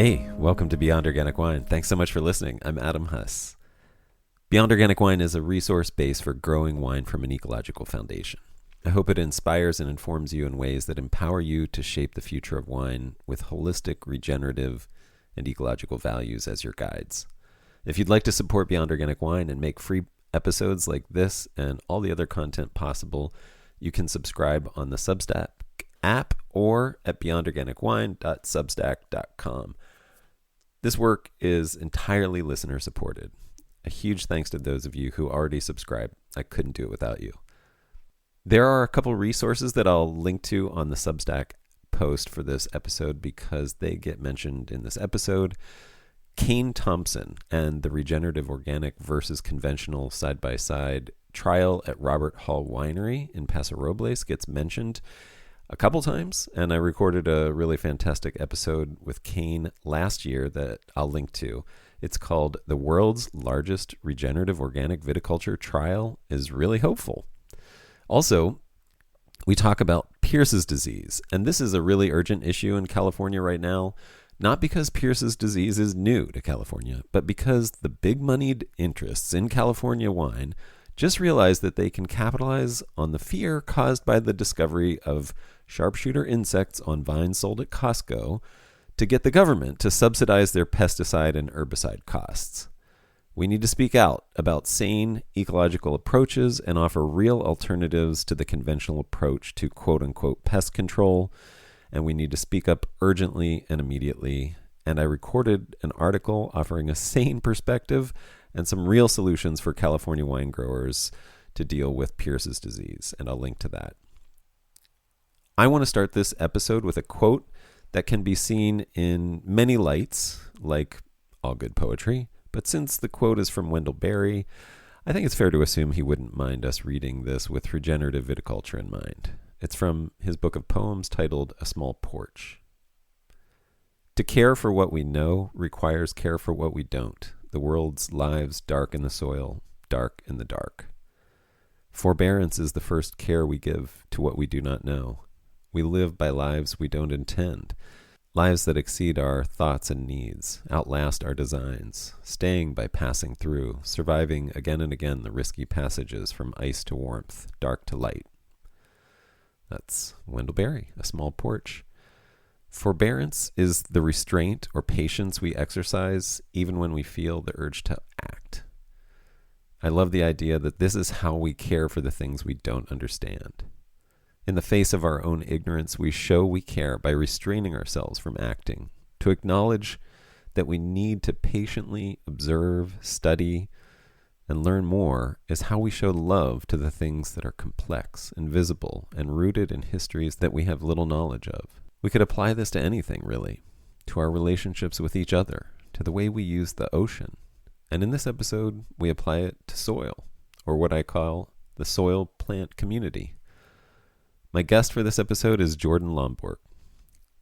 Hey, welcome to Beyond Organic Wine. Thanks so much for listening. I'm Adam Huss. Beyond Organic Wine is a resource base for growing wine from an ecological foundation. I hope it inspires and informs you in ways that empower you to shape the future of wine with holistic, regenerative, and ecological values as your guides. If you'd like to support Beyond Organic Wine and make free episodes like this and all the other content possible, you can subscribe on the Substack app or at beyondorganicwine.substack.com. This work is entirely listener supported. A huge thanks to those of you who already subscribe. I couldn't do it without you. There are a couple resources that I'll link to on the Substack post for this episode because they get mentioned in this episode. Kane Thompson and the Regenerative Organic versus Conventional side-by-side trial at Robert Hall Winery in Paso Robles gets mentioned a couple times, and I recorded a really fantastic episode with Kane last year that I'll link to. It's called The World's Largest Regenerative Organic Viticulture Trial is Really Hopeful. Also, we talk about Pierce's disease, and this is a really urgent issue in California right now, not because Pierce's disease is new to California, but because the big-moneyed interests in California wine just realized that they can capitalize on the fear caused by the discovery of sharpshooter insects on vines sold at Costco to get the government to subsidize their pesticide and herbicide costs. We need to speak out about sane ecological approaches and offer real alternatives to the conventional approach to quote-unquote pest control, and we need to speak up urgently and immediately. And I recorded an article offering a sane perspective and some real solutions for California wine growers to deal with Pierce's disease, and I'll link to that. I want to start this episode with a quote that can be seen in many lights, like all good poetry, but since the quote is from Wendell, I think it's fair to assume he wouldn't mind us reading this with regenerative viticulture in mind. It's from his book of poems titled A Small Porch. To care for what we know requires care for what we don't. The world's lives dark in the soil, dark in the dark. Forbearance is the first care we give to what we do not know. We live by lives we don't intend, lives that exceed our thoughts and needs, outlast our designs, staying by passing through, surviving again and again the risky passages from ice to warmth, dark to light. That's Wendell, A Small Porch. Forbearance is the restraint or patience we exercise even when we feel the urge to act. I love the idea that this is how we care for the things we don't understand. In the face of our own ignorance, we show we care by restraining ourselves from acting. To acknowledge that we need to patiently observe, study, and learn more is how we show love to the things that are complex, invisible, and rooted in histories that we have little knowledge of. We could apply this to anything, really, to our relationships with each other, to the way we use the ocean. And in this episode, we apply it to soil, or what I call the soil plant community. My guest for this episode is Jordan Lonborg.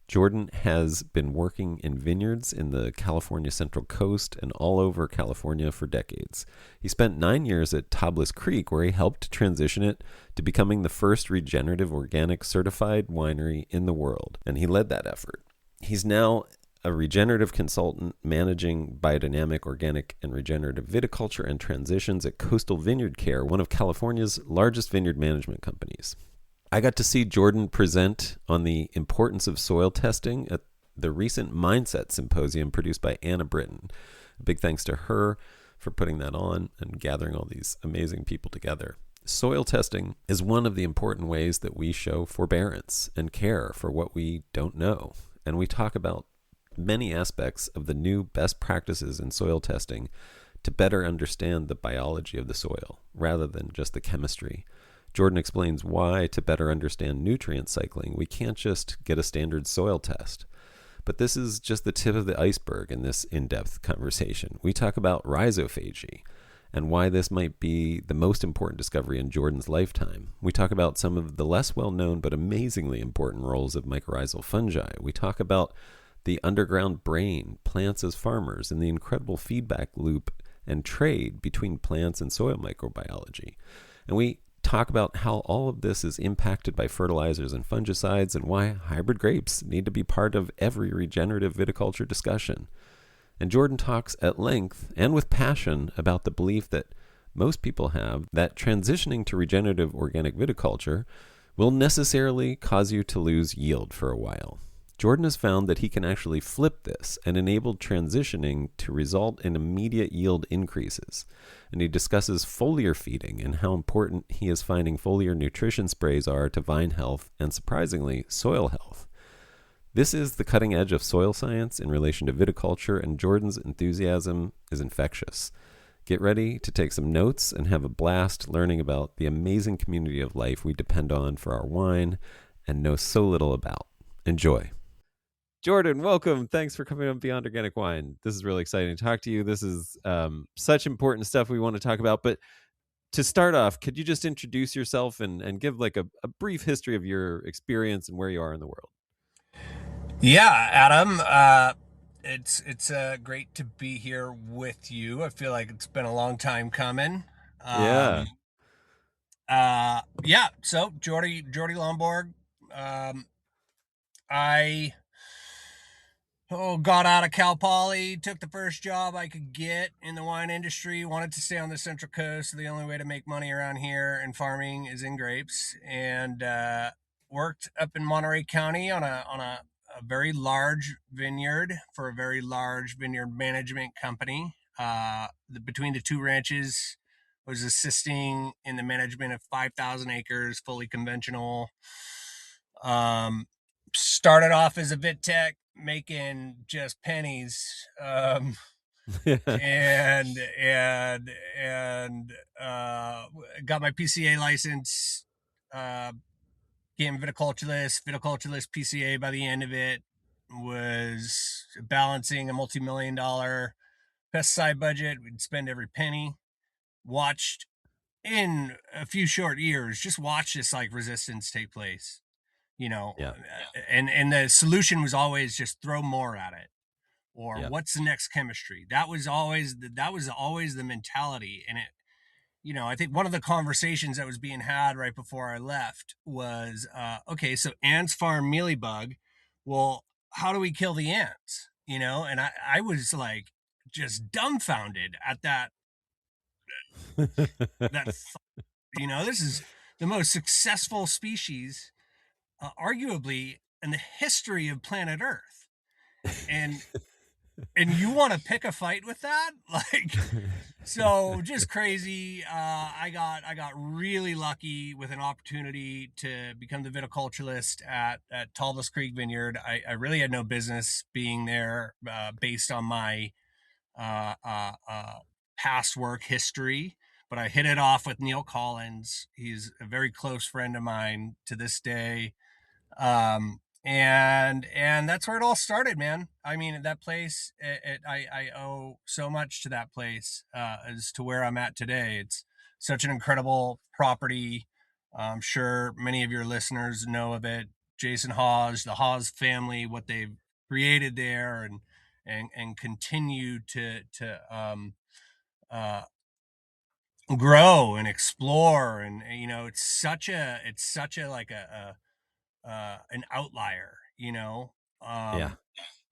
Jordan has been working in vineyards in the California Central Coast and all over California for decades. He spent 9 years at Tablas Creek, where he helped transition it to becoming the first regenerative organic certified winery in the world, and he led that effort. He's now a regenerative consultant managing biodynamic, organic, and regenerative viticulture and transitions at Coastal Vineyard Care, one of California's largest vineyard management companies. I got to see Jordan present on the importance of soil testing at the recent Mindset Symposium produced by Anna Britton. A big thanks to her for putting that on and gathering all these amazing people together. Soil testing is one of the important ways that we show forbearance and care for what we don't know. And we talk about many aspects of the new best practices in soil testing to better understand the biology of the soil rather than just the chemistry. Jordan explains why, to better understand nutrient cycling, we can't just get a standard soil test. But this is just the tip of the iceberg in this in-depth conversation. We talk about rhizophagy and why this might be the most important discovery in Jordan's lifetime. We talk about some of the less well-known but amazingly important roles of mycorrhizal fungi. We talk about the underground brain, plants as farmers, and the incredible feedback loop and trade between plants and soil microbiology. And we talk about how all of this is impacted by fertilizers and fungicides and why hybrid grapes need to be part of every regenerative viticulture discussion. And Jordan talks at length and with passion about the belief that most people have that transitioning to regenerative organic viticulture will necessarily cause you to lose yield for a while. Jordan has found that he can actually flip this and enable transitioning to result in immediate yield increases. And he discusses foliar feeding and how important he is finding foliar nutrition sprays are to vine health and, surprisingly, soil health. This is the cutting edge of soil science in relation to viticulture, and Jordan's enthusiasm is infectious. Get ready to take some notes and have a blast learning about the amazing community of life we depend on for our wine and know so little about. Enjoy. Jordan, welcome. Thanks for coming on Beyond Organic Wine. This is really exciting to talk to you. This is such important stuff we want to talk about. But to start off, could you just introduce yourself and give like a brief history of your experience and where you are in the world? Yeah, Adam. It's great to be here with you. I feel like it's been a long time coming. Um, Yeah. yeah. So Jordy Lonborg. Um, I got out of Cal Poly, took the first job I could get in the wine industry. Wanted to stay on the Central Coast. So the only way to make money around here in farming is in grapes, and worked up in Monterey County on a very large vineyard for a very large vineyard management company. Between the two ranches, was assisting in the management of 5,000 acres, fully conventional. Um, Started off as a vit tech, making just pennies. And got my PCA license. Uh, Became viticulturalist PCA by the end of it. Was balancing a multi-million dollar pesticide budget. We'd spend every penny. Watched in a few short years, just watch this like resistance take place, you know. Yeah. And the solution was always just throw more at it, or Yeah. what's the next chemistry. That was always the mentality. And it, I think one of the conversations that was being had right before I left was, okay, so ants farm mealybug. Well, how do we kill the ants? And I was like just dumbfounded at that. This is the most successful species, arguably in the history of planet Earth, and you want to pick a fight with that, like. So just crazy. I got really lucky with an opportunity to become the viticulturalist at Talbos Creek Vineyard. I really had no business being there, based on my uh, uh, uh, past work history. But I hit it off with Neil Collins. He's a very close friend of mine to this day. And that's where it all started, man. I mean, that place, I owe so much to that place, as to where I'm at today. It's such an incredible property. I'm sure many of your listeners know of it. Jason Hawes, the Hawes family, what they've created there, and continue to uh, grow and explore. And it's such a like an outlier, Yeah. um,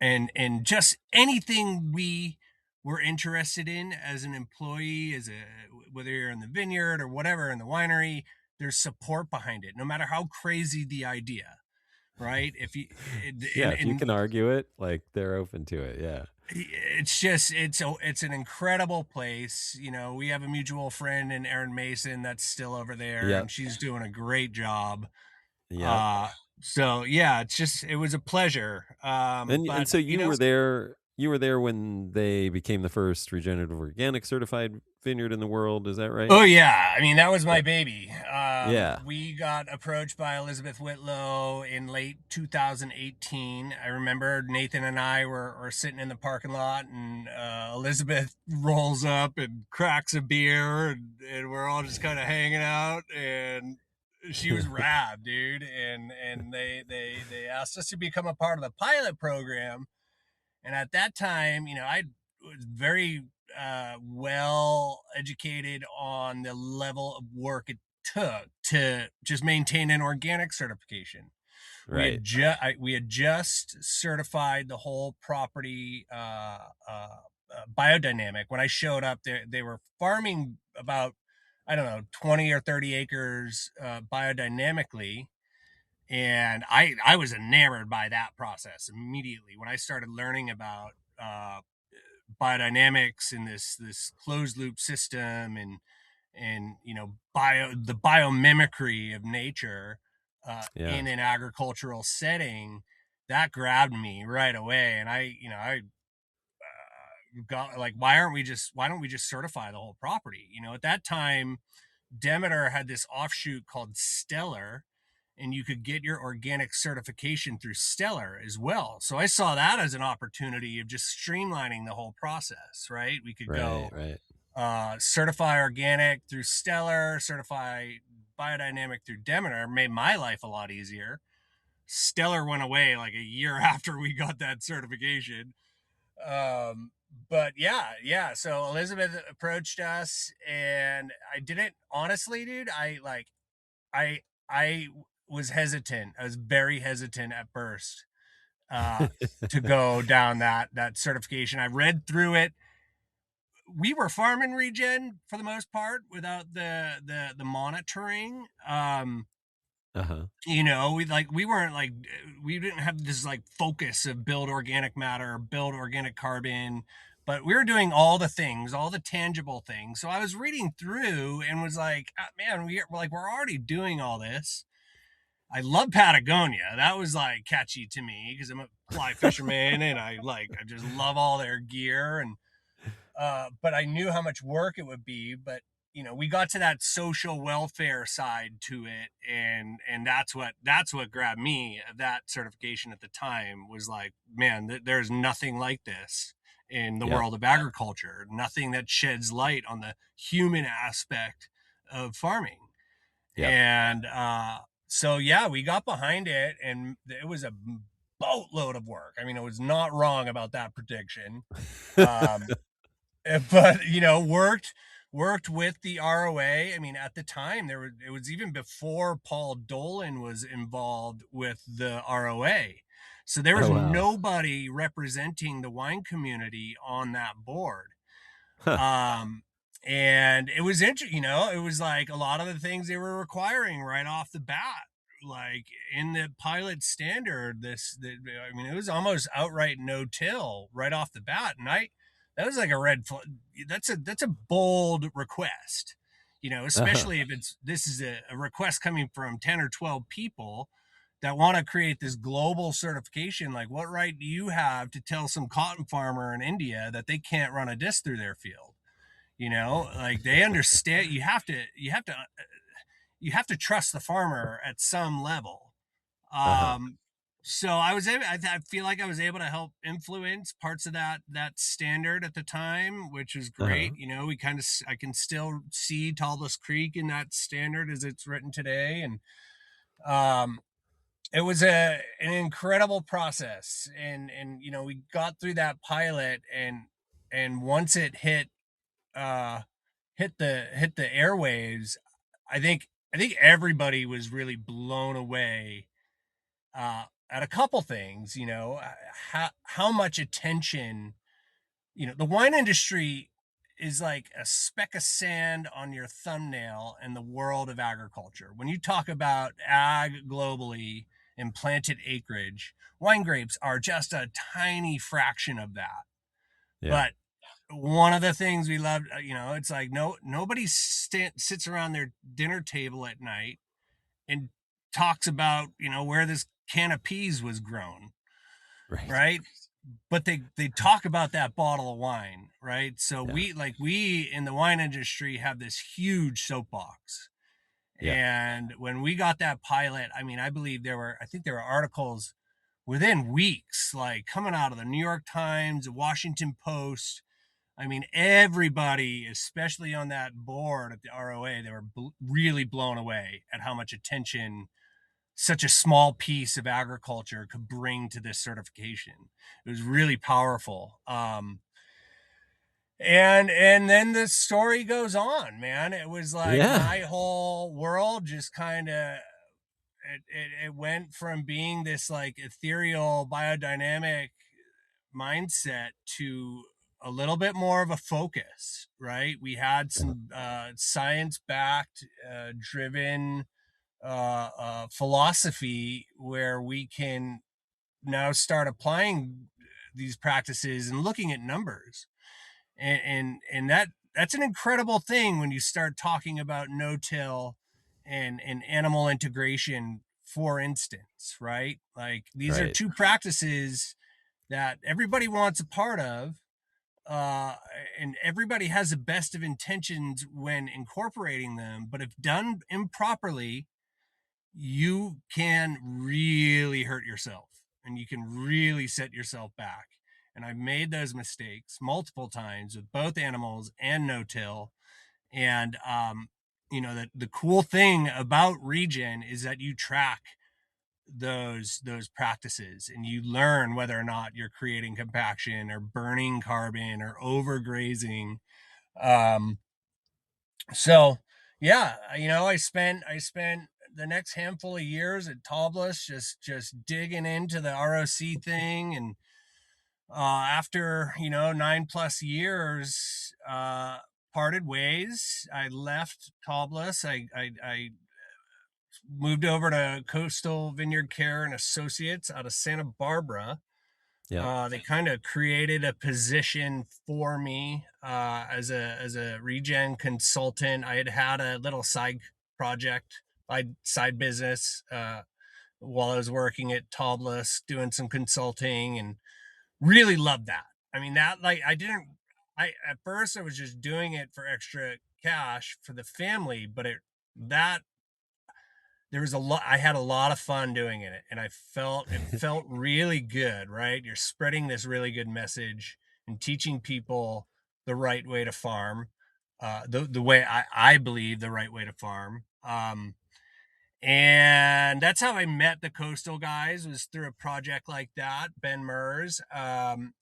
and just anything we were interested in as an employee, whether you're in the vineyard or whatever in the winery, there's support behind it, no matter how crazy the idea, right? If you Yeah. If you can argue it, like they're open to it. Yeah. It's just it's an incredible place. We have a mutual friend in Erin Mason that's still over there, Yep. and she's doing a great job. Yep. uh so yeah, it was a pleasure. And But so you were there. You were there when they became the first regenerative organic certified vineyard in the world. Is that right? oh yeah, I mean, that was my Yeah. baby. Yeah. We got approached by Elizabeth Whitlow in late 2018. I remember Nathan and I were sitting in the parking lot, and Elizabeth rolls up and cracks a beer, and we're all just kind of hanging out. And she was rad, dude. And they asked us to become a part of the pilot program. And at that time, I was very well educated on the level of work it took to just maintain an organic certification. Right. We had just certified the whole property biodynamic. When I showed up, they were farming about, I don't know, 20 or 30 acres biodynamically, and I was enamored by that process immediately when I started learning about uh, biodynamics and this closed loop system, and the biomimicry of nature Yeah. in an agricultural setting. That grabbed me right away, and I got like, why don't we just certify the whole property? At that time, Demeter had this offshoot called Stellar, and you could get your organic certification through Stellar as well. So I saw that as an opportunity of just streamlining the whole process, right? We could Right. go Right. certify organic through Stellar, certify biodynamic through Demeter. Made my life a lot easier. Stellar went away like a year after we got that certification. Um, but yeah. So Elizabeth approached us, and I didn't honestly, dude. I I was hesitant. I was very hesitant at first uh, to go down that certification. I read through it. We were farming regen for the most part without the monitoring. Uh-huh. We didn't have this like focus of build organic matter, build organic carbon, but we were doing all the things, all the tangible things. So I was reading through and was like, man, we're already doing all this. I love Patagonia. That was like catchy to me because I'm a fly fisherman, and I just love all their gear. And but I knew how much work it would be. But we got to that social welfare side to it, and that's what grabbed me. That certification at the time was like, man, there's nothing like this in the Yep. world of agriculture. Nothing that sheds light on the human aspect of farming. Yep. And so yeah, we got behind it, and it was a boatload of work. I mean, it was not wrong about that prediction. Um, but worked with the ROA. I mean, at the time it was even before Paul Dolan was involved with the ROA. So there was Oh wow. nobody representing the wine community on that board. Huh. Um, and it was interesting, it was like a lot of the things they were requiring right off the bat, like in the pilot standard, I mean, it was almost outright no-till right off the bat. And that was like a red flag. That's a bold request, Uh-huh. especially if this is a request coming from 10 or 12 people that want to create this global certification. Like, what right do you have to tell some cotton farmer in India that they can't run a disc through their field? Like, they understand. You have to trust the farmer at some level. Uh-huh. So I feel like I was able to help influence parts of that standard at the time, which was great. Uh-huh. I can still see Tallest Creek in that standard as it's written today. And um it was an incredible process. And we got through that pilot, and once it uh hit the airwaves, I think everybody was really blown away at a couple things. How much attention. The wine industry is like a speck of sand on your thumbnail in the world of agriculture. When you talk about ag globally and planted acreage, wine grapes are just a tiny fraction of that. Yeah. But one of the things we love, it's like nobody sits around their dinner table at night and talks about where this can of peas was grown, Right. right? But they talk about that bottle of wine, right? So Yeah. we in the wine industry have this huge soapbox. Yeah. And when we got that pilot, I mean, I think there were articles within weeks, like coming out of the New York Times, the Washington Post. I mean, everybody, especially on that board at the ROA, they were really blown away at how much attention such a small piece of agriculture could bring to this certification. It was really powerful. And then the story goes on, man. It was like Yeah. my whole world just kind of it went from being this like ethereal biodynamic mindset to a little bit more of a focus, right? We had Yeah. some science backed driven philosophy where we can now start applying these practices and looking at numbers, and that's an incredible thing when you start talking about no-till and animal integration, for instance, right? Like these are Right. two practices that everybody wants a part of, uh, and everybody has the best of intentions when incorporating them, but if done improperly, you can really hurt yourself and you can really set yourself back. And I've made those mistakes multiple times with both animals and no-till. And the cool thing about regen is that you track those practices and you learn whether or not you're creating compaction or burning carbon or overgrazing. Um, so yeah, I spent the next handful of years at Tobless just digging into the ROC thing, and after 9+ years, parted ways. I left Tobless. I moved over to Coastal Vineyard Care and Associates out of Santa Barbara. Yeah. They kind of created a position for me as a regen consultant. I had a little side project, side business, while I was working at Tobless, doing some consulting, and really loved that. I mean, that like I didn't. I at first I was just doing it for extra cash for the family, but that there was a lot. I had a lot of fun doing it, and it felt really good, right? You're spreading this really good message and teaching people the right way to farm, the way I believe the right way to farm. And that's how I met the Coastal guys, was through a project like that, Ben Mers. And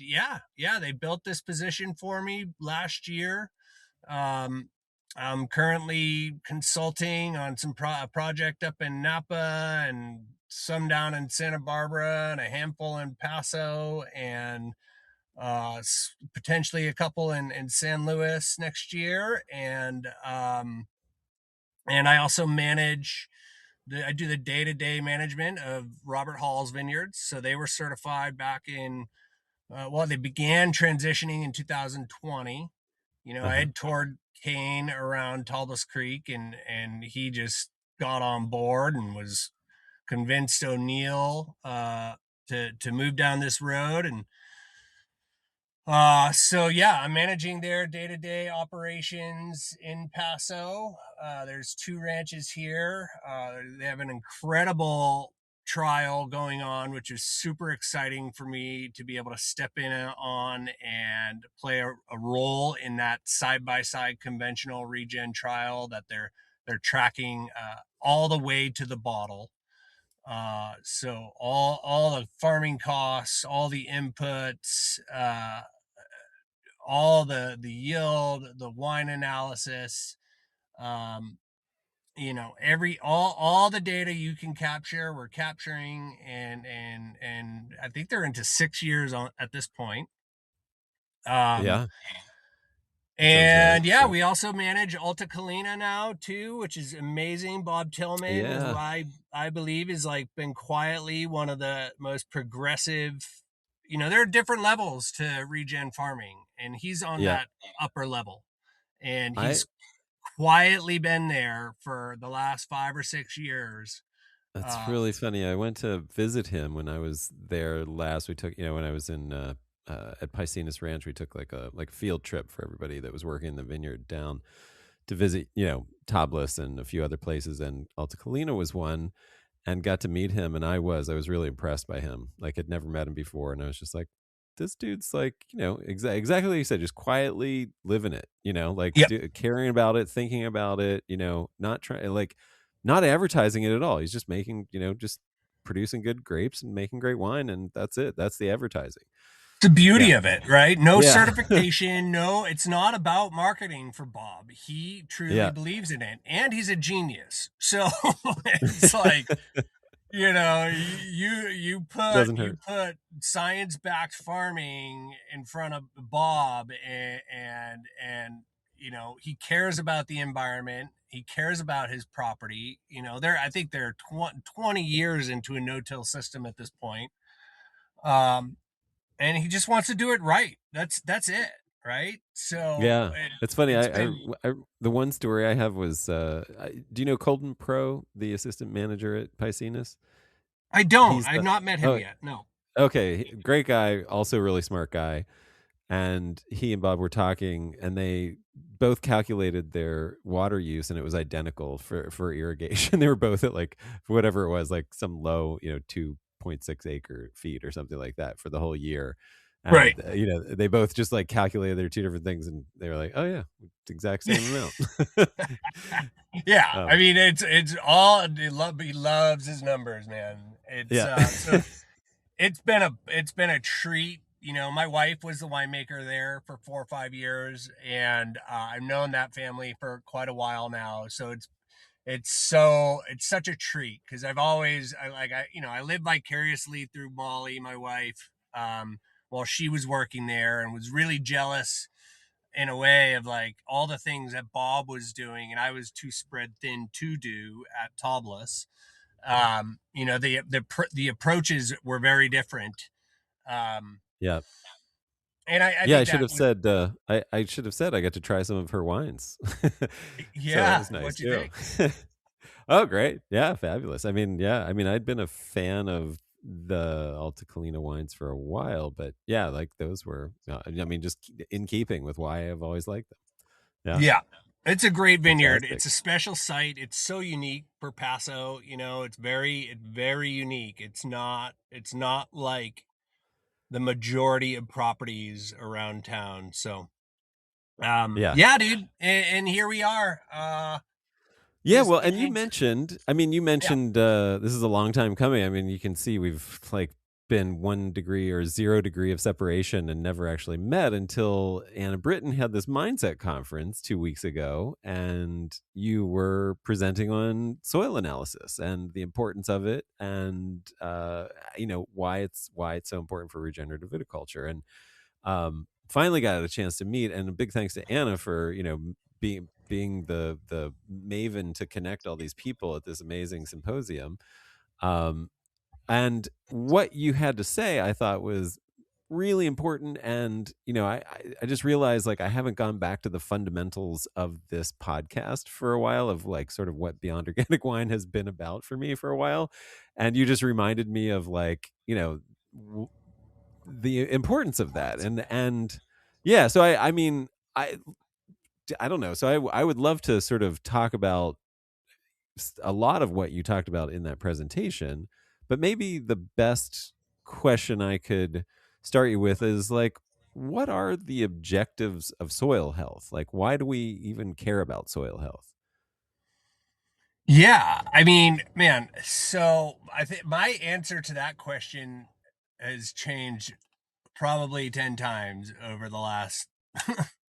yeah, they built this position for me last year. um, I'm currently consulting on a project up in Napa and some down in Santa Barbara and a handful in Paso, and potentially a couple in San Luis next year. And I also I do the day-to-day management of Robert Hall's vineyards. So they were certified back in, they began transitioning in 2020. I Uh-huh. had toured Kane around Talbot Creek, and he just got on board and was convinced O'Neill to move down this road. And so yeah, I'm managing their day-to-day operations in Paso. There's two ranches here. They have an incredible trial going on, which is super exciting for me to be able to step in on and play a role in that side-by-side conventional regen trial that they're tracking all the way to the bottle. So all the farming costs, all the inputs, all the yield, the wine analysis, um, every all the data you can capture, we're capturing, and I think they're into 6 years on at this point. Um, Yeah. That sounds right. and yeah, Yeah. we also manage Alta Colina now too, which is amazing. Bob Tillman, who Yeah. I believe is like been quietly one of the most progressive. There are different levels to regen farming, and he's on Yeah. that upper level, and I he's quietly been there for the last 5 or 6 years. That's Uh, really funny. I went to visit him when I was there last. We took, when I was in at Piscinas Ranch, we took like field trip for everybody that was working in the vineyard down to visit, Tablas and a few other places, and Alta Colina was one, and got to meet him, and I was really impressed by him. Like I'd never met him before, and I was just like, this dude's like, exactly like you said, just quietly living it, like yep. caring about it, thinking about it, not trying like not advertising it at all. He's just making, just producing good grapes and making great wine, and that's it. That's the advertising. the beauty Yeah. of it, right? No Yeah. certification, no, it's not about marketing for Bob. He truly Yeah. believes in it, and he's a genius. So it's like, you put Doesn't you hurt. put science-backed farming in front of Bob, and he cares about the environment. He cares about his property. I think they're 20 years into a no-till system at this point. Um, and he just wants to do it right. That's it, right? So Yeah. It's funny. it's been. The one story I have was, do you know Colton Pro, the assistant manager at Piscinus? I don't. He's I've not met him oh, yet. No. okay, great guy, also really smart guy. And he and Bob were talking, and they both calculated their water use, and it was identical for irrigation. They were both at like, for whatever it was, like some low, 2.6 acre feet or something like that for the whole year. Right. And they both just like calculated their two different things, and they were like, oh yeah, it's exact same amount. Yeah. I um, mean, it's all he loves his numbers, man. It's yeah. so it's been a treat. My wife was the winemaker there for 4 or 5 years, and I've known that family for quite a while now. So it's such a treat, because I lived vicariously through Molly, my wife, while she was working there, and was really jealous in a way of like all the things that Bob was doing, and I was too spread thin to do at Tobless. The approaches were very different. Um, Yeah. and I Yeah, I think should that have was. said. I should have said I got to try some of her wines, so that Yeah, was nice what you too. think? Oh, great! Yeah, fabulous. I mean, yeah, I mean, I'd been a fan of the Alta Colina wines for a while, but yeah, like those were. I mean, just in keeping with why I've always liked them. Yeah, Yeah, it's a great vineyard. fantastic. It's a special site. It's so unique for Paso. It's very unique. It's not like the majority of properties around town. So, Yeah. yeah, dude, and here we are. Yeah, Just well, and you mentioned, I mean, yeah, this is a long time coming. I mean, you can see we've like been 1 degree or 0 degree of separation and never actually met until Anna Britton had this mindset conference 2 weeks ago, and you were presenting on soil analysis and the importance of it, and why it's so important for regenerative viticulture. And finally got a chance to meet, and a big thanks to Anna for being the maven to connect all these people at this amazing symposium. um and what you had to say, I thought, was really important. And I just realized, like, I haven't gone back to the fundamentals of this podcast for a while, of like sort of what Beyond Organic Wine has been about for me for a while. And you just reminded me of, like, the importance of that. And yeah, so I mean, I don't know, so I would love to sort of talk about a lot of what you talked about in that presentation, but maybe the best question I could start you with is, like, what are the objectives of soil health? Like, why do we even care about soil health? yeah. I mean, man. So I think my answer to that question has changed probably 10 times over the last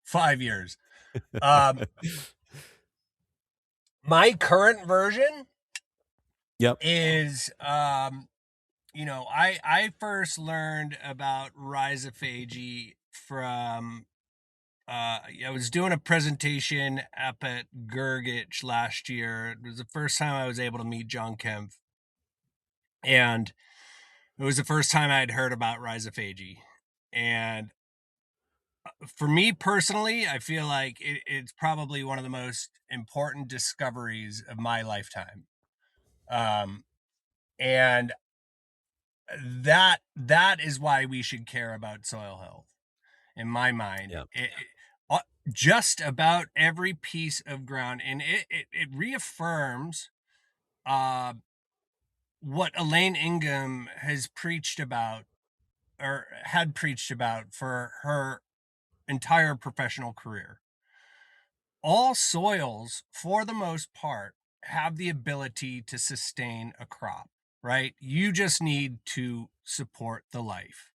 5 years. Um, my current version Yep. is, I first learned about rhizophagy from, I was doing a presentation up at Gurgitch last year. It was the first time I was able to meet John Kempf, and it was the first time I had heard about rhizophagy. And for me personally, I feel like it's probably one of the most important discoveries of my lifetime. Um, and that is why we should care about soil health, in my mind. Yeah. Just about every piece of ground, and it reaffirms uh, what Elaine Ingham has preached about, or had preached about, for her entire professional career. All soils, for the most part, have the ability to sustain a crop, right? You just need to support the life.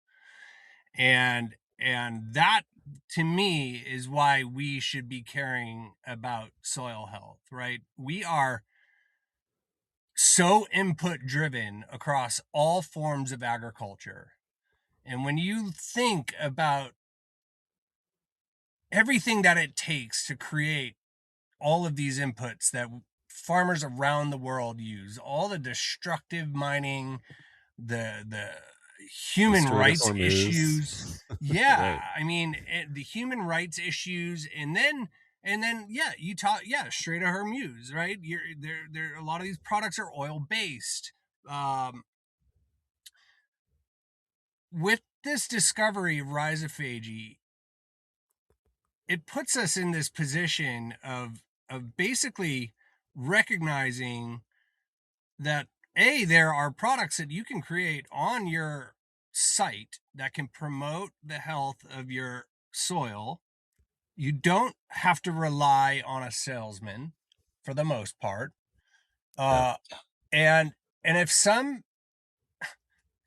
and that to me is why we should be caring about soil health, right? We are so input driven across all forms of agriculture. And when you think about everything that it takes to create all of these inputs that farmers around the world use, all the destructive mining, the The human Strait of rights Hormuz. issues. Yeah, Right. I mean, the human rights issues, and then yeah, you talk, yeah, Strait of Hormuz, right? You're there. A lot of these products are oil based. Um, with this discovery of rhizophagy, it puts us in this position of basically recognizing that there are products that you can create on your site that can promote the health of your soil. You don't have to rely on a salesman for the most part. Yeah. Uh, and if some,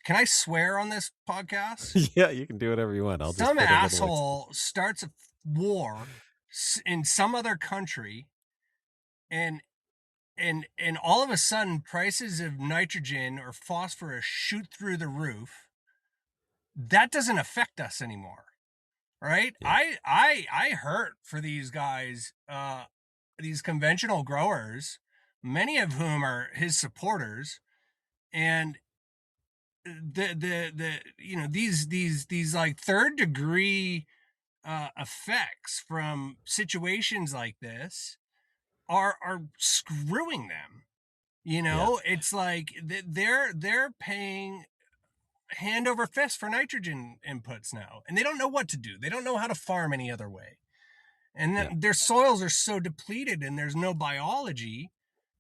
can I swear on this podcast? Yeah, you can do whatever you want. I'll just Some put a little asshole starts a war in some other country, and all of a sudden prices of nitrogen or phosphorus shoot through the roof. That doesn't affect us anymore, right? yeah. I hurt for these guys, these conventional growers, many of whom are his supporters, and the these like third degree effects from situations like this are screwing them. Yeah. It's like they're paying hand over fist for nitrogen inputs now, and they don't know what to do. They don't know how to farm any other way, and Yeah. then their soils are so depleted, and there's no biology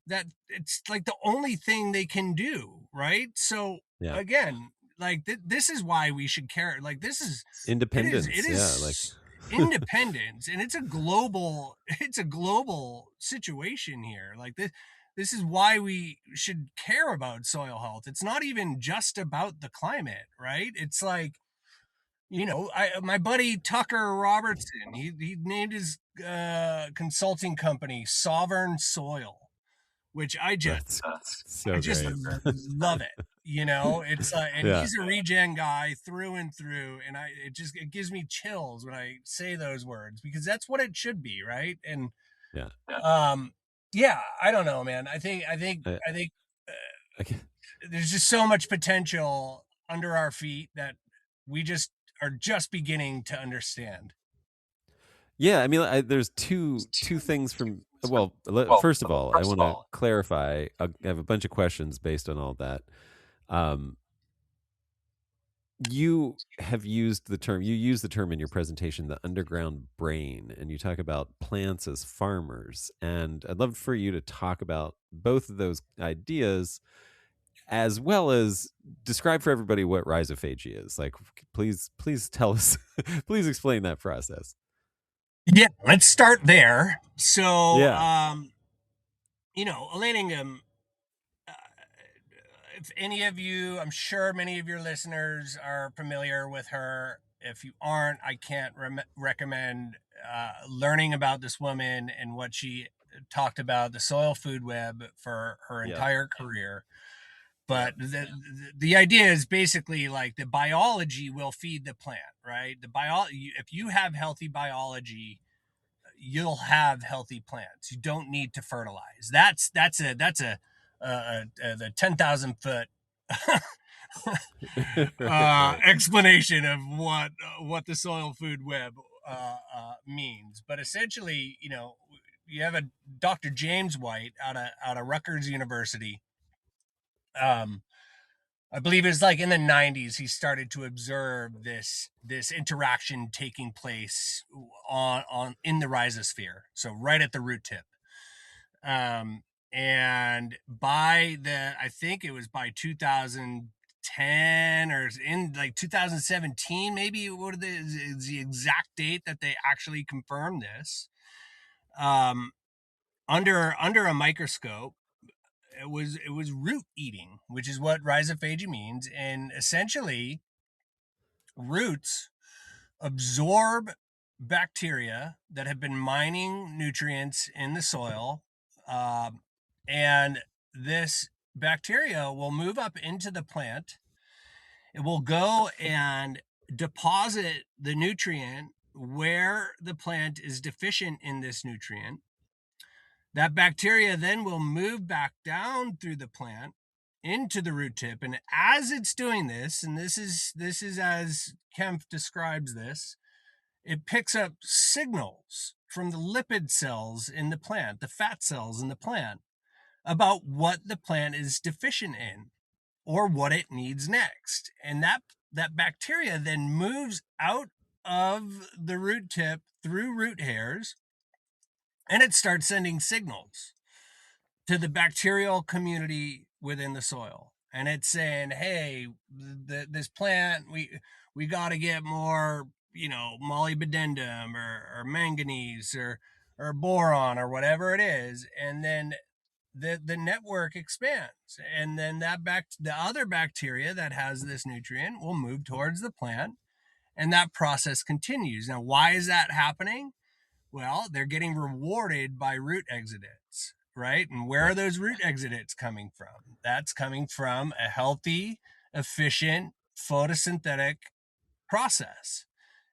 that it's like the only thing they can do, right? So Yeah. again, like this is why we should care. Like this is it Independence. Yeah. Like, is independence, and it's a global situation here. Like this is why we should care about soil health. It's not even just about the climate, right? It's like, my buddy Tucker Robertson, he named his consulting company Sovereign Soil, which that's I so just great. love it. It's and Yeah. he's a regen guy through and through, and it gives me chills when I say those words, because that's what it should be, right? And Yeah. um, yeah, I don't know, man. I, I think uh, I can, there's just so much potential under our feet that we just are just beginning to understand. yeah. I mean, there's two things from. Well, first of all, I want to clarify. I have a bunch of questions based on all that. Um, you have used the term. You use the term in your presentation, the underground brain, and you talk about plants as farmers. And I'd love for you to talk about both of those ideas, as well as describe for everybody what rhizophagy is. Like, please tell us, please explain that process. Yeah, let's start there. So, Yeah. Elaningham, uh, if any of you, I'm sure many of your listeners are familiar with her. If you aren't, I can't recommend learning about this woman and what she talked about, the soil food web, for her Yeah. entire career. But the idea is basically like the biology will feed the plant, right? If you have healthy biology, you'll have healthy plants. You don't need to fertilize. That's the 10,000 foot Right. explanation of what the soil food web means. But essentially, you have a Dr. James White out of Rutgers University. Um, I believe it's like in the 90s he started to observe this interaction taking place on in the rhizosphere, so right at the root tip. Um, and I think it was by 2010 or in like 2017, maybe, what is the exact date that they actually confirmed this. Um, under a microscope, it was root eating, which is what rhizophagy means, and essentially roots absorb bacteria that have been mining nutrients in the soil, and this bacteria will move up into the plant. It will go and deposit the nutrient where the plant is deficient in this nutrient. That bacteria then will move back down through the plant into the root tip. And as it's doing this, and this is as Kempf describes this, it picks up signals from the lipid cells in the plant, the fat cells in the plant, about what the plant is deficient in or what it needs next. And that bacteria then moves out of the root tip through root hairs, and it starts sending signals to the bacterial community within the soil. And it's saying, hey, this plant, we got to get more, molybdenum or manganese or boron or whatever it is. And then the network expands. And then the other bacteria that has this nutrient will move towards the plant, and that process continues. Now, why is that happening? Well, they're getting rewarded by root exudates, right? And where are Right. those root exudates coming from? That's coming from a healthy, efficient photosynthetic process.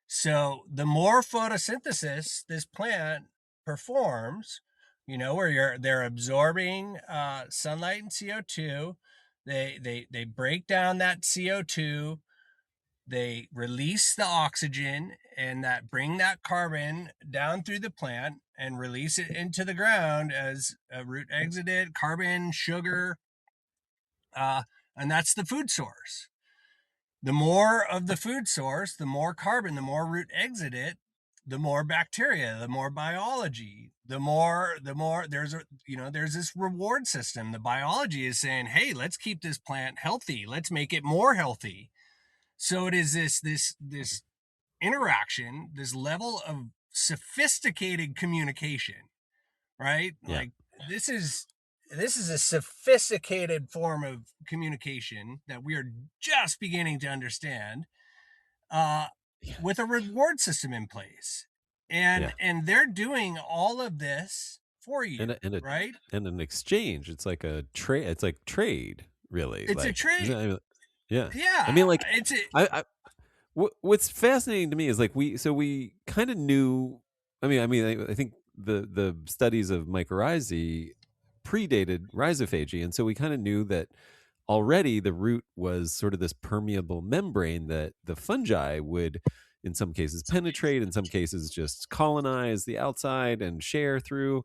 So the more photosynthesis this plant performs, where they're absorbing sunlight and CO2, they break down that CO2, they release the oxygen, and that bring that carbon down through the plant and release it into the ground as a root exudate, carbon, sugar, and that's the food source. The more of the food source, the more carbon, the more root exudate, the more bacteria, the more biology, the more there's this reward system. The biology is saying, hey, let's keep this plant healthy, let's make it more healthy. So it is this interaction, this level of sophisticated communication, right? Yeah. Like this is a sophisticated form of communication that we are just beginning to understand, uh, Yeah. with a reward system in place, and Yeah. they're doing all of this for you, And a right? and an exchange. It's like a trade. It's like trade, really. It's a Like, isn't trade. it? Yeah. I Yeah, mean, like, it's a I what's fascinating to me is like we kind of knew. I think the studies of mycorrhizae predated rhizophagy, and so we kind of knew that already the root was sort of this permeable membrane that the fungi would, in some cases, penetrate, in some cases, just colonize the outside and share through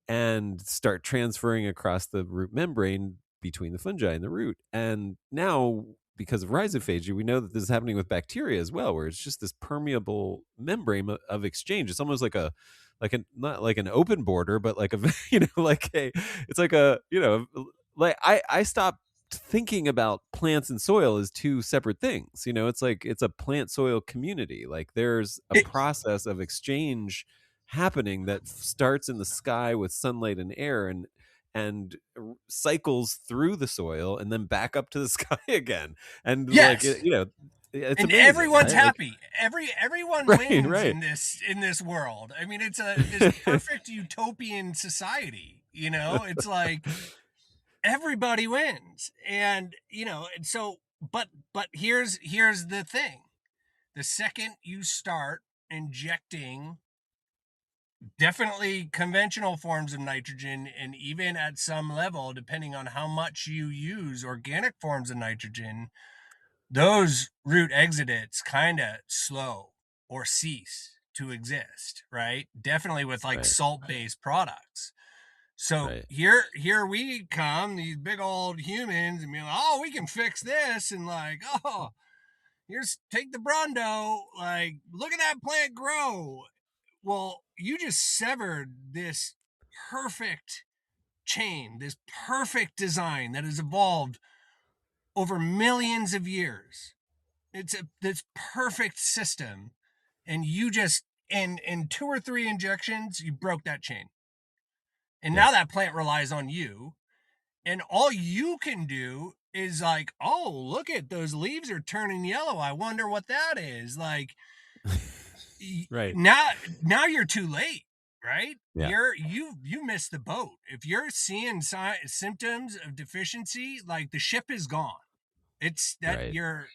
and start transferring across the root membrane between the fungi and the root. And now, because of rhizophagy, we know that this is happening with bacteria as well, where it's just this permeable membrane of exchange. It's almost like a not like an open border, but like a like a it's like a like I stopped thinking about plants and soil as two separate things. It's like it's a plant soil community. Like there's a it, process of exchange happening that starts in the sky with sunlight and air and cycles through the soil and then back up to the sky again. And like yes, it's and amazing, everyone's right? Like happy. Everyone right, wins right. in this world. I mean, it's this perfect utopian society. It's like everybody wins, and and so, but here's the thing: the second you start injecting definitely conventional forms of nitrogen, and even at some level, depending on how much you use organic forms of nitrogen, those root exudates kind of slow or cease to exist, right? Definitely with like Right, salt-based products. So right. here we come, these big old humans, and be like, oh, we can fix this, and like, oh, here's take the Brundo, like, look at that plant grow. Well, you just severed this perfect chain, this perfect design that has evolved over millions of years. It's this perfect system, and you just in two or three injections, you broke that chain, and Yeah, now that plant relies on you, and all you can do is like, oh, look at those leaves are turning yellow. I wonder what that is. Like, Right. now you're too late, right? Yeah. You missed the boat. If you're seeing symptoms of deficiency, like the ship is gone. It's that Right. you're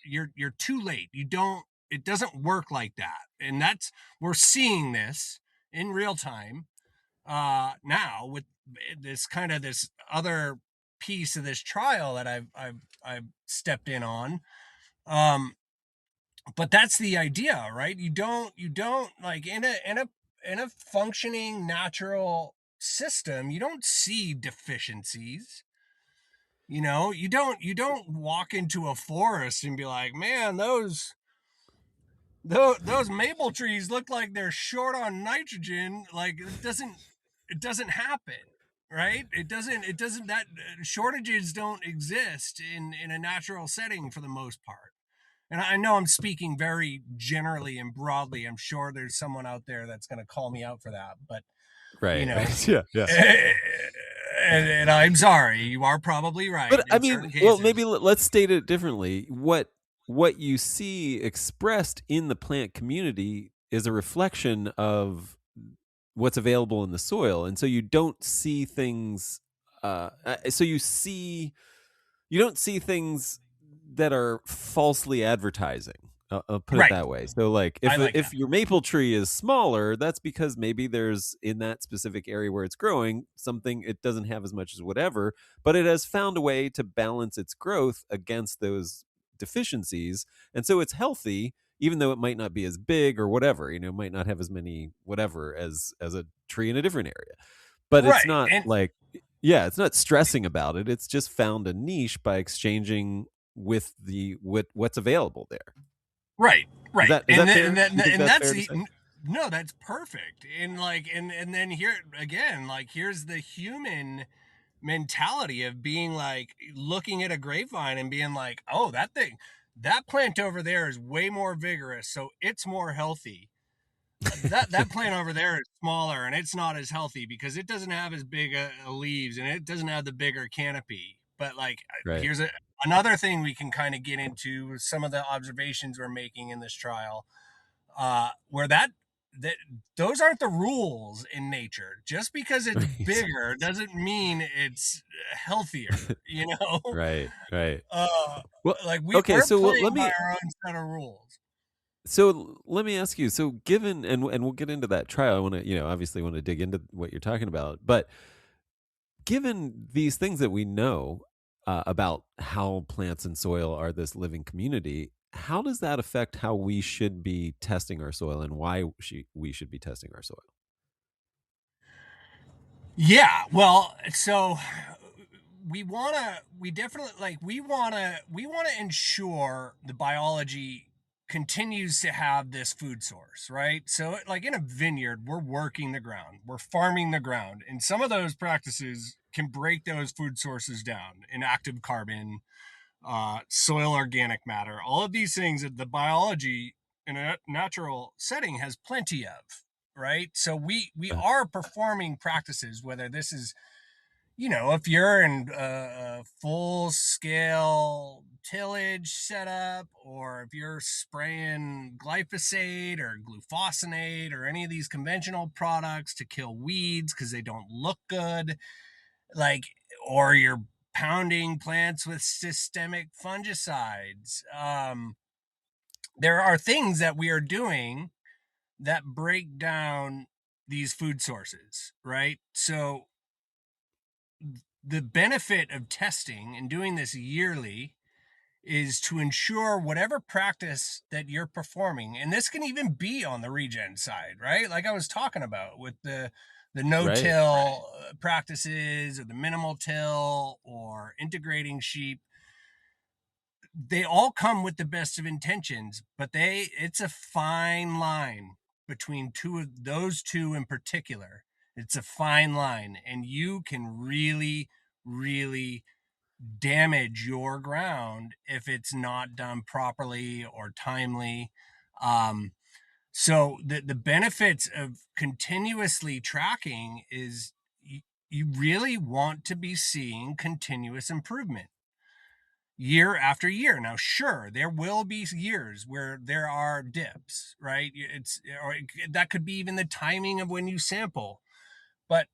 too late. You don't It doesn't work like that. And that's we're seeing this in real time now with this other piece of this trial that I've stepped in on. Um but that's the idea, right? You don't like in a functioning natural system, you don't see deficiencies. You don't walk into a forest and be like, man, those maple trees look like they're short on nitrogen. Like it doesn't happen, right? It doesn't that shortages don't exist in a natural setting for the most part. And I know I'm speaking very generally and broadly. I'm sure there's someone out there that's going to call me out for that, but you Right. know, Right. Yeah. Yeah. and I'm sorry, you are probably right But I in mean, certain well, cases. maybe let's state it differently. What you see expressed in the plant community is a reflection of what's available in the soil, and so you don't see things. So you don't see things that are falsely advertising. I'll put it Right. that way. So, like, I like that. if your maple tree is smaller, that's because maybe there's in that specific area where it's growing something it doesn't have as much as whatever, but it has found a way to balance its growth against those deficiencies, and so it's healthy. Even though it might not be as big or whatever, it might not have as many whatever as a tree in a different area, but it's Right. not And like, yeah, it's not stressing about it. It's just found a niche by exchanging with what's available there. right, Is right. that is that fair? Do you think And that's that's fair to the say? no, that's perfect. And then here again, like here's the human mentality of being like looking at a grapevine and being like, "Oh, that plant over there is way more vigorous, so it's more healthy. That plant over there is smaller and it's not as healthy because it doesn't have as big leaves and it doesn't have the bigger canopy." But like Right. here's another thing we can kind of get into some of the observations we're making in this trial, where that those aren't the rules in nature. Just because it's Right. bigger doesn't mean it's healthier, you know. Right. Right. uh Well, like okay. we're So playing by our own set of rules. let me ask you. So given and we'll get into that trial. I want to obviously want to dig into what you're talking about, but given these things that we know about how plants and soil are this living community, how does that affect how we should be testing our soil and why we should be testing our soil? Yeah, well, so we definitely like we want to ensure the biology continues to have this food source, right? So like in a vineyard, we're working the ground, we're farming the ground, and some of those practices can break those food sources down: inactive carbon, soil organic matter, all of these things that the biology in a natural setting has plenty of, right? So we Uh, are performing practices, whether this is, if you're in a full scale tillage setup, or if you're spraying glyphosate or glufosinate or any of these conventional products to kill weeds because they don't look good, like, or you're pounding plants with systemic fungicides. There are things that we are doing that break down these food sources, right? So the benefit of testing and doing this yearly is to ensure whatever practice that you're performing, and this can even be on the regen side, right? Like I was talking about with the right. no-till practices, or the minimal till, or integrating sheep. They all come with the best of intentions, but it's a fine line between those two in particular. It's a fine line, and you can really, really damage your ground if it's not done properly or timely. Um, so the benefits of continuously tracking is you really want to be seeing continuous improvement. year after year. Now, sure, there will be years where there are dips, right? Or that could be even the timing of when you sample. But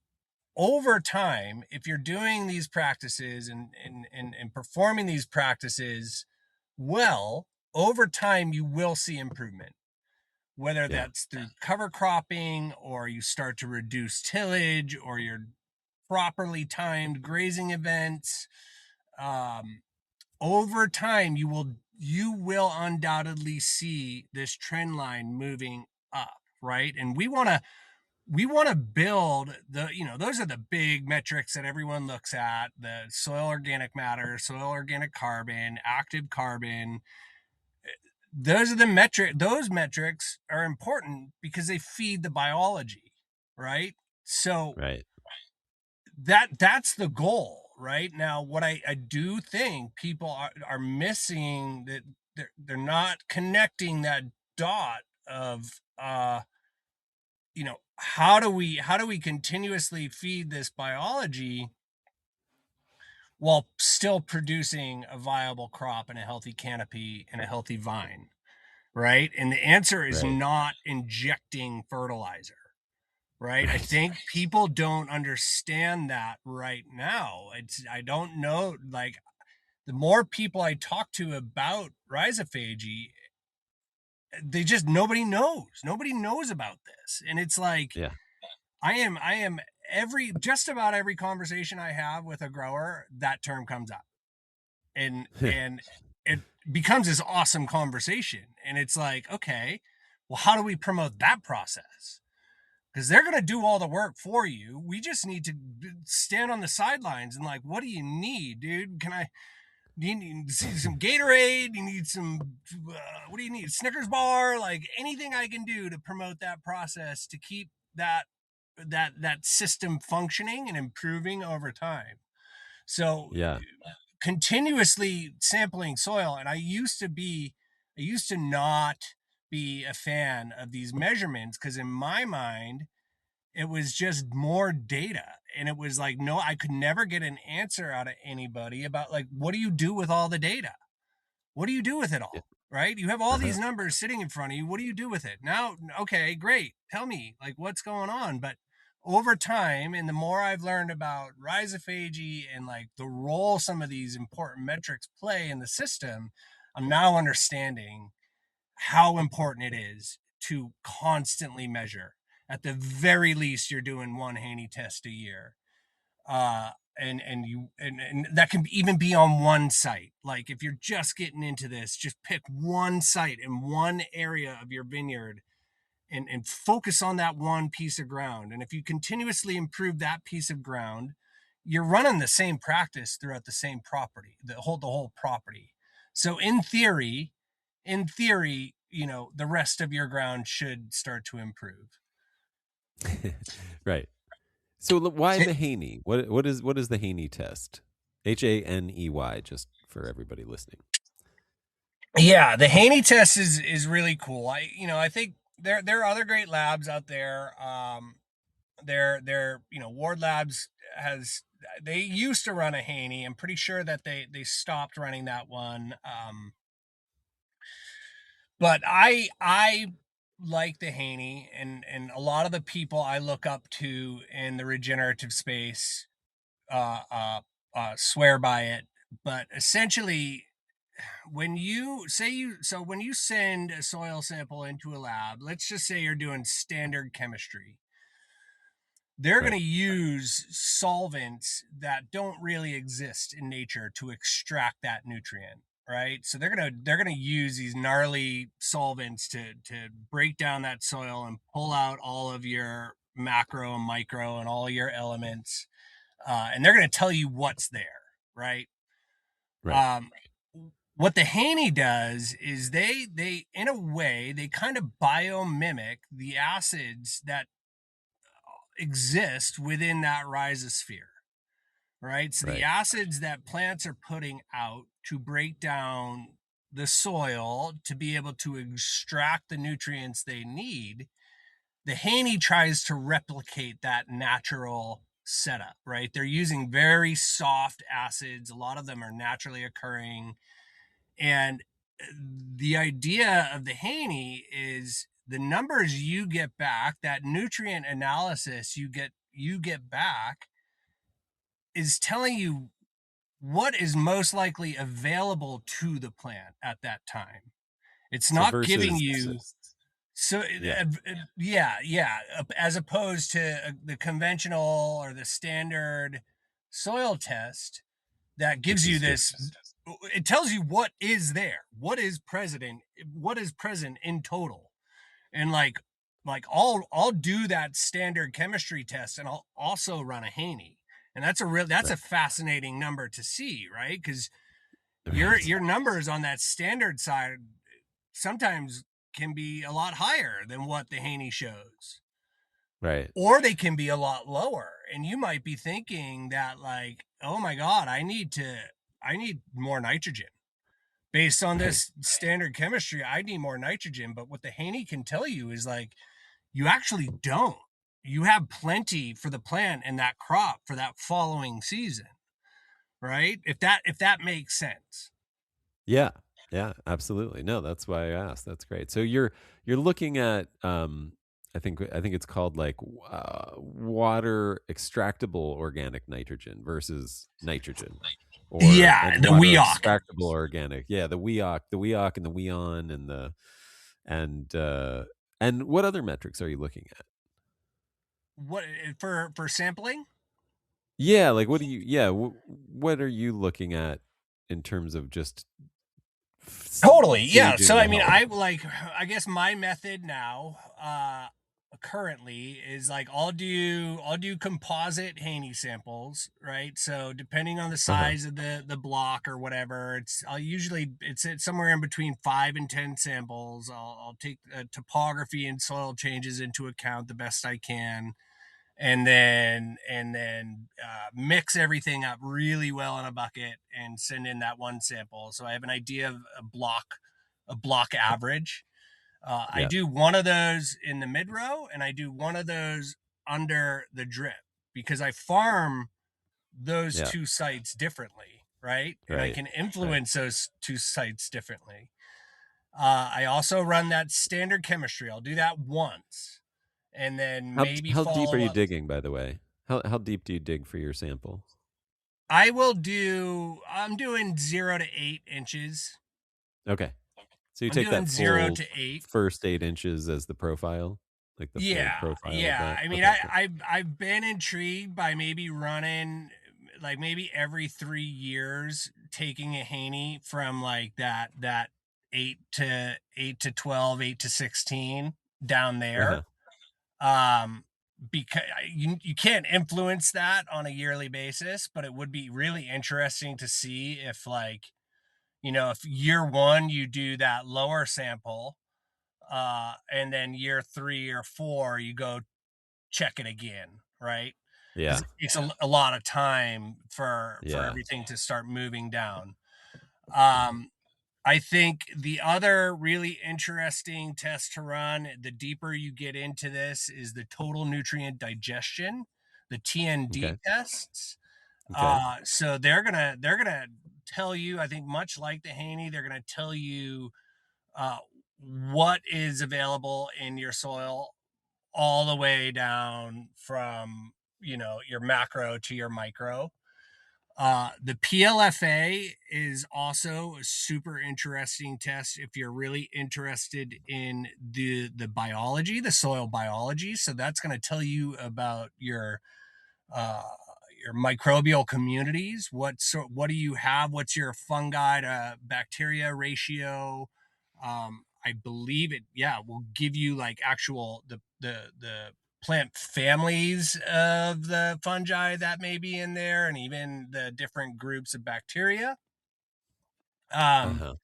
over time, if you're doing these practices and performing these practices well, over time, you will see improvement, whether Yeah. that's through cover cropping or you start to reduce tillage or you're properly timed grazing events. Um, Over time, you will undoubtedly see this trend line moving up, right? And we want to build those are the big metrics that everyone looks at: the soil organic matter, soil organic carbon, active carbon. Those metrics are important because they feed the biology, right? So Right. that's the goal. Right now, what I do think people are missing, that they're not connecting that dot of how do we continuously feed this biology while still producing a viable crop and a healthy canopy and a healthy vine, right? And the answer is Right. not injecting fertilizer, right? I Right. think people don't understand that right now. I don't know, like, the more people I talk to about rhizophagy, nobody knows about this. And it's like, Yeah. I am just about every conversation I have with a grower, that term comes up. And it becomes this awesome conversation. And it's like, okay, well, how do we promote that process? Because they're going to do all the work for you. We just need to stand on the sidelines and, like, what do you need, dude? Do you need some Gatorade? You need some, what do you need? Snickers bar? Like, anything I can do to promote that process to keep that system functioning and improving over time. So Yeah. continuously sampling soil, and I used to not be a fan of these measurements, because in my mind it was just more data, and it was like, no, I could never get an answer out of anybody about, like, what do you do with all the data? What do you do with it Yeah. all? Right? You have all Uh-huh. these numbers sitting in front of you. What do you do with it? Now, okay, great. Tell me, like, what's going on? But over time, and the more I've learned about rhizophagy and, like, the role some of these important metrics play in the system, I'm now understanding how important it is to constantly measure. At the very least, you're doing one Haney test a year. uh and that can even be on one site. Like, if you're just getting into this, just pick one site in one area of your vineyard, and focus on that one piece of ground. And if you continuously improve that piece of ground, you're running the same practice throughout the same property, the whole property. So in theory, the rest of your ground should start to improve. Right. So why the Haney? What is the Haney test? Haney, just for everybody listening. Yeah, the Haney test is really cool. I think there are other great labs out there. Ward Labs has they used to run a Haney. I'm pretty sure that they stopped running that one. But I like the Haney, and a lot of the people I look up to in the regenerative space uh, uh, swear by it. But essentially, when you send a soil sample into a lab, let's just say you're doing standard chemistry, they're going Right. to use solvents that don't really exist in nature to extract that nutrient, right? So they're going to use these gnarly solvents to break down that soil and pull out all of your macro and micro and all your elements, and they're going to tell you what's there, right? Right. um, what the Haney does is they in a way they kind of biomimic the acids that exist within that rhizosphere, right? So the Right. acids that plants are putting out to break down the soil to be able to extract the nutrients they need, the Haney tries to replicate that natural setup, right? They're using very soft acids. A lot of them are naturally occurring. And the idea of the Haney is the numbers you get back, that nutrient analysis you get back is telling you what is most likely available to the plant at that time. It's So not giving versus, you so yeah, yeah, as opposed to the conventional or the standard soil test that which gives you is this. just, It tells you what is there, what is present in total, and like I'll do that standard chemistry test, and I'll also run a Haney, and that's a right, fascinating number to see, right? Because right, your numbers on that standard side sometimes can be a lot higher than what the Haney shows, right, or they can be a lot lower. And you might be thinking that, like, oh my God, I need more nitrogen. Based on right. this standard chemistry, I need more nitrogen. But what the Haney can tell you is like, you actually don't. You have plenty for the plant and that crop for that following season, right? If that makes sense. Yeah. Yeah, absolutely. No, that's why I asked. That's great. So you're looking at I think it's called like water extractable organic nitrogen versus nitrogen, or Yeah, and the water weok. extractable organic. Yeah, the weok and the weon and uh and what other metrics are you looking at? What for sampling? Yeah, like what do you yeah, what are you looking at in terms of just Totally. Yeah. gauging So the I mean, health? I guess my method now currently is like I'll do composite Haney samples, right? So depending on the Uh-huh. size of the block or whatever, it's somewhere in between 5 and 10 samples. I'll take topography and soil changes into account the best I can, and then mix everything up really well in a bucket and send in that one sample. So I have an idea of a block average. I Yeah. do one of those in the mid row, and I do one of those under the drip because I farm those Yeah. two sites differently, right? And I Right. can Right. influence those two sites differently. I also run that standard chemistry. I'll do that once and then maybe How deep are follow you up. digging, by the way? How deep do you dig for your sample? I'm doing 0 to 8 inches. Okay. So you I'm take that doing zero full to eight. first 8 inches as the profile, like the full Yeah, profile of yeah. that. I mean, Okay, cool. I've been intrigued by maybe running like maybe every 3 years, taking a Haney from like that 8 to 12, 8 to 16 down Uh-huh. there. Because you can't influence that on a yearly basis, but it would be really interesting to see if, like, if year one you do that lower sample, and then year 3 or 4 you go check it again, right? Because Yeah. it takes a lot of time for Yeah. everything to start moving down. Mhm. Um, I think the other really interesting test to run, the deeper you get into this, is the total nutrient digestion, the TND Okay. tests. Okay. So they're gonna tell you, I think, much like the Haney, they're gonna tell you uh, what is available in your soil all the way down from your macro to your micro. The PLFA is also a super interesting test if you're really interested in the biology, the soil biology. So that's going to tell you about uh, your microbial communities. What do you have? What's your fungi to bacteria ratio? I believe it. Yeah, will give you like actual the plant families of the fungi that may be in there, and even the different groups of bacteria. Um, Uh-huh.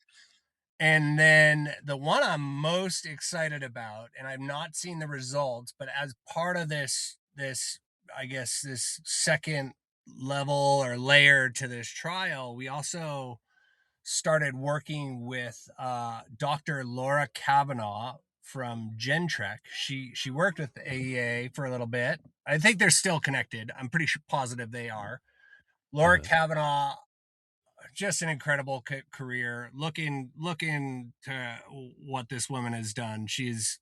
and then the one I'm most excited about, and I've not seen the results, but as part of this I guess this second level or layer to this trial, we also started working with Dr. Laura Kavanaugh. from Gentrek. She worked with the AEA for a little bit. I think they're still connected. I'm pretty positive they are. Laura Uh-huh. Kavanaugh, just an incredible career. Looking to what this woman has done. She's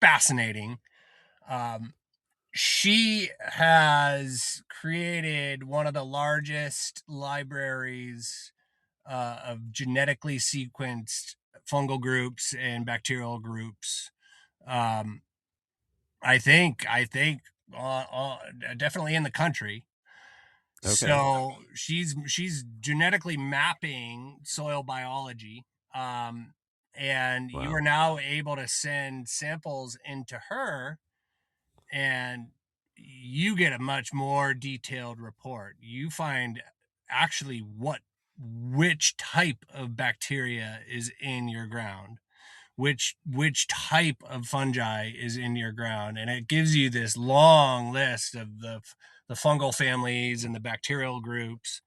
fascinating. Um, she has created one of the largest libraries of genetically sequenced fungal groups and bacterial groups. Um, I think definitely in the country. Okay. So she's genetically mapping soil biology, and you are Wow. now able to send samples into her, and you get a much more detailed report. You find actually which type of bacteria is in your ground, which type of fungi is in your ground, and it gives you this long list of the fungal families and the bacterial groups,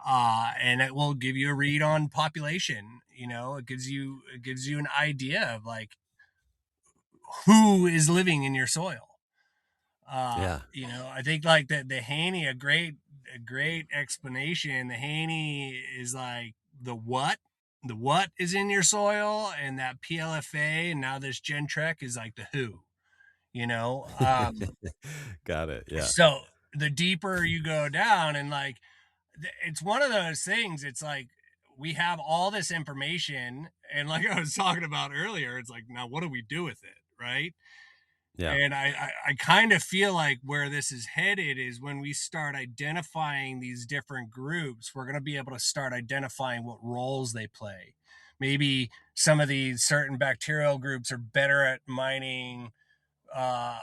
and it will give you a read on population. It gives you an idea of like who is living in your soil. Yeah. I think like the Haney, a great explanation. The Haney is like the what is in your soil, and that PLFA, and now this Gentrek is like the who. You know, Got it. Yeah. so the deeper you go down, and like it's one of those things. It's like we have all this information, and like I was talking about earlier, it's like now what do we do with it, right? Yeah. And I kind of feel like where this is headed is when we start identifying these different groups, we're going to be able to start identifying what roles they play. Maybe some of these certain bacterial groups are better at mining uh,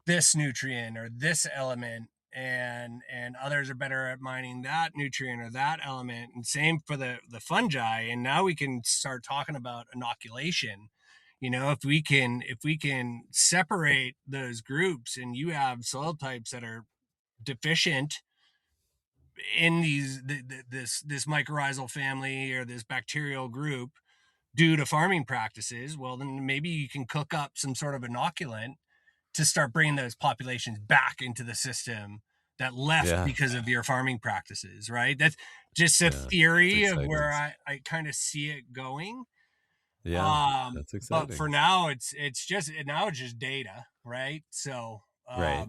this nutrient or this element, and others are better at mining that nutrient or that element, and same for the fungi. And now we can start talking about inoculation. If we can separate those groups, and you have soil types that are deficient in this mycorrhizal family or this bacterial group due to farming practices, well, then maybe you can cook up some sort of inoculant to start bringing those populations back into the system that left Yeah. because of your farming practices, right? That's just a Yeah. It's theory of exciting. where I kind of see it going. Yeah. That's But for exciting. now, it's just data, right? So Right.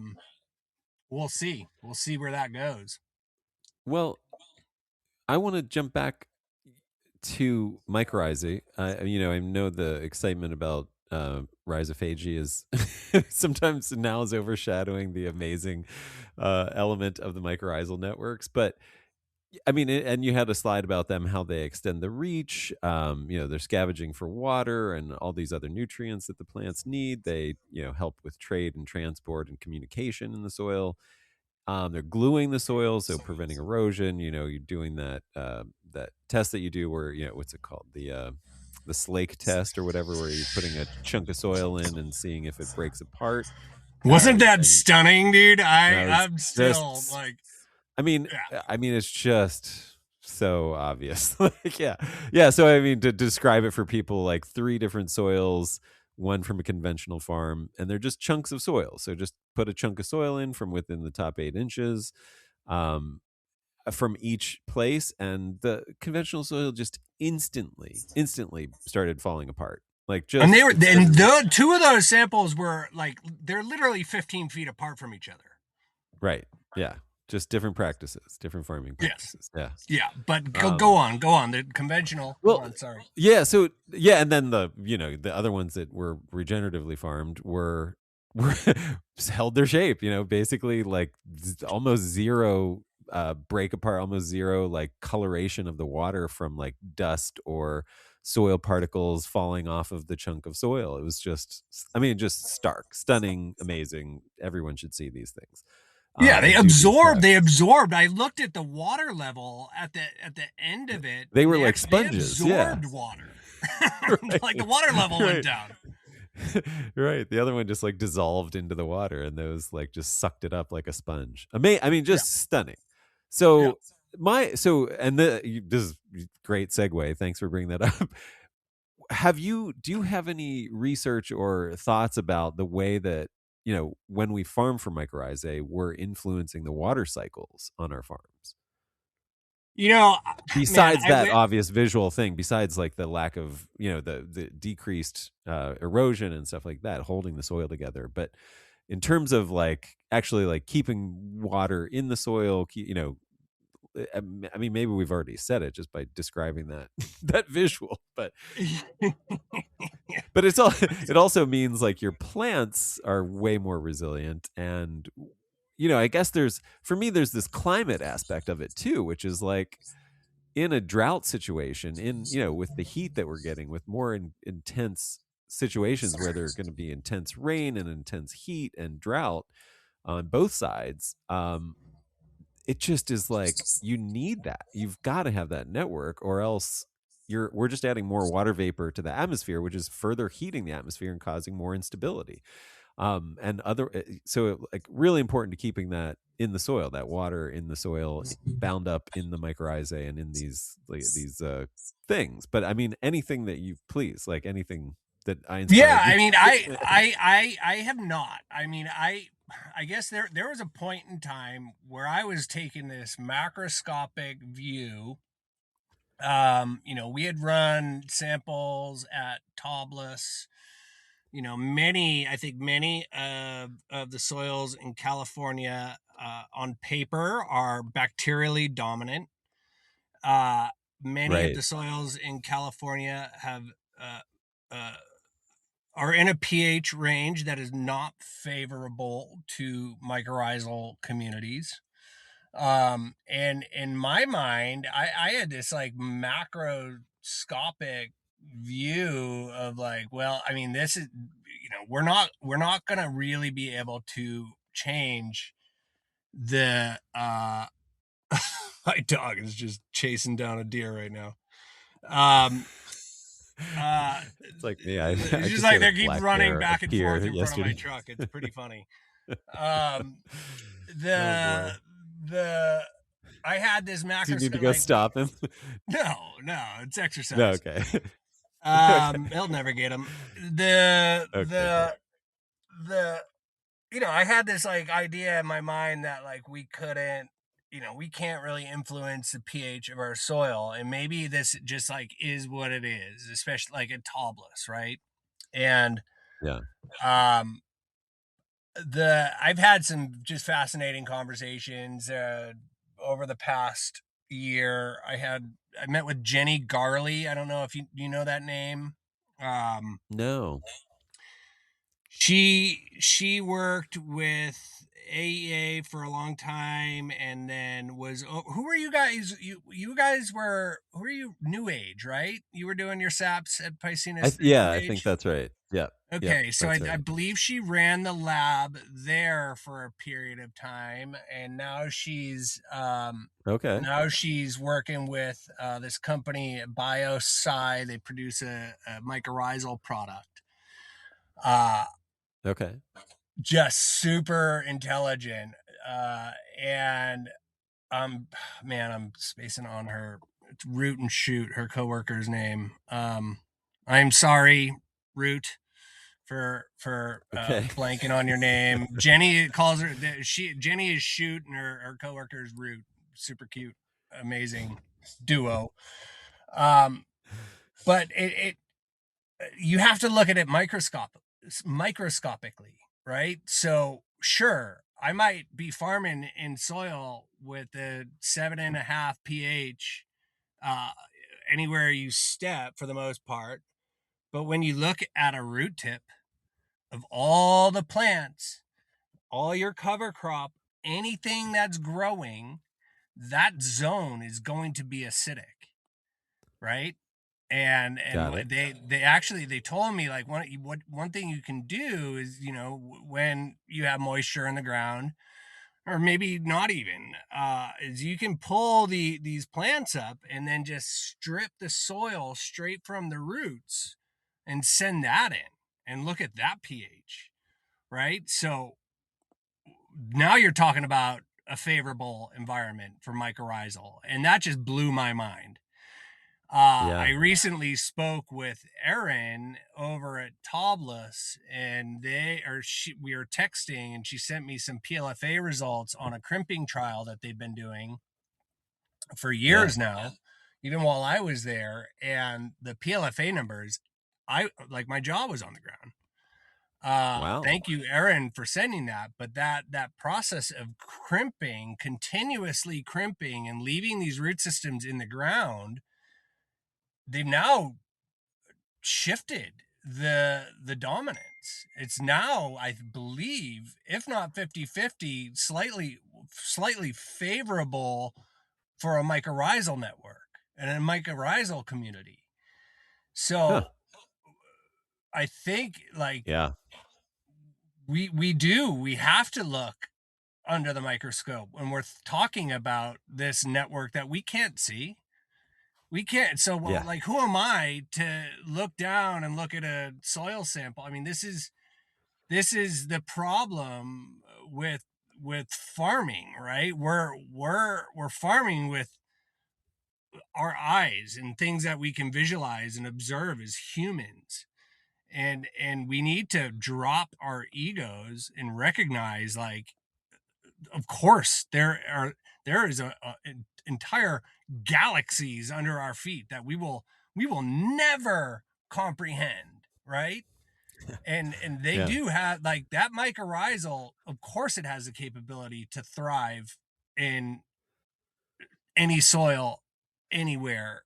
we'll see where that goes. Well, I want to jump back to mycorrhizae. I know the excitement about rhizophagy is sometimes now is overshadowing the amazing element of the mycorrhizal networks. But I mean, and you had a slide about them, how they extend the reach. They're scavenging for water and all these other nutrients that the plants need. They, help with trade and transport and communication in the soil. They're gluing the soil, so preventing erosion. You're doing that test that you do where, what's it called? The slake test or whatever, where you're putting a chunk of soil in and seeing if it breaks apart. Wasn't that And stunning, dude? that was I'm still just, like, I mean, yeah. it's just so obvious. Like, yeah, yeah. So I mean, to describe it for people, like three different soils, one from a conventional farm, and they're just chunks of soil. So just put a chunk of soil in from within the top 8 inches, um, from each place, and the conventional soil just instantly started falling apart. Like And just it started. two of those samples were like they're literally 15 feet apart from each other. Right. Yeah. Just different practices, different farming Yes. practices. Yeah. Yeah, but go Um, on, go on. The conventional. Go Well, on. Sorry. yeah. So yeah, and then the other ones that were regeneratively farmed were held their shape. Basically like almost zero break apart, almost zero like coloration of the water from like dust or soil particles falling off of the chunk of soil. It was just, I mean, just stark, stunning, amazing. Everyone should see these things Yeah, they and do these absorbed. They tests. absorbed. I looked at the water level at the end of it, They and were they like actually they sponges. Yeah. absorbed water. Like the Right. water level went Right. down. Right. The other one just like dissolved into the water, and those like just sucked it up like a sponge. I mean, Yeah, just stunning. yeah. And this is great segue. Thanks for bringing that up. do you have any research or thoughts about the way that, when we farm for mycorrhizae, we're influencing the water cycles on our farms? Man, Besides that obvious visual thing, besides like the lack of, the decreased erosion and stuff like that, holding the soil together. But in terms of like actually like keeping water in the soil, I mean, maybe we've already said it just by describing that that visual, but it's all it also means like your plants are way more resilient. And I guess for me there's this climate aspect of it too, which is like in a drought situation, in with the heat that we're getting, with more intense situations where there are going to be intense rain and intense heat and drought on both sides. It just is like, you need that. You've got to have that network, or else we're just adding more water vapor to the atmosphere, which is further heating the atmosphere and causing more instability. And other So like really important to keeping that in the soil, that water in the soil, bound up in the mycorrhizae and in these things. But I mean, anything that you please, like anything that I Yeah, inspired you. I mean, I have not. I mean, I guess there was a point in time where I was taking this macroscopic view. We had run samples at Toblis. I think many of the soils in California on paper are bacterially dominant. Many of Right. the soils in California have uh, uh, are in a pH range that is not favorable to mycorrhizal communities. And in my mind, I had this like macroscopic view of like, well, I mean, this is, we're not gonna really be able to change the my dog is just chasing down a deer right now. Um uh It's like me. I it's I just just like had a they keep black running bear back and appear forth in front of my yesterday. truck. It's pretty funny. Um Oh the boy. the I had this Do you need to macroscope go like stop him? no, it's No, exercise. okay. Okay. He'll never get him. The Okay, good. the the I had this like idea in my mind that like we can't really influence the pH of our soil, and maybe this just like is what it is, especially like at Toblis, right? And Yeah. um the I've had some just fascinating conversations over the past year. I met with Jenny Garley. I don't know if you know that name. Um, No. she worked with AEA for a long time, and then who are you guys? You guys were who are you? New Age, right? You were doing your SAPs at Piscinus through Yeah, New I think Age. that's right. Yep. Yep, Okay, so that's I right. believe she ran the lab there for a period of time, and Okay. now she's working with this company BioSci. They produce a mycorrhizal product. Uh, Okay. just super intelligent, and um, man, I'm spacing on her. It's Root and Shoot, her coworker's name. I'm sorry, Root, for Okay. blanking on your name. Jenny calls her Jenny is Shoot and her coworker is Root. Super cute, amazing duo. Um, but it you have to look at it microscopically, right? So sure, I might be farming in soil with a 7.5 pH uh, anywhere you step for the most part. But when you look at a root tip of all the plants, all your cover crop, anything that's growing, that zone is going to be acidic, right? And Got it. they told me like one thing you can do is when you have moisture in the ground, or maybe not even, is you can pull these plants up and then just strip the soil straight from the roots and send that in and look at that pH, right? So now you're talking about a favorable environment for mycorrhizal, and that just blew my mind. I Yeah. recently spoke with Erin over at Tobless, and we were texting, and she sent me some PLFA results on a crimping trial that they've been doing for Yeah. years now, even while I was there. And the PLFA numbers, I like my jaw was on the ground. Wow. Thank you, Erin, for sending that. But that process of crimping, continuously crimping, and leaving these root systems in the ground, they've now shifted the dominance. It's now, I believe, if not 50-50, slightly favorable for a mycorrhizal network and a mycorrhizal community. Huh. So I think like Yeah. we have to look under the microscope when we're talking about this network that we can't see. We can't. So, Yeah. like, who am I to look down and look at a soil sample? I mean, this is the problem with farming, right? We're farming with our eyes and things that we can visualize and observe as humans. And we need to drop our egos and recognize, like, of course there is an entire galaxies under our feet that we will never comprehend, right? And they Yeah. do have, like, that mycorrhizal, of course it has the capability to thrive in any soil, anywhere,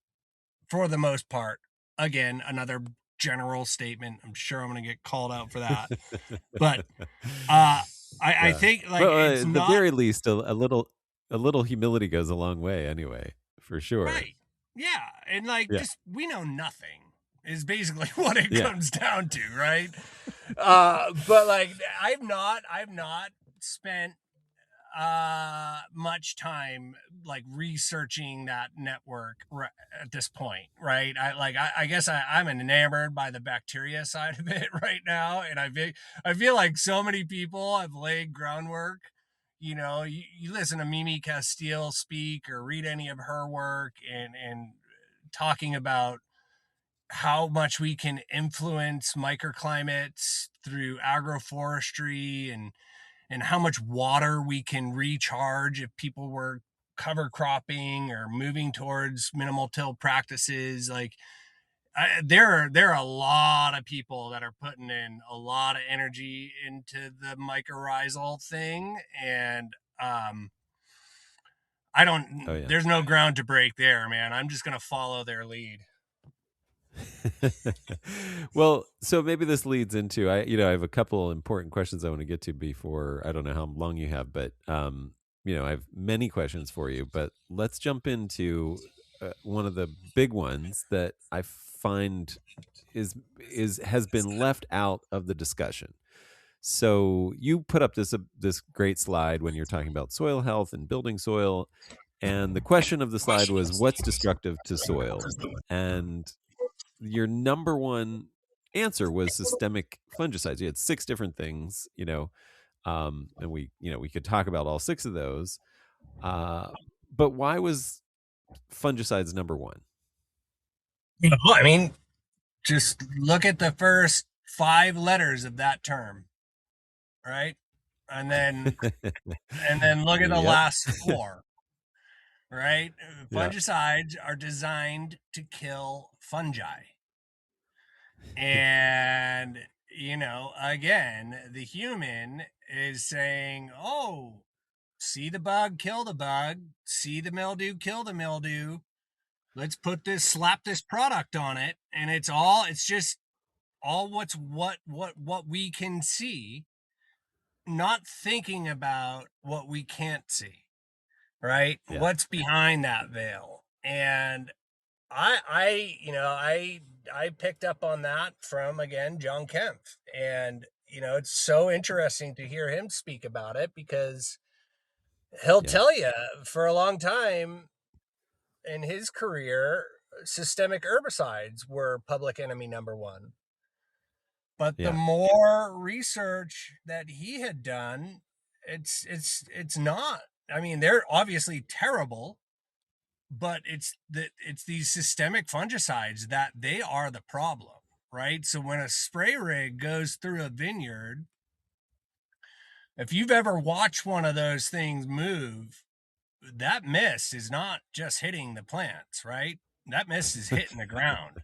for the most part. Again, another general statement. I'm sure I'm going to get called out for that. But uh I Yeah. think, like, Well, it's at the not very least, a little humility goes a long way, anyway, for sure. right. Yeah, and, like, Yeah. just we know nothing is basically what it Yeah. comes down to, right? But, like, I've not spent much time, like, researching that network at this point, right? I guess I'm enamored by the bacteria side of it right now, and I feel like so many people have laid groundwork. You listen to Mimi Castile speak or read any of her work, and talking about how much we can influence microclimates through agroforestry, and how much water we can recharge if people were cover cropping or moving towards minimal till practices. Like, there are a lot of people that are putting in a lot of energy into the mycorrhizal thing, and I Oh, don't. yeah. There's no ground to break there, man. I'm just gonna follow their lead. Well, so maybe this leads into I have a couple important questions I want to get to before I don't know how long you have, but I have many questions for you, but let's jump into one of the big ones that I find is has been left out of the discussion. So you put up this great slide when you're talking about soil health and building soil, and the question of the slide was what's destructive to soil? And your number one answer was systemic fungicides. You had six different things, and we could talk about all six of those. Uh, but why was fungicides number one? I mean, just look at the first five letters of that term, right? And then look at the Yep. last four, right? Yeah. Fungicides are designed to kill fungi. And, again, the human is saying, "Oh, see the bug, kill the bug, see the mildew, kill the mildew. Let's slap this product on it." And it's just all what we can see, not thinking about what we can't see, right? Yeah. What's behind that veil. And I picked up on that from, again, John Kempf. And it's so interesting to hear him speak about it, because he'll Yeah. tell you, for a long time in his career, systemic herbicides were public enemy number one. But the Yeah. more research that he had done, it's not. I mean, they're obviously terrible, but it's these systemic fungicides that they are the problem, right? So when a spray rig goes through a vineyard, if you've ever watched one of those things move, that mist is not just hitting the plants, right? That mist is hitting the ground.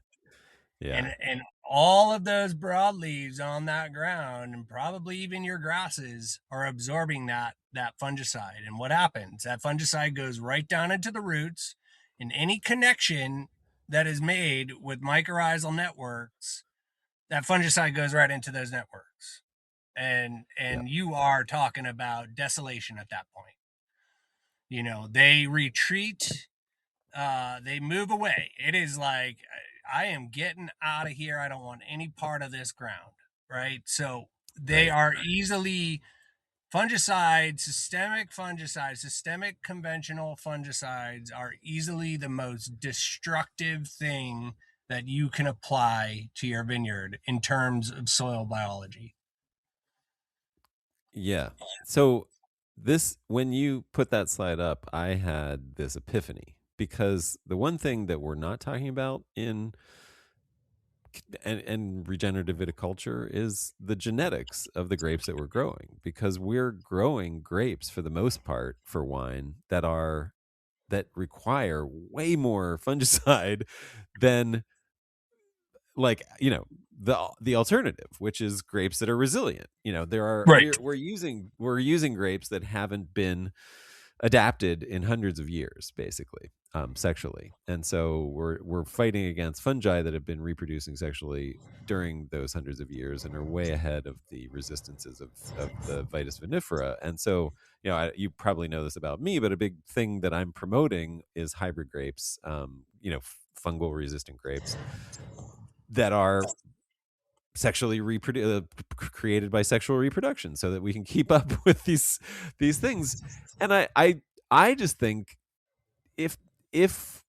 Yeah. And all of those broadleaves on that ground, and probably even your grasses, are absorbing that fungicide. And what happens? That fungicide goes right down into the roots, and any connection that is made with mycorrhizal networks, that fungicide goes right into those networks. And Yeah. you are talking about desolation at that point. They retreat, they move away. It is like, I am getting out of here. I don't want any part of this ground, right? So they Right. are easily systemic conventional fungicides are easily the most destructive thing that you can apply to your vineyard in terms of soil biology. Yeah. So when you put that slide up, I had this epiphany because the one thing that we're not talking about in and regenerative viticulture is the genetics of the grapes that we're growing, because we're growing grapes for the most part for wine that require way more fungicide than, like, the alternative, which is grapes that are resilient. There are Right. we're using grapes that haven't been adapted in hundreds of years, basically, sexually. And so we're fighting against fungi that have been reproducing sexually during those hundreds of years and are way ahead of the resistances of the Vitis vinifera. And so, you probably know this about me, but a big thing that I'm promoting is hybrid grapes, fungal resistant grapes that are sexually created by sexual reproduction, so that we can keep up with these things. And I just think, if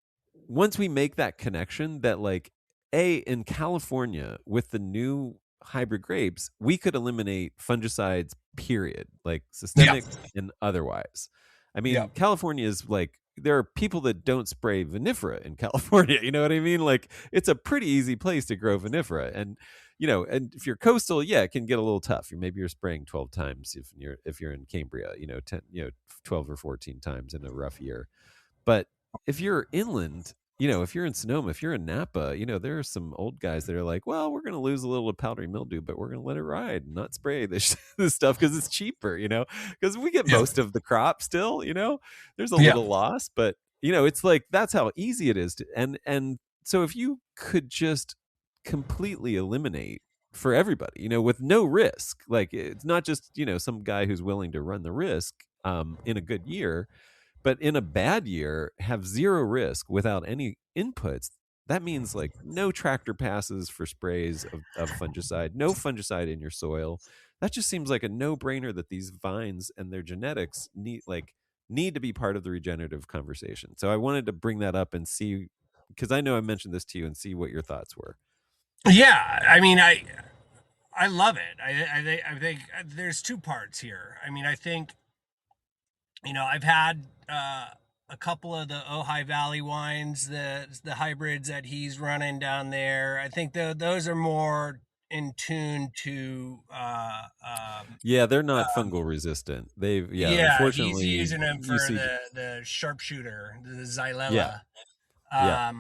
once we make that connection, that, like, in California with the new hybrid grapes, we could eliminate fungicides, period, like Yeah. systemic and otherwise. I Yeah. mean, California is like, there are people that don't spray vinifera in California. You know what I mean? Like, it's a pretty easy place to grow vinifera. And if you're coastal, yeah, it can get a little tough. Maybe you're spraying 12 times if you're in Cambria, 10, 12 or 14 times in a rough year. But if you're inland, if you're in Sonoma, if you're in Napa, there are some old guys that are like, well, we're going to lose a little of powdery mildew, but we're going to let it ride and not spray this, this stuff because it's cheaper, because we get Yeah. most of the crop still. There's a Yeah. little loss, but, it's like, that's how easy it is and so if you could just completely eliminate for everybody, with no risk, like, it's not just, some guy who's willing to run the risk, in a good year, but in a bad year have zero risk without any inputs. That means, like, no tractor passes for sprays of fungicide, no fungicide in your soil. That just seems like a no-brainer, that these vines and their genetics need to be part of the regenerative conversation. So I wanted to bring that up and see, because I know I mentioned this to you, and see what your thoughts were. Yeah. I mean, I love it. I think there's two parts here. I mean, I think, I've had a couple of the Ojai Valley wines, the hybrids that he's running down there. I think those are more in tune to Yeah, they're not fungal resistant. Yeah, yeah, he's unfortunately, using them you for see. the sharpshooter, the Yeah, xylella. yeah.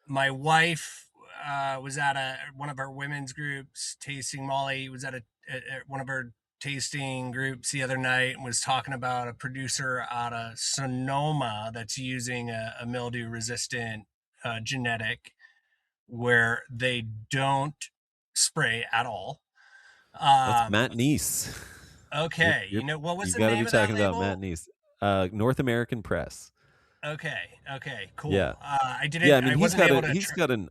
My wife was at one of our women's groups tasting. Molly was at one of her tasting groups the other night and was talking about a producer out of Sonoma that's using a mildew resistant genetic where they don't spray at all. That's Um, Matt Neese. You're okay, you're what was you the got to name be of that talking about Matt label? Neese. North American Press. Okay, Yeah. cool. Yeah, I mean, I wasn't able to.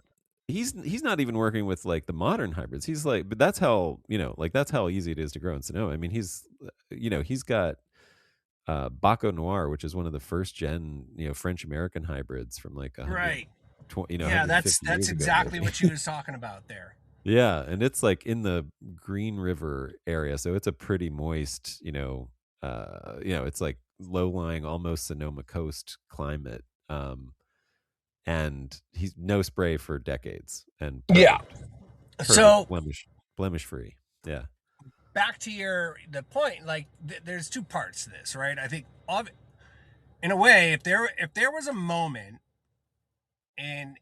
he's not even working with, like, the modern hybrids. He's like, but that's how, that's how easy it is to grow in Sonoma. I mean, he's got Baco Noir, which is one of the first gen, French American hybrids from, like, Right. 120, Yeah, that's 150 that's years ago, exactly maybe. what she was talking about there. Yeah, and it's like in the Green River area, so it's a pretty moist, it's like low-lying, almost Sonoma coast climate. and he's no spray for decades and Yeah. perfect So blemish free. Yeah. back to the point, like there's two parts to this, right? I think in a way, if there was a moment in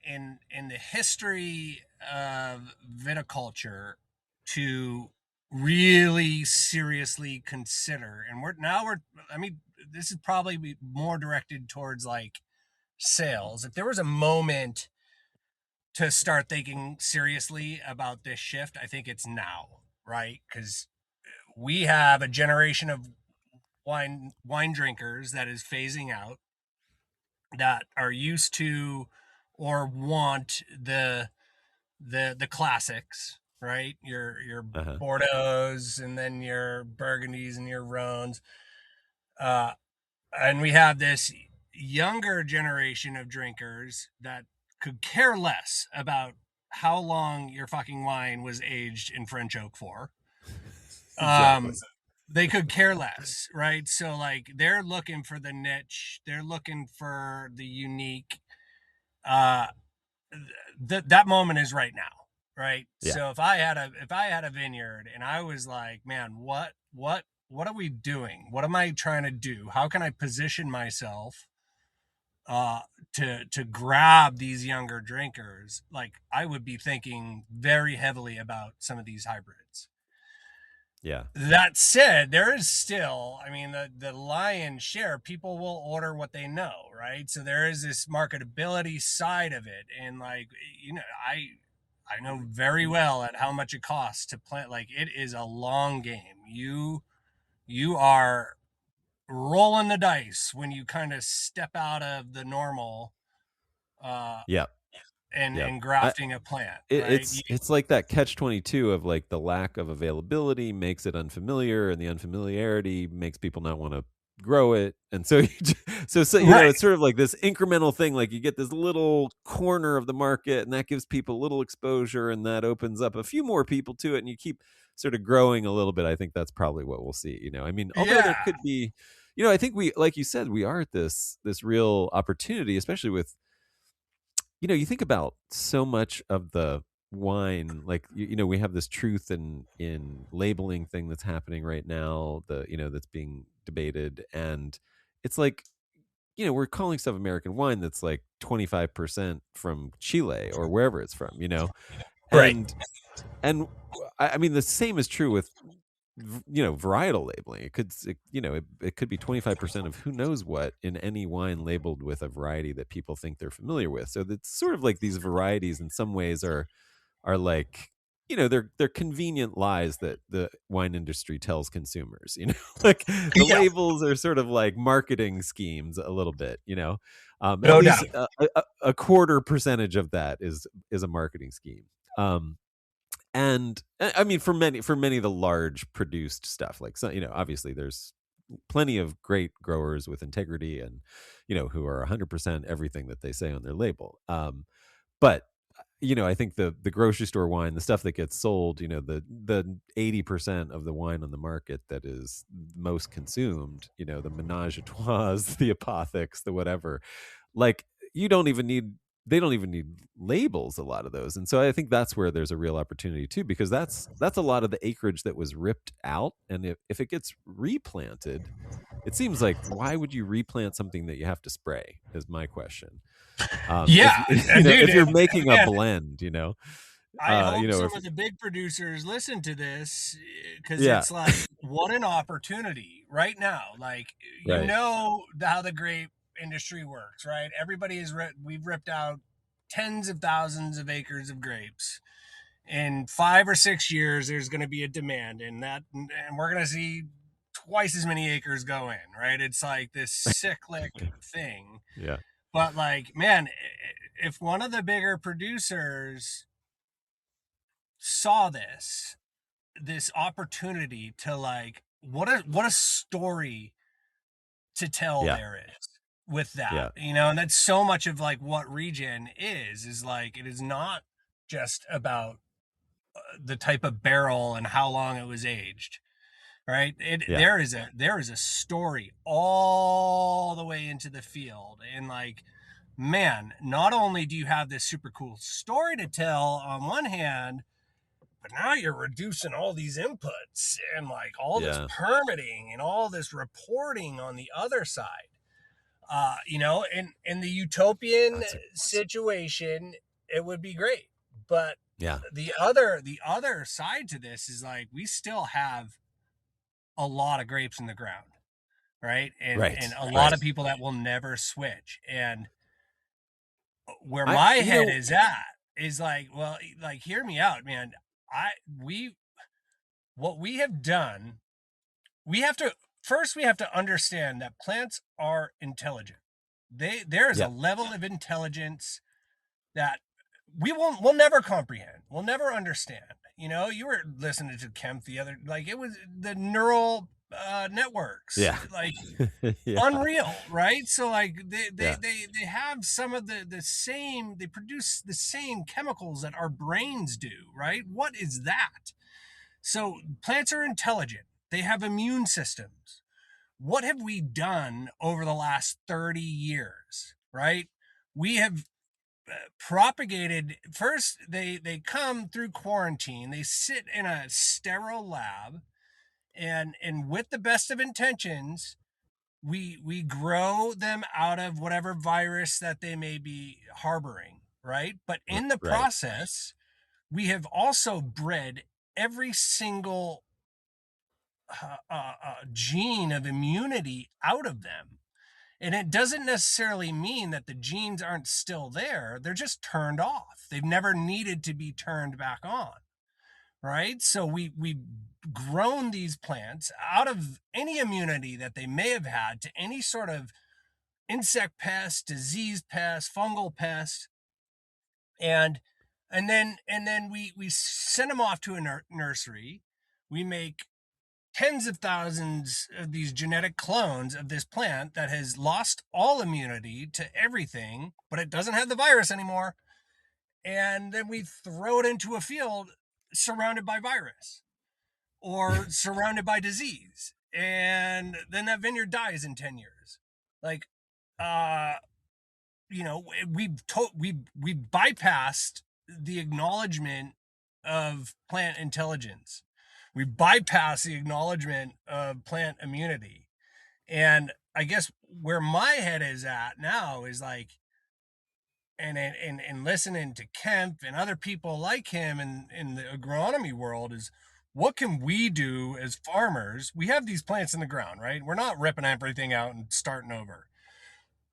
the history of viticulture to really seriously consider, and we're I mean, this is probably more directed towards like sales. If there was a moment to start thinking seriously about this shift, I think it's now, right? Because we have a generation of wine drinkers that is phasing out, that are used to or want the classics, right? Your Uh-huh. Bordeaux's and then your Burgundies and your Rhones. Uh, and we have this younger generation of drinkers that could care less about how long your fucking wine was aged in French oak for. Exactly. Um, they could care less, right? So like they're looking for the niche, they're looking for the unique. Uh, that moment is right now, right? Yeah. So if I had a vineyard and I was like, man, what are we doing? What am I trying to do? How can I position myself uh to grab these younger drinkers? Like I would be thinking very heavily about some of these hybrids. Yeah. That said, there is still, I mean, the lion's share, people will order what they know, right? So there is this marketability side of it. And like, I know very well at how much it costs to plant. Like it is a long game. You are rolling the dice when you kind of step out of the normal uh Yeah. and Yeah. grafting a plant, it, right? it's it's like that catch 22 of like the lack of availability makes it unfamiliar, and the unfamiliarity makes people not want to grow it, and so so Right. it's sort of like this incremental thing. Like you get this little corner of the market, and that gives people a little exposure, and that opens up a few more people to it, and you keep sort of growing a little bit. I think that's probably what we'll see. I mean, although there Yeah. could be, I think we, like you said, we are at this real opportunity, especially with, you think about so much of the wine, like we have this truth in labeling thing that's happening right now, that's being debated, and it's like, we're calling stuff American wine that's like 25% from Chile or wherever it's from, Right. and I mean the same is true with varietal labeling. It could be 25% of who knows what in any wine labeled with a variety that people think they're familiar with. So it's sort of like these varieties in some ways are like, they're convenient lies that the wine industry tells consumers. Like the Yeah. labels are sort of like marketing schemes a little bit. At No least doubt. a quarter percentage of that is a marketing scheme. And I mean, for many of the large produced stuff, like, so, obviously there's plenty of great growers with integrity, and who are 100% everything that they say on their label. But I think the grocery store wine, the stuff that gets sold, the 80% of the wine on the market that is most consumed, the menage a trois, the apothics, the whatever, like, you don't even need they don't even need labels, a lot of those. And so I think that's where there's a real opportunity too, because that's a lot of the acreage that was ripped out, and if it gets replanted, it seems like, why would you replant something that you have to spray, is my question. If Yeah, dude, if you're and making a man, blend, I hope some if of the big producers listen to this, because yeah, it's like, what an opportunity right now. Like, right, how the grape industry works, right? We've ripped out tens of thousands of acres of grapes. In 5 or 6 years, there's going to be a demand, and we're going to see twice as many acres go in, right? It's like this cyclic thing. yeah, But like, man, if one of the bigger producers saw this opportunity to like, what a story to tell yeah, there is with that, yeah, and that's so much of like what regen is like, it is not just about the type of barrel and how long it was aged, right? yeah, There is a story all the way into the field, and like man, not only do you have this super cool story to tell on one hand, but now you're reducing all these inputs and like all this Yeah. permitting and all this reporting on the other side. In the utopian That's awesome. situation, it would be great. But Yeah. the other side to this is like we still have a lot of grapes in the ground, right? And Right. a lot Right. of people that will never switch. And where I, my you head know, is at is like, well, like hear me out, man. I we what we have done, we have to first we have to understand that plants are intelligent. There is a yeah. level of intelligence that we'll never comprehend. We'll never understand. You were listening to Kemp the other, like it was the neural networks, Yeah. like yeah. unreal, right? So like they they Yeah. they they have some of the same, they produce the same chemicals that our brains do, right? What is that? So plants are intelligent. They have immune systems. What have we done over the last 30 years, right? We have propagated. First they come through quarantine, they sit in a sterile lab, and with the best of intentions, we grow them out of whatever virus that they may be harboring, right? But in the Right. process, we have also bred every single gene of immunity out of them. And it doesn't necessarily mean that the genes aren't still there. They're just turned off. They've never needed to be turned back on, right? So we've grown these plants out of any immunity that they may have had to any sort of insect pest, disease pest, fungal pest, and and then we send them off to a nursery. We make tens of thousands of these genetic clones of this plant that has lost all immunity to everything, but it doesn't have the virus anymore. And then we throw it into a field surrounded by virus or surrounded by disease. And then that vineyard dies in 10 years. Like, uh, we bypassed the acknowledgement of plant intelligence. We bypass the acknowledgement of plant immunity. And I guess where my head is at now is like, and listening to Kemp and other people like him in the agronomy world, is what can we do as farmers? We have these plants in the ground, right? We're not ripping everything out and starting over.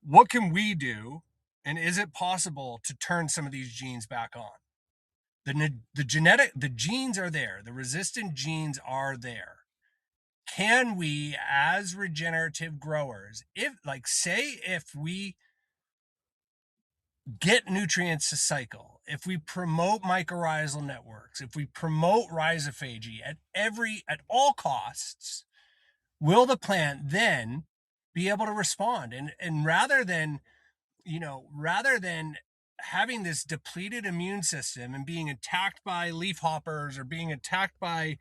What can we do? And is it possible to turn some of these genes back on? The genes are there. The resistant genes are there. Can we, as regenerative growers, if we get nutrients to cycle, if we promote mycorrhizal networks, if we promote rhizophagy at all costs, will the plant then be able to respond? And rather than having this depleted immune system and being attacked by leafhoppers or being attacked by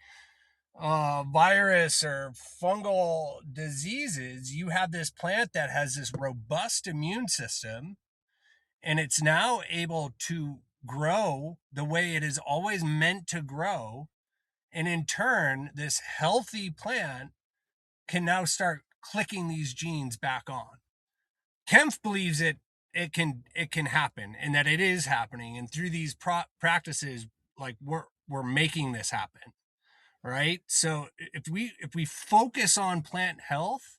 virus or fungal diseases, you have this plant that has this robust immune system, and it's now able to grow the way it is always meant to grow. And in turn, this healthy plant can now start clicking these genes back on. Kempf believes it can happen, and that it is happening, and through these practices, like we're making this happen, right? So if we focus on plant health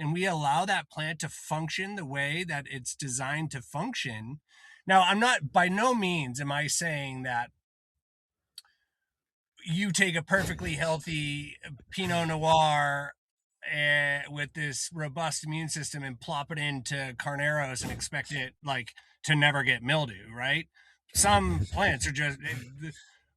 and we allow that plant to function the way that it's designed to function. Now, I'm not, by no means am I saying that you take a perfectly healthy Pinot Noir with this robust immune system and plop it into Carneros and expect it like to never get mildew, right? Some plants are just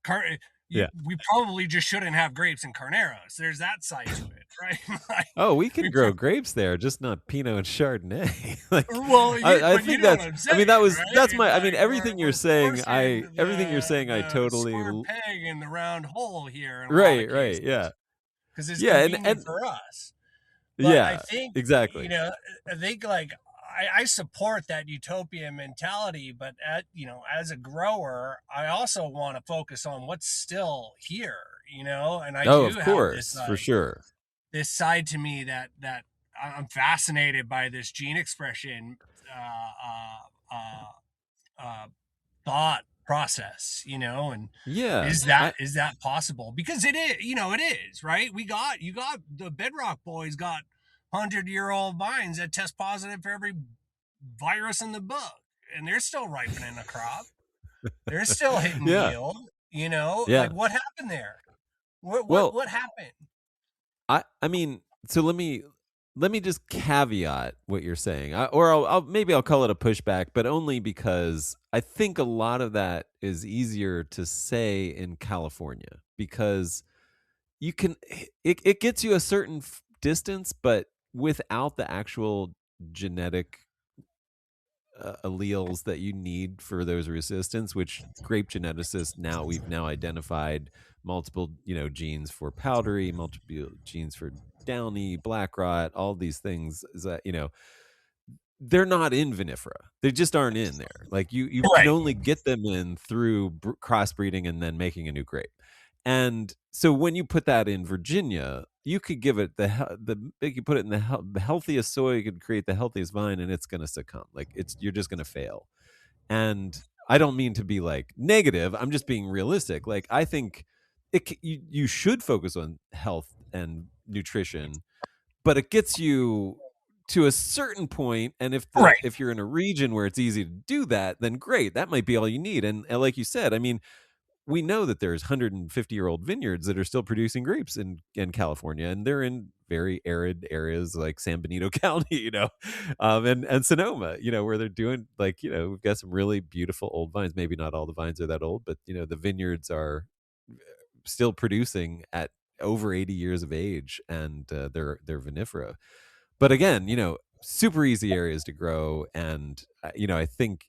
car. Yeah. We probably just shouldn't have grapes in Carneros. There's that side to it, right? Like, Oh, we can we grow grapes there, just not Pinot and Chardonnay. like, well, I but you think know what that's. I'm I mean, saying, right? that's It's my. I mean, like everything you're we're saying. forcing Everything you're saying. I the totally. square peg in the round hole here in a lot of Right. Right. cases Yeah. because it's Yeah. convenient And for us. But I yeah. think, Exactly. I think like I support that utopian mentality, but as a grower, I also want to focus on what's still here, and I Oh, do of have course, for sure. this side to me that I'm fascinated by this gene expression uh, uh, thought process, and Yeah. is that possible? Because it is, it is, right? You got the Bedrock Boys got 100-year-old vines that test positive for every virus in the book, and they're still ripening a crop. They're still hitting Yeah. yield. Yeah. Like what happened there? What what Well, what happened? I mean, so let me just caveat what you're saying, or I'll call it a pushback, but only because I think a lot of that is easier to say in California because you can it gets you a certain distance, but without the actual genetic alleles that you need for those resistance, which grape geneticists we've now identified multiple genes for powdery, multiple genes for downy, black rot, all these things is that they're not in vinifera. They just aren't in there. Like you can Right. only get them in through crossbreeding and then making a new grape. And so when you put that in Virginia, you could give it you could put it in the healthiest soil, you could create the healthiest vine, and it's going to succumb. Like you're just going to fail. And I don't mean to be like negative. I'm just being realistic. Like I think you should focus on health and nutrition, but it gets you to a certain point, and Right. if you're in a region where it's easy to do that, then great, that might be all you need. And like you said, I mean, we know that there's 150-year-old vineyards that are still producing grapes in California, and they're in very arid areas like San Benito County, and Sonoma, where they're doing like, we've got some really beautiful old vines. Maybe not all the vines are that old, but the vineyards are still producing at over 80 years of age, and they're vinifera. But again, super easy areas to grow, and I think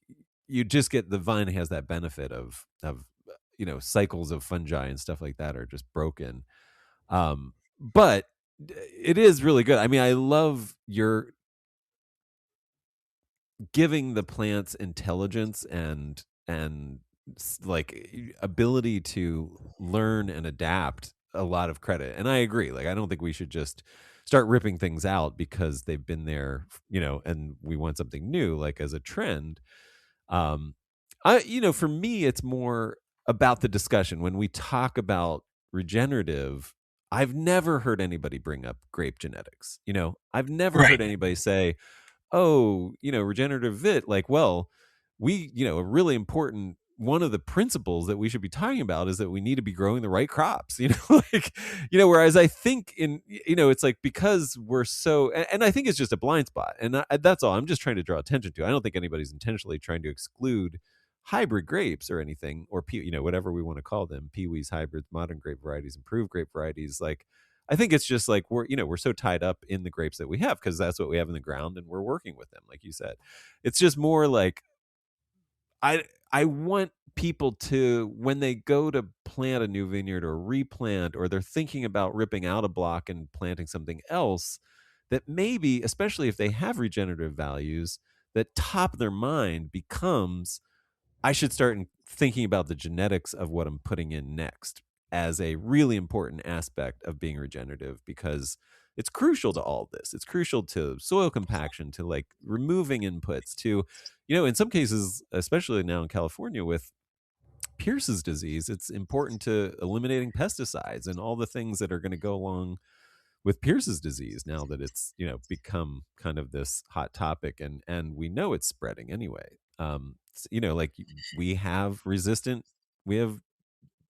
you just get the vine has that benefit of cycles of fungi and stuff like that are just broken. But it is really good. I mean, I love your giving the plants intelligence and like ability to learn and adapt a lot of credit. And I agree. Like I don't think we should just start ripping things out because they've been there, and we want something new like as a trend. um for me it's more about the discussion when we talk about regenerative. I've never heard anybody bring up grape genetics. I've never Right. heard anybody say, oh, regenerative vit, like, well, a really important one of the principles that we should be talking about is that we need to be growing the right crops, like, whereas I think it's like because we're so, and I think it's just a blind spot. And that's all I'm just trying to draw attention to. I don't think anybody's intentionally trying to exclude hybrid grapes or anything, or whatever we want to call them, peewees, hybrids, modern grape varieties, improved grape varieties. Like, I think it's just like we're so tied up in the grapes that we have because that's what we have in the ground and we're working with them, like you said. It's just more like I want people to, when they go to plant a new vineyard or replant, or they're thinking about ripping out a block and planting something else, that maybe, especially if they have regenerative values, that top of their mind becomes, I should start thinking about the genetics of what I'm putting in next as a really important aspect of being regenerative, because it's crucial to all this. It's crucial to soil compaction, to like removing inputs, to, in some cases, especially now in California with Pierce's disease, it's important to eliminating pesticides and all the things that are going to go along with Pierce's disease now that it's become kind of this hot topic, and we know it's spreading anyway. Like we have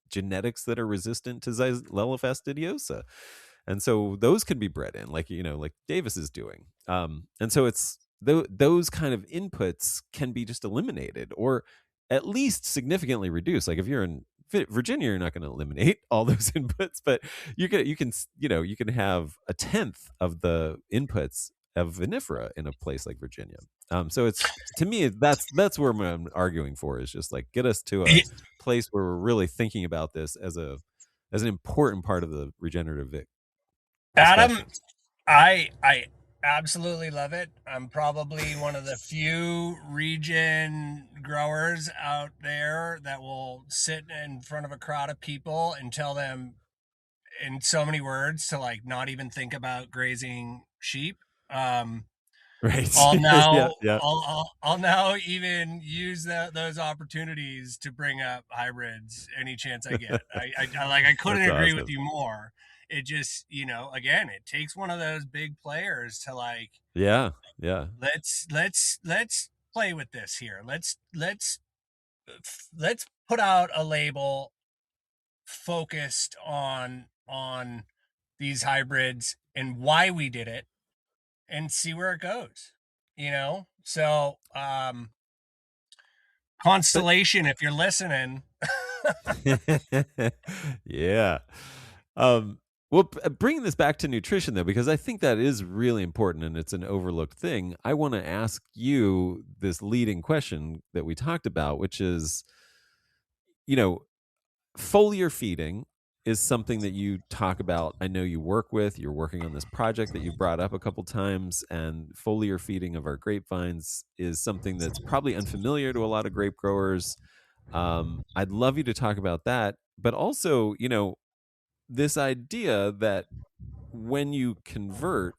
genetics that are resistant to Xylella fastidiosa, and so those can be bred in, like like Davis is doing. And so it's those kind of inputs can be just eliminated, or at least significantly reduced. Like if you're in Virginia, you're not going to eliminate all those inputs, but you can have a tenth of the inputs of vinifera in a place like Virginia. So it's, to me, that's where I'm arguing for, is just like get us to a place where we're really thinking about this as an important part of the regenerative Adam, discussion. I absolutely love it. I'm probably one of the few regen growers out there that will sit in front of a crowd of people and tell them in so many words to like not even think about grazing sheep. Um, Right. I'll Yeah, now yeah. I'll now even use those opportunities to bring up hybrids any chance I get. I couldn't That's agree with awesome. you more. It just, again, it takes one of those big players to like, Yeah, yeah. let's play with this here. Let's put out a label focused on these hybrids and why we did it and see where it goes. So But Constellation, if you're listening. yeah. Um, well, bringing this back to nutrition though, because I think that is really important and it's an overlooked thing. I want to ask you this leading question that we talked about, which is, you know, foliar feeding is something that you talk about. I know you work with, you're working on this project that you've brought up a couple times, and foliar feeding of our grapevines is something that's probably unfamiliar to a lot of grape growers. I'd love you to talk about that, but also, this idea that when you convert,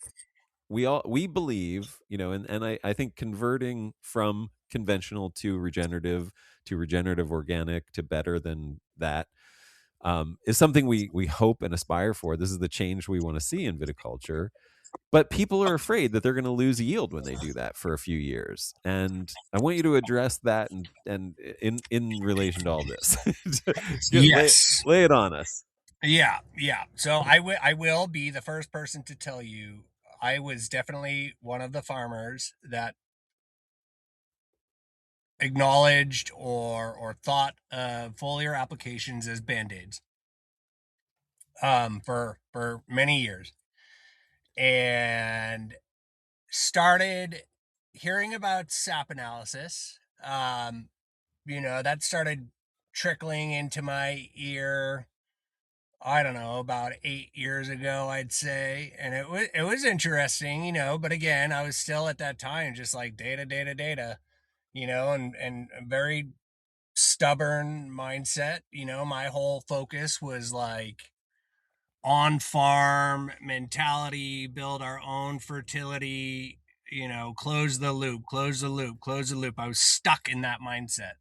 we believe, and I think converting from conventional to regenerative organic to better than that is something we hope and aspire for. This is the change we want to see in viticulture. But people are afraid that they're going to lose yield when they do that for a few years. And I want you to address that and in relation to all this. lay, Yes. lay it on us. Yeah, yeah. So I will be the first person to tell you I was definitely one of the farmers that acknowledged or thought of foliar applications as band-aids for many years, and started hearing about sap analysis. That started trickling into my ear, I don't know, about 8 years ago, I'd say. And it was interesting, but again, I was still at that time just like data, data, data, and a very stubborn mindset. My whole focus was like on farm mentality, build our own fertility, close the loop, close the loop, close the loop. I was stuck in that mindset.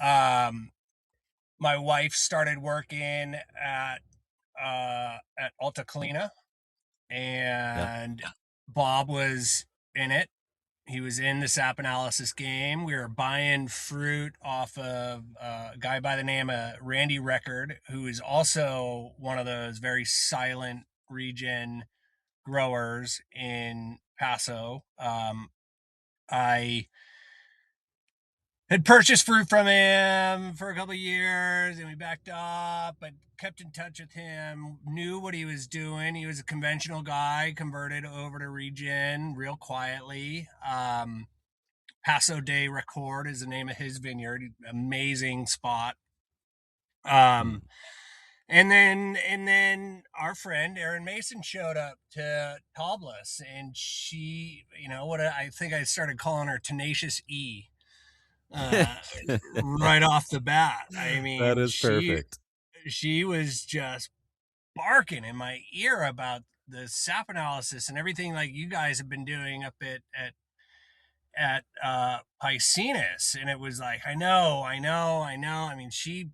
Um, my wife started working at Alta Colina, Yeah. and Bob was in it. He was in the sap analysis game. We were buying fruit off of a guy by the name of Randy Record, who is also one of those very silent regen growers in Paso. I had purchased fruit from him for a couple of years and we backed up, but kept in touch with him, knew what he was doing. He was a conventional guy, converted over to regen real quietly. Paso de Record is the name of his vineyard. Amazing spot. Hmm. Um, and then our friend Erin Mason showed up to Toblas, and she, what I think I started calling her Tenacious E, uh, right off the bat. I That mean, is she perfect. she was just barking in my ear about the sap analysis and everything like you guys have been doing up at Piscinus, and it was like, I know, I know, I know. I mean, she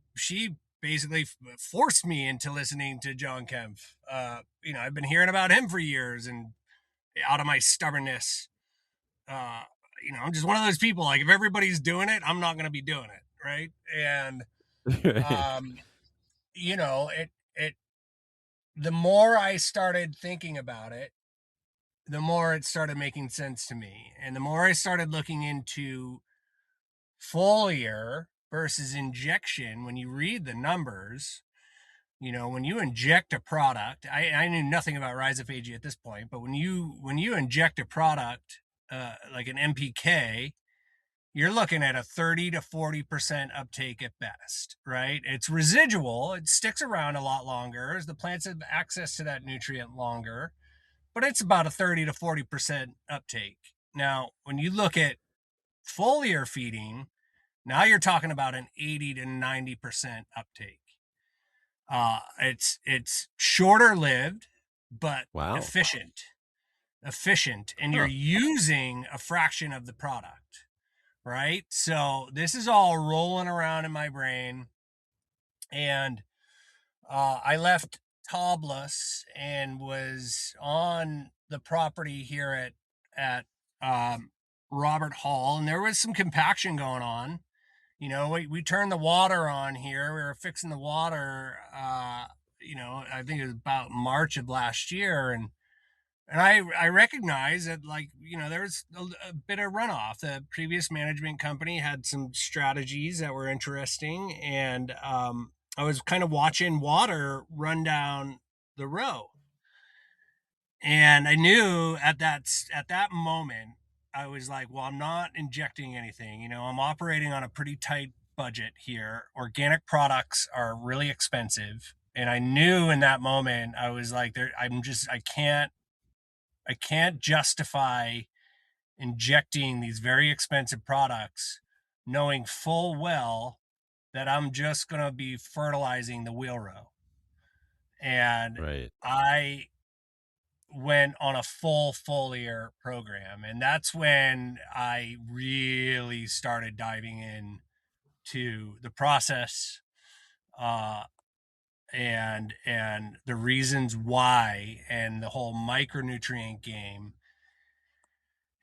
basically forced me into listening to John Kempf. I've been hearing about him for years, and out of my stubbornness, uh, I'm just one of those people. Like, if everybody's doing it, I'm not going to be doing it, right? And um, it the more I started thinking about it, the more it started making sense to me, and the more I started looking into foliar versus injection. When you read the numbers, when you inject a product, I knew nothing about rhizophagy at this point, but when you inject a product like an MPK, you're looking at a 30 to 40% uptake at best, right? It's residual. It sticks around a lot longer as the plants have access to that nutrient longer, but it's about a 30 to 40% uptake. Now, when you look at foliar feeding, now you're talking about an 80 to 90% uptake. It's shorter lived, but Wow. efficient, and you're Huh. using a fraction of the product, right? So this is all rolling around in my brain, and I left Tobless and was on the property here at Robert Hall, and there was some compaction going on. You know, we turned the water on here. We were fixing the water. I think it was about March of last year, and I recognize that, like, there was a bit of runoff. The previous management company had some strategies that were interesting, and I was kind of watching water run down the row, and I knew at that moment I was like, well, I'm not injecting anything. I'm operating on a pretty tight budget here. Organic products are really expensive, and I knew in that moment I was like, there, I can't justify injecting these very expensive products knowing full well that I'm just going to be fertilizing the wheel row. And Right. I went on a full foliar program. And that's when I really started diving in to the process, uh, and the reasons why, and the whole micronutrient game.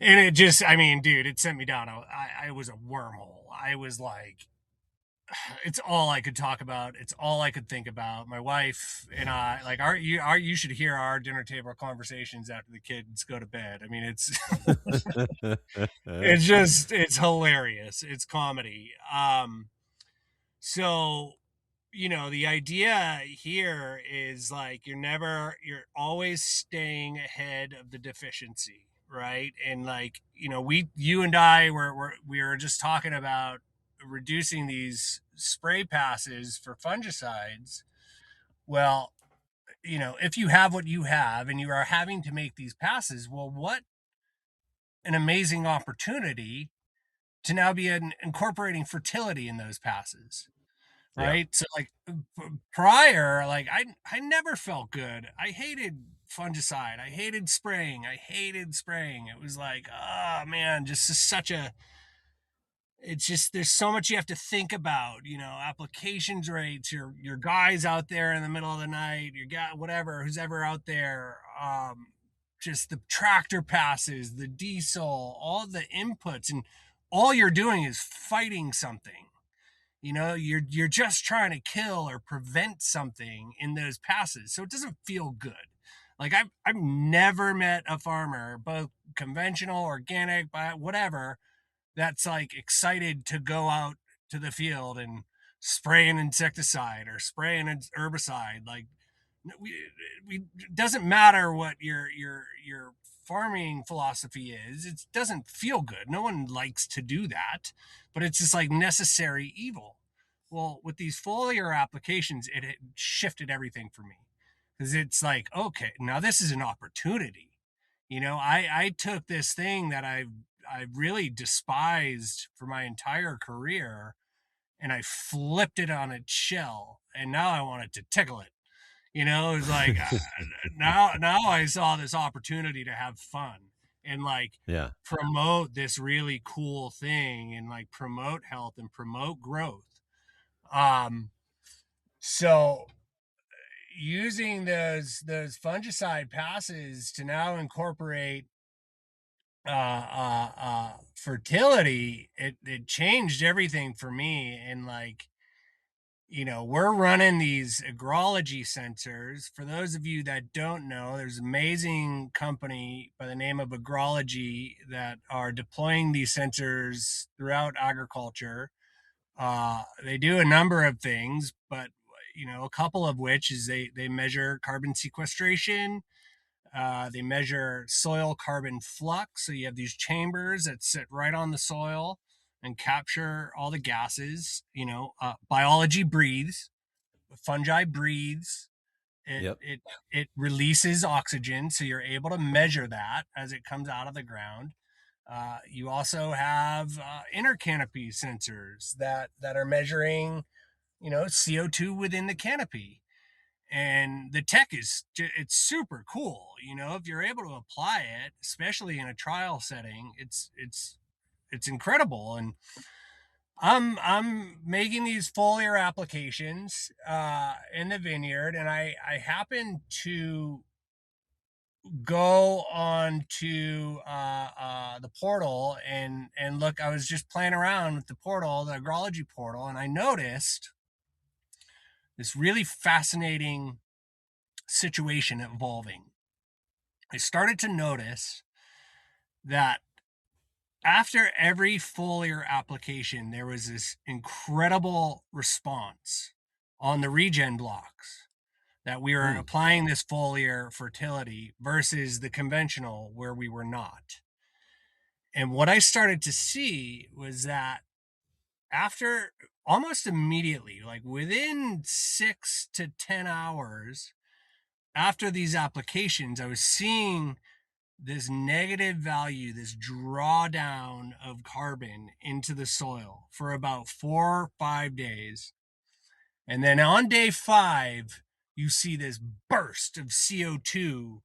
And it just, I mean, dude, it sent me down. I was a wormhole. I was like, it's all I could talk about. It's all I could think about. My wife and I, like, you should hear our dinner table conversations after the kids go to bed. I mean, it's hilarious. It's comedy. So the idea here is like you're always staying ahead of the deficiency, right? And like, you and I we were just talking about reducing these spray passes for fungicides. Well, if you have what you have and you are having to make these passes, well, what an amazing opportunity to now be incorporating fertility in those passes, Yeah. right? So like, prior, like, I never felt good. I hated fungicide. I hated spraying. It was like, oh man, just such a it's just, there's so much you have to think about, applications rates, your guys out there in the middle of the night, your guy, whatever, who's ever out there, just the tractor passes, the diesel, all the inputs, and all you're doing is fighting something. You're just trying to kill or prevent something in those passes, so it doesn't feel good. Like, I've never met a farmer, both conventional, organic, whatever, that's like excited to go out to the field and spray an insecticide or spray an herbicide. Like, we it doesn't matter what your farming philosophy is. It doesn't feel good. No one likes to do that, but it's just like necessary evil. Well, with these foliar applications, it shifted everything for me, because it's like, okay, now this is an opportunity. I took this thing that I really despised for my entire career, and I flipped it on its shell, and now I wanted to tickle it. It was like, now I saw this opportunity to have fun and like Yeah. promote this really cool thing, and like promote health and promote growth. Um, so using those fungicide passes to now incorporate fertility, it changed everything for me. And like, we're running these agrology sensors. For those of you that don't know, there's an amazing company by the name of Agrology that are deploying these sensors throughout agriculture. They do a number of things, but a couple of which is they measure carbon sequestration. They measure soil carbon flux. So you have these chambers that sit right on the soil and capture all the gases. Biology breathes, fungi breathes, It Yep. it it releases oxygen, so you're able to measure that as it comes out of the ground. You also have inner canopy sensors that are measuring, CO2 within the canopy, and the tech it's super cool. If you're able to apply it, especially in a trial setting, it's incredible. And I'm making these foliar applications in the vineyard, and I happen to go on to the portal and look. I was just playing around with the portal, the agrology portal, and I noticed this really fascinating situation evolving. I started to notice that after every foliar application, there was this incredible response on the regen blocks that we were Hmm. applying this foliar fertility versus the conventional where we were not. And what I started to see was that after almost immediately, like within 6 to 10 hours after these applications, I was seeing this negative value, this drawdown of carbon into the soil for about 4 or 5 days. And then on day 5, you see this burst of CO2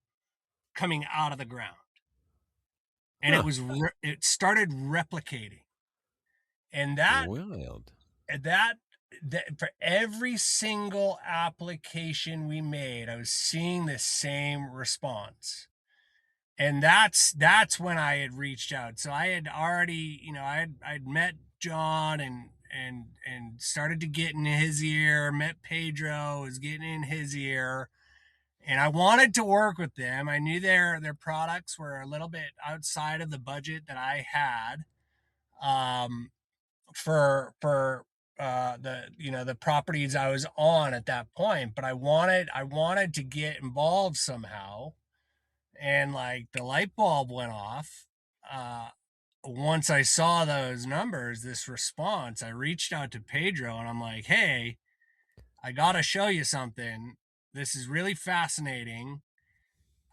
coming out of the ground. And Huh. it started replicating. And that Wild. that for every single application we made, I was seeing the same response. And that's when I had reached out. So I had already, I'd met John and started to get in his ear, met Pedro, was getting in his ear, and I wanted to work with them. I knew their products were a little bit outside of the budget that I had. For the properties I was on at that point, but I wanted to get involved somehow, and like the light bulb went off. uh Once I saw those numbers, this response, I reached out to Pedro and I'm like, hey, I gotta show you something. This is really fascinating.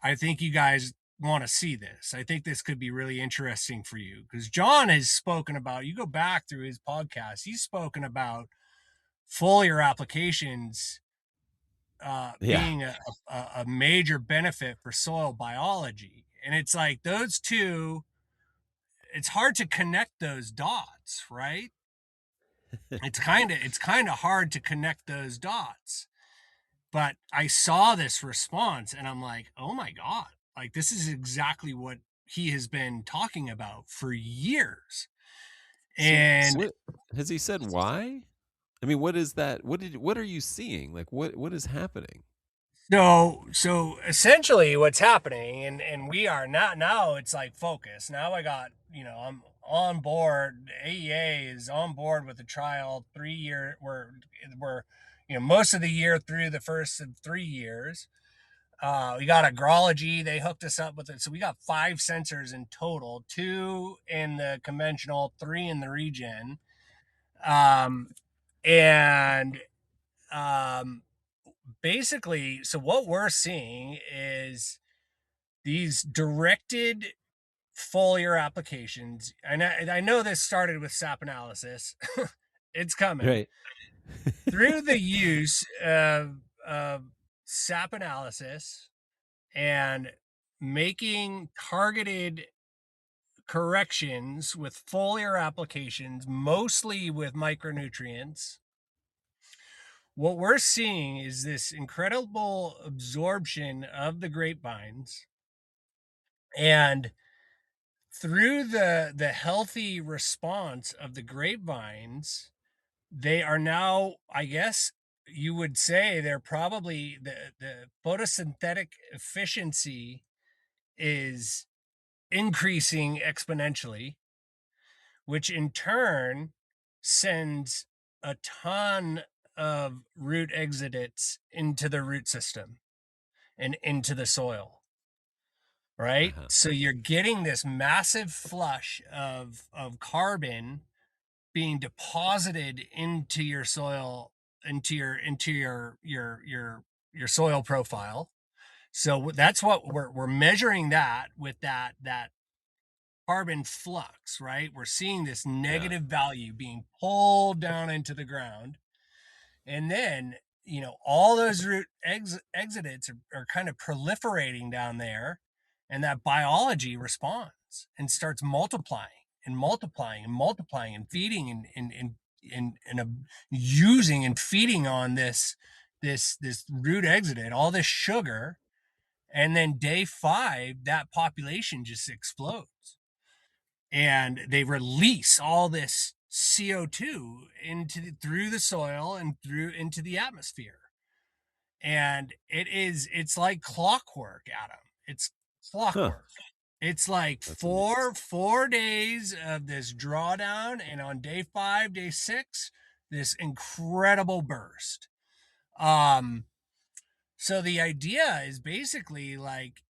I think you guys want to see this. I think this could be really interesting for you, because John has spoken about, you go back through his podcast, he's spoken about foliar applications Yeah. being a major benefit for soil biology. And it's like those two, it's hard to connect those dots, right? It's kind of hard to connect those dots. But I saw this response and I'm like, oh my God, like this is exactly what he has been talking about for years. So And what has he said why? I mean, what is that? What are you seeing? Like what is happening? so essentially what's happening, and we are not, now it's like focus. Now I got, I'm on board. AEA is on board with the trial 3 year. We're most of the year through the first of 3 years. We got agrology. They hooked us up with it. So we got 5 sensors in total, 2 in the conventional, 3 in the regen. Um, and um, Basically, so what we're seeing is these directed foliar applications. And I know this started with sap analysis. It's coming Right. through the use of sap analysis and making targeted corrections with foliar applications, mostly with micronutrients. What we're seeing is this incredible absorption of the grapevines, and through the healthy response of the grapevines, they are now, I guess you would say, they're probably the photosynthetic efficiency is increasing exponentially, which in turn sends a ton of root exudates into the root system and into the soil, right? Uh-huh. So you're getting this massive flush of carbon being deposited into your soil, into your soil profile. So that's what we're measuring, that with that carbon flux, right? We're seeing this Yeah. negative value being pulled down into the ground. And then, all those root exudates are kind of proliferating down there, and that biology responds and starts multiplying and multiplying and multiplying and feeding and using and feeding on this root exudate, all this sugar. And then day 5, that population just explodes, and they release all this CO2 through the soil and through into the atmosphere. And it's like clockwork, Adam. It's Huh. clockwork. It's like That's amazing. four days of this drawdown, and on day 5, day 6, this incredible burst. Um, so the idea is basically like,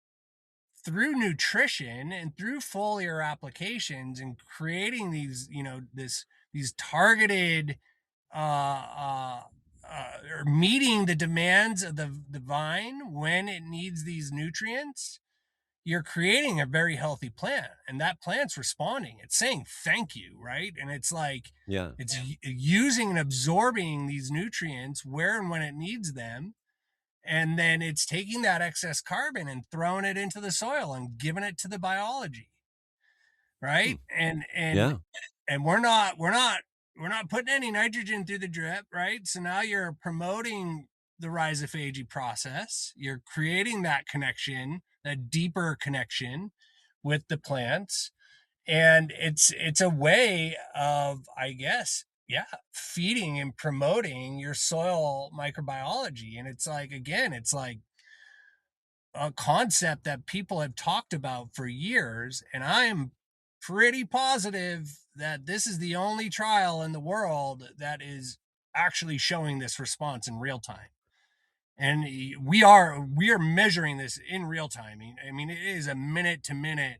through nutrition and through foliar applications and creating these targeted uh, or meeting the demands of the vine when it needs these nutrients, you're creating a very healthy plant, and that plant's responding. It's saying thank you, right? And it's like, Yeah. it's using and absorbing these nutrients where and when it needs them, and then it's taking that excess carbon and throwing it into the soil and giving it to the biology, Hmm. right? And we're not putting any nitrogen through the drip, right? So now you're promoting the rhizophagy process. You're creating that connection, that deeper connection with the plants. And it's a way of, I guess, yeah, feeding and promoting your soil microbiology. And it's like, again, it's like a concept that people have talked about for years, and I am pretty positive that this is the only trial in the world that is actually showing this response in real time. And we are measuring this in real time. I mean, it is a minute to minute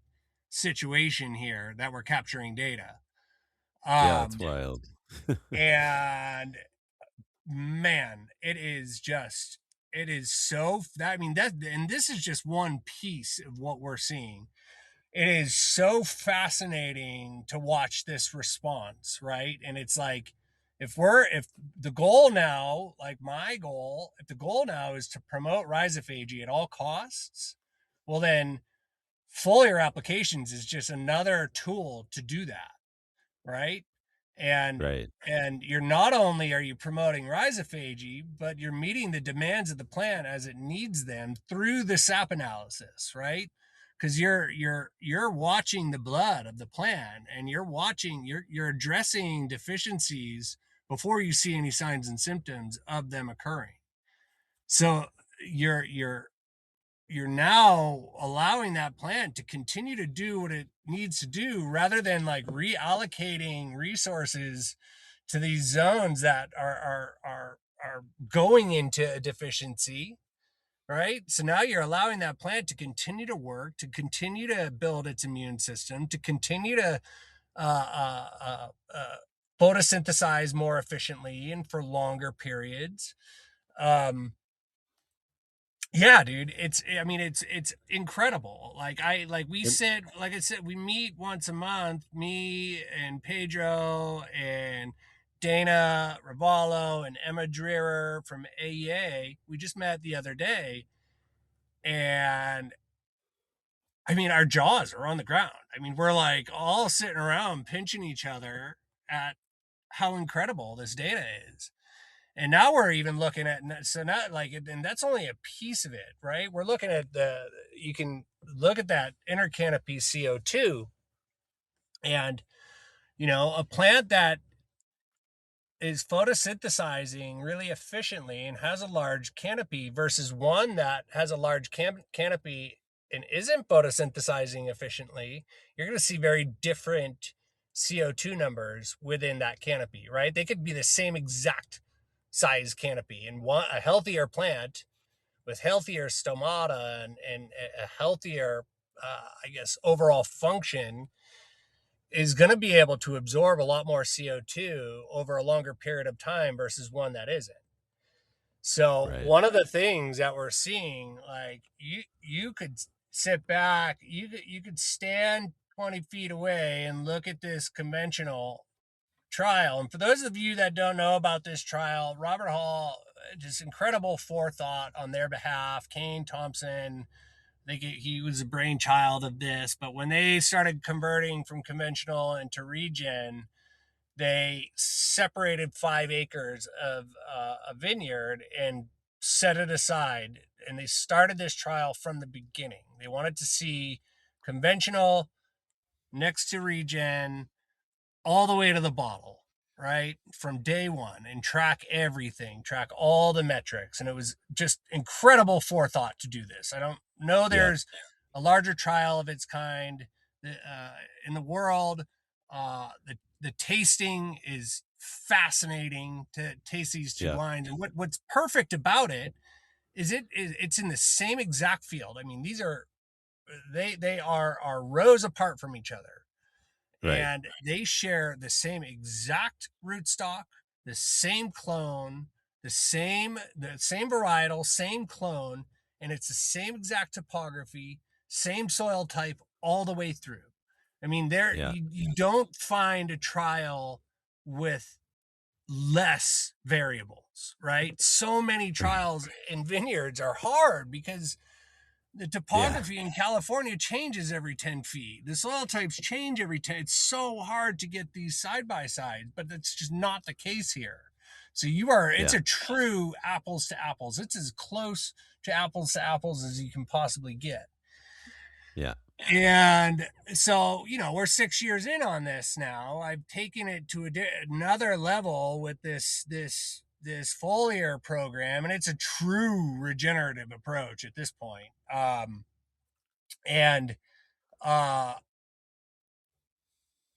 situation here that we're capturing data. Yeah, it's Um, wild. and man, it is so, I mean, and this is just one piece of what we're seeing. It is so fascinating to watch this response, right? And it's like, if the goal now, like my goal, if the goal now is to promote rhizophagy at all costs, well, then foliar applications is just another tool to do that, right? And Right. and you're not only are you promoting rhizophagy, but you're meeting the demands of the plant as it needs them through the sap analysis, right? Because you're watching the blood of the plant, and you're addressing deficiencies before you see any signs and symptoms of them occurring. So you're you're now allowing that plant to continue to do what it needs to do, rather than like reallocating resources to these zones that are going into a deficiency, right? So now you're allowing that plant to continue to work, to continue to build its immune system, to continue to uh, uh, uh, uh, photosynthesize more efficiently and for longer periods. um, yeah, dude, it's incredible. And Like I said, we meet once a month, me and Pedro and Dana Ravallo and Emma Dreher from AEA. We just met the other day, and I mean, our jaws are on the ground. I mean, we're like all sitting around pinching each other at how incredible this data is. And now we're even looking at, so not like, and that's only a piece of it, right? We're looking at you can look at that inner canopy CO2, and, a plant that is photosynthesizing really efficiently and has a large canopy versus one that has a large canopy and isn't photosynthesizing efficiently, you're going to see very different CO2 numbers within that canopy, right? They could be the same exact size canopy, and a healthier plant with healthier stomata and a healthier, I guess, overall function is going to be able to absorb a lot more CO2 over a longer period of time versus one that isn't. So Right. one of the things that we're seeing, like you could sit back, you could stand 20 feet away and look at this conventional trial. And for those of you that don't know about this trial, Robert Hall, just incredible forethought on their behalf. Kane Thompson, I think he was a brainchild of this. But when they started converting from conventional into regen, they separated 5 acres of a vineyard and set it aside. And they started this trial from the beginning. They wanted to see conventional next to regen all the way to the bottle, right? From day one, and track everything, track all the metrics. And it was just incredible forethought to do this. I don't know Yeah. there's a larger trial of its kind in the world. The tasting is fascinating to taste these two Yeah. wines. And what's perfect about it is it's in the same exact field. I mean, these are they are rows apart from each other, Right. and they share the same exact rootstock, the same clone, the same varietal, same clone, and it's the same exact topography, same soil type all the way through. I mean, there Yeah. you don't find a trial with less variables, right? So many trials in vineyards are hard because the Yeah. topography in California changes every 10 feet. The soil types change every 10. It's so hard to get these side by side, but that's just not the case here. So it's Yeah. a true apples to apples. It's as close to apples as you can possibly get. Yeah. And so, we're 6 years in on this now. I've taken it to another level with this foliar program, and it's a true regenerative approach at this point. And uh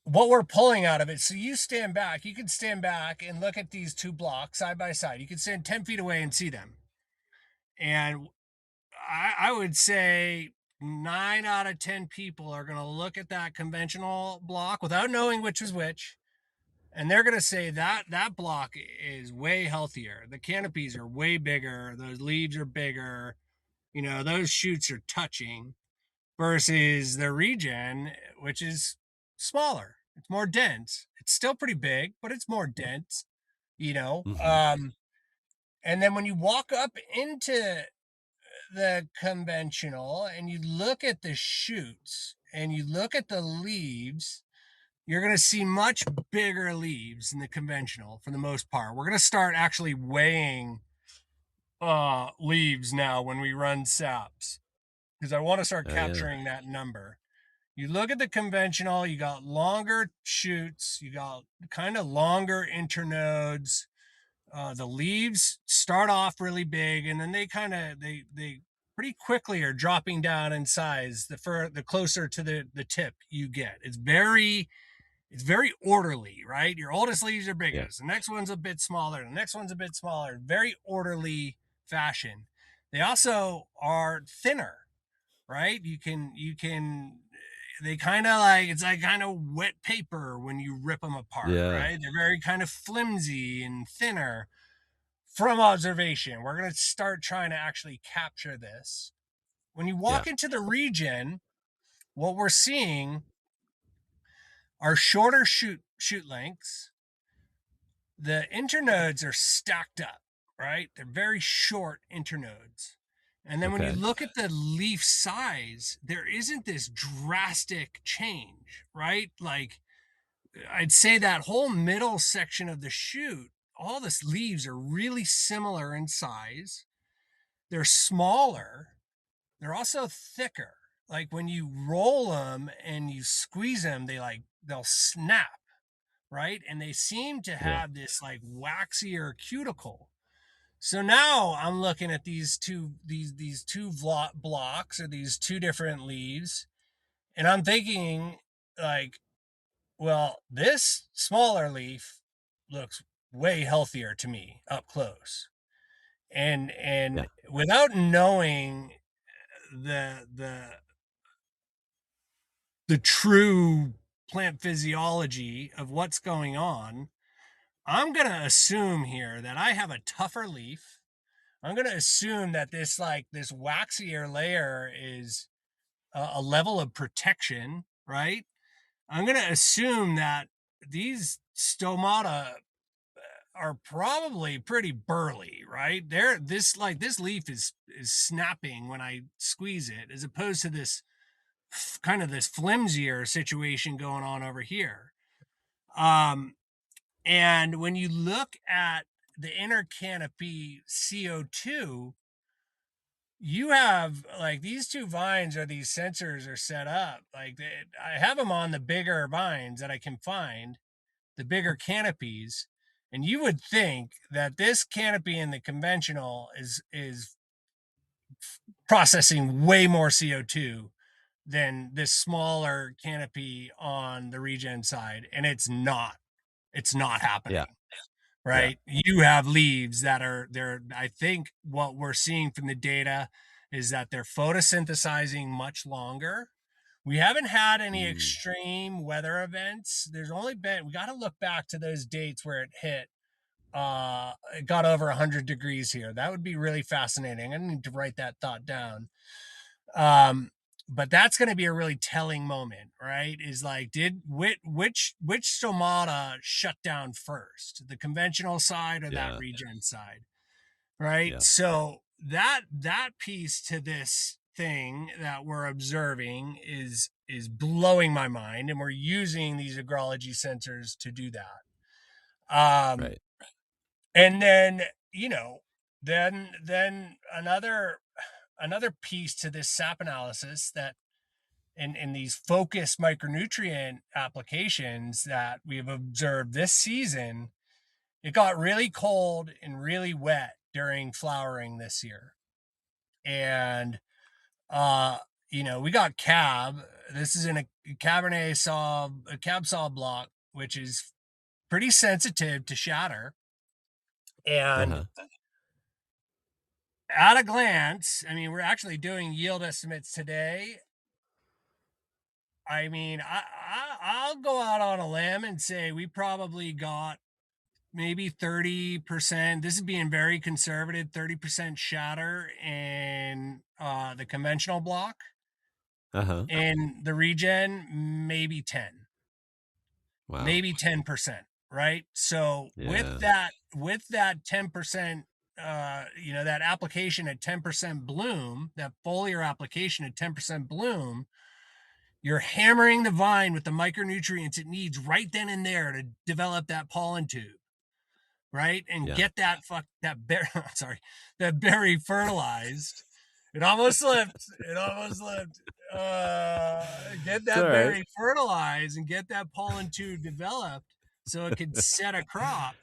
what we're pulling out of it, so you can stand back and look at these two blocks side by side. You can stand 10 feet away and see them. And I would say 9 out of 10 people are going to look at that conventional block without knowing which is which, and they're going to say that block is way healthier. The canopies are way bigger, those leaves are bigger, those shoots are touching, versus the regen, which is smaller. It's more dense. It's still pretty big, but it's more dense, you know. Hmm. Um, and then when you walk up into the conventional and you look at the shoots and you look at the leaves, you're going to see much bigger leaves in the conventional for the most part. We're going to start actually weighing leaves now when we run saps, because I want to start Oh yeah. capturing that number. You look at the conventional, you got longer shoots, you got kind of longer internodes. The leaves start off really big, and then they pretty quickly are dropping down in size the closer to the tip you get. It's very orderly, right? Your oldest leaves are Yeah. biggest. The next one's a bit smaller. The next one's a bit smaller. Very orderly fashion. They also are thinner, right? You can they kind of like it's like kind of wet paper when you rip them apart, Yeah. right? They're very kind of flimsy and thinner. From observation, we're going to start trying to actually capture this. When you Yeah. walk into the region, what we're seeing are shorter shoot lengths. The internodes are stacked up, right? They're very short internodes. And then when you Okay. look at the leaf size, there isn't this drastic change, right? Like, I'd say that whole middle section of the shoot, all the leaves are really similar in size. They're smaller. They're also thicker. Like when you roll them and you squeeze them, they'll snap, right? And they seem to Yeah. have this like waxier cuticle. So now I'm looking at these two blocks, or these two different leaves, and I'm thinking, like, well, this smaller leaf looks way healthier to me up close. And Yeah. without knowing the the true plant physiology of what's going on, I'm going to assume here that I have a tougher leaf, I'm going to assume that this waxier layer is a level of protection, right? I'm going to assume that these stomata are probably pretty burly, right? This leaf is snapping when I squeeze it, as opposed to this kind of this flimsier situation going on over here. And when you look at the inner canopy CO2, you have like these two vines, or these sensors are set up I have them on the bigger vines that I can find, the bigger canopies, and you would think that this canopy in the conventional is processing way more CO2 than this smaller canopy on the regen side, and it's not Yeah. happening. Yeah. Right? You have leaves that I think what we're seeing from the data is that they're photosynthesizing much longer. We haven't had any Mm. extreme weather events. We got to look back to those dates where it got over 100 degrees here. That would be really fascinating. I need to write that thought down. But that's going to be a really telling moment, right? Is like, did which stomata shut down first, the conventional side or that Yeah. regen side, right? Yeah. So that piece to this thing that we're observing is blowing my mind, and we're using these agrology sensors to do that. Um, Right. and then you know, then another piece to this sap analysis that in these focused micronutrient applications that we've observed this season, it got really cold and really wet during flowering this year. And we got cab. This is in a cab saw block, which is pretty sensitive to shatter. And Uh-huh. at a glance, I mean, we're actually doing yield estimates today. I mean, I'll go out on a limb and say we probably got maybe 30%. This is being very conservative, 30% shatter in the conventional block. Uh-huh. In the regen, maybe 10, Wow. maybe 10%, right? So Yeah. with that 10%, that application at 10% bloom, that foliar application at 10% bloom, you're hammering the vine with the micronutrients it needs right then and there to develop that pollen tube, right? And Yeah. get that berry, sorry, that berry fertilized. It almost slipped. It almost slipped. Get It's that all right. berry fertilized and get that pollen tube developed so it could set a crop.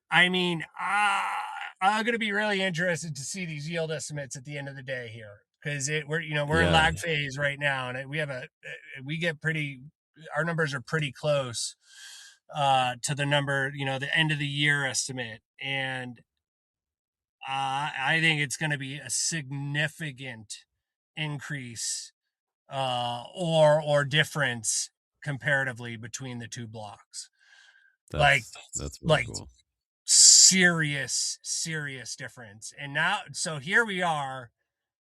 I mean, I'm going to be really interested to see these yield estimates at the end of the day here, because we're in Yeah. lag phase right now, and we get our numbers are pretty close to the number, the end of the year estimate, and I think it's going to be a significant increase or difference comparatively between the two blocks, like That's really like cool. serious difference. And now, so here we are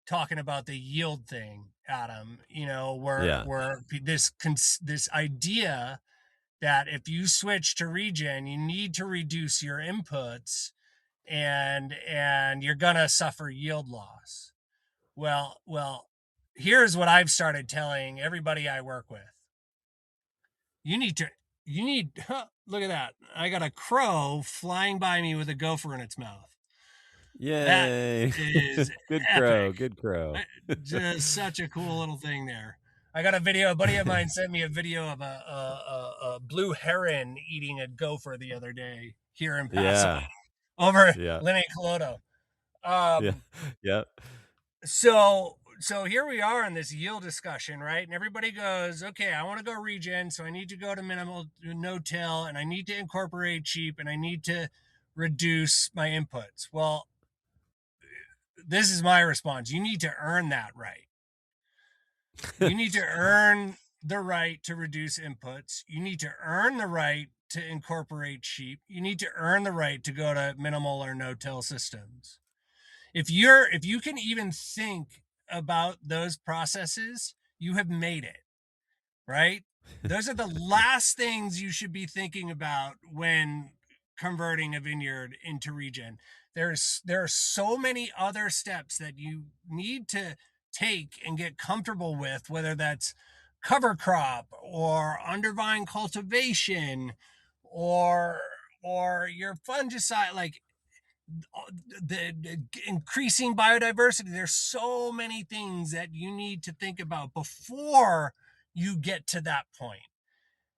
talking about the yield thing, Adam. Yeah. Where this idea that if you switch to regen, you need to reduce your inputs, and you're gonna suffer yield loss. Well, here's what I've started telling everybody I work with. You need to you need look at that. I got a crow flying by me with a gopher in its mouth. That Yay. is Good epic. crow. Good crow. Just such a cool little thing there. I got a video. A buddy of mine sent me a video of a blue heron eating a gopher the other day here in Paso Yeah. over Yeah. Linne Coloto. Yeah. Um, Yeah. so here we are in this yield discussion, right? And everybody goes, okay, I want to go regen, so I need to go to minimal no-till, and I need to incorporate cheap, and I need to reduce my inputs. Well, this is my response. You need to earn that right. You need to earn the right to reduce inputs. You need to earn the right to incorporate sheep. You need to earn the right to go to minimal or no-till systems. If you can even think about those processes, you have made it, right? Those are the last things you should be thinking about when converting a vineyard into regen. There are so many other steps that you need to take and get comfortable with, whether that's cover crop or undervine cultivation or your fungicide, like the increasing biodiversity. There's so many things that you need to think about before you get to that point.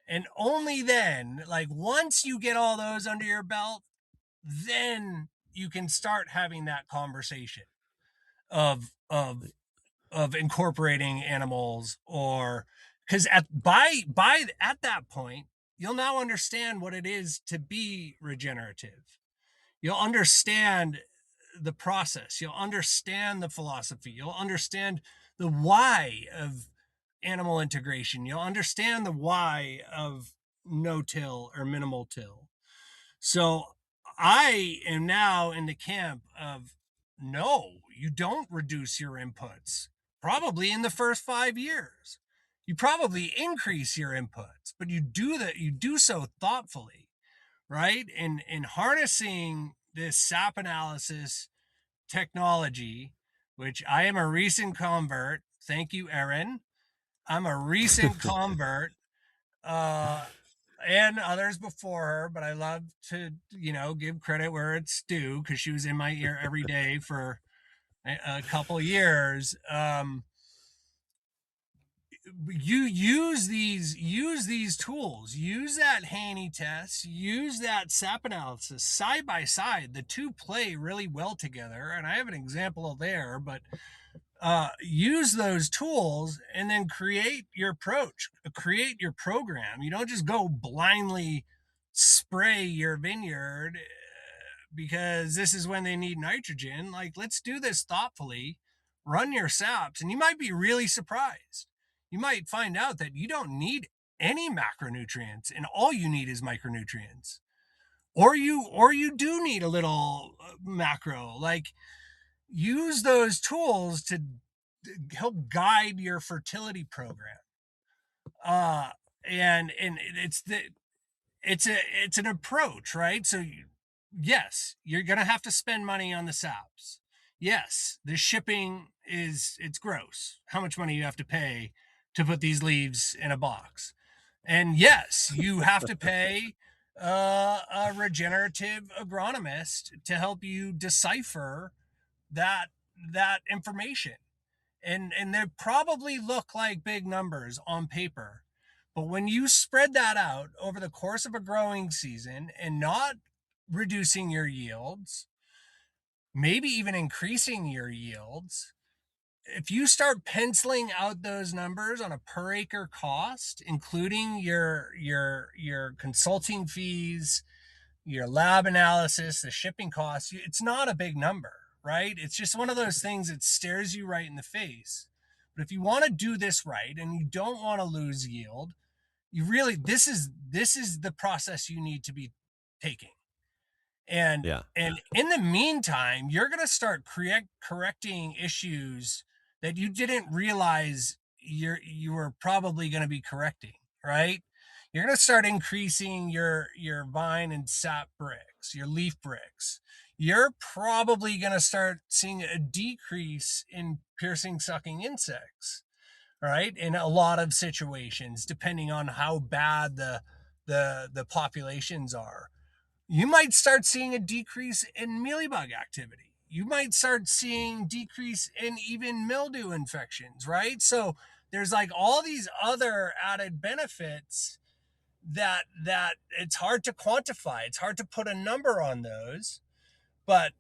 And only then, like once you get all those under your belt, then you can start having that conversation of incorporating animals, or because at that point you'll now understand what it is to be regenerative. You'll understand the process, you'll understand the philosophy, you'll understand the why of animal integration, you'll understand the why of no till or minimal till. So I am now in the camp of no, you don't reduce your inputs. Probably in the first 5 years. You probably increase your inputs, but you do so thoughtfully, right? And harnessing this SAP analysis technology, which I am a recent convert. Thank you, Erin. I'm a recent convert. Uh, and others before her, but I love to, give credit where it's due because she was in my ear every day for a couple years. You use these tools, use that Haney test, use that SAP analysis side by side. The two play really well together, and I have an example there, but use those tools and then create your approach, create your program. You don't just go blindly spray your vineyard because this is when they need nitrogen. Like, let's do this thoughtfully, run your SAPs, and you might be really surprised. You might find out that you don't need any macronutrients and all you need is micronutrients. Or you do need a little macro. Like, use those tools to help guide your fertility program. Uh, and it's an approach, right? So yes, you're gonna have to spend money on the SAPs. Yes, the shipping it's gross. How much money you have to pay to put these leaves in a box? And yes, you have to pay a regenerative agronomist to help you decipher that information, and they probably look like big numbers on paper, but when you spread that out over the course of a growing season and not reducing your yields, maybe even increasing your yields, if you start penciling out those numbers on a per acre cost, including your consulting fees, your lab analysis, the shipping costs, it's not a big number, right? It's just one of those things that stares you right in the face. But if you want to do this right and you don't want to lose yield, you really this is the process you need to be taking. And Yeah. and in the meantime, you're going to start correcting issues that you didn't realize you were probably going to be correcting, right? You're going to start increasing your vine and sap bricks, your leaf bricks. You're probably going to start seeing a decrease in piercing sucking insects, right? In a lot of situations, depending on how bad the populations are. You might start seeing a decrease in mealybug activity. You might start seeing decrease in even mildew infections, right? So there's like all these other added benefits that it's hard to quantify. It's hard to put a number on those. But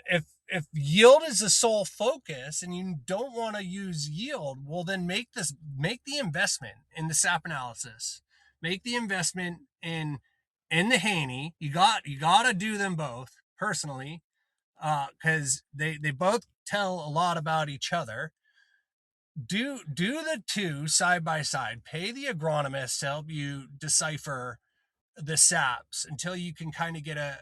if yield is the sole focus and you don't want to use yield, well then make the investment in the SAP analysis. Make the investment in the Haney. You got to do them both personally, cuz they both tell a lot about each other. Do the two side by side. Pay the agronomist to help you decipher the SAPs until you can kind of get a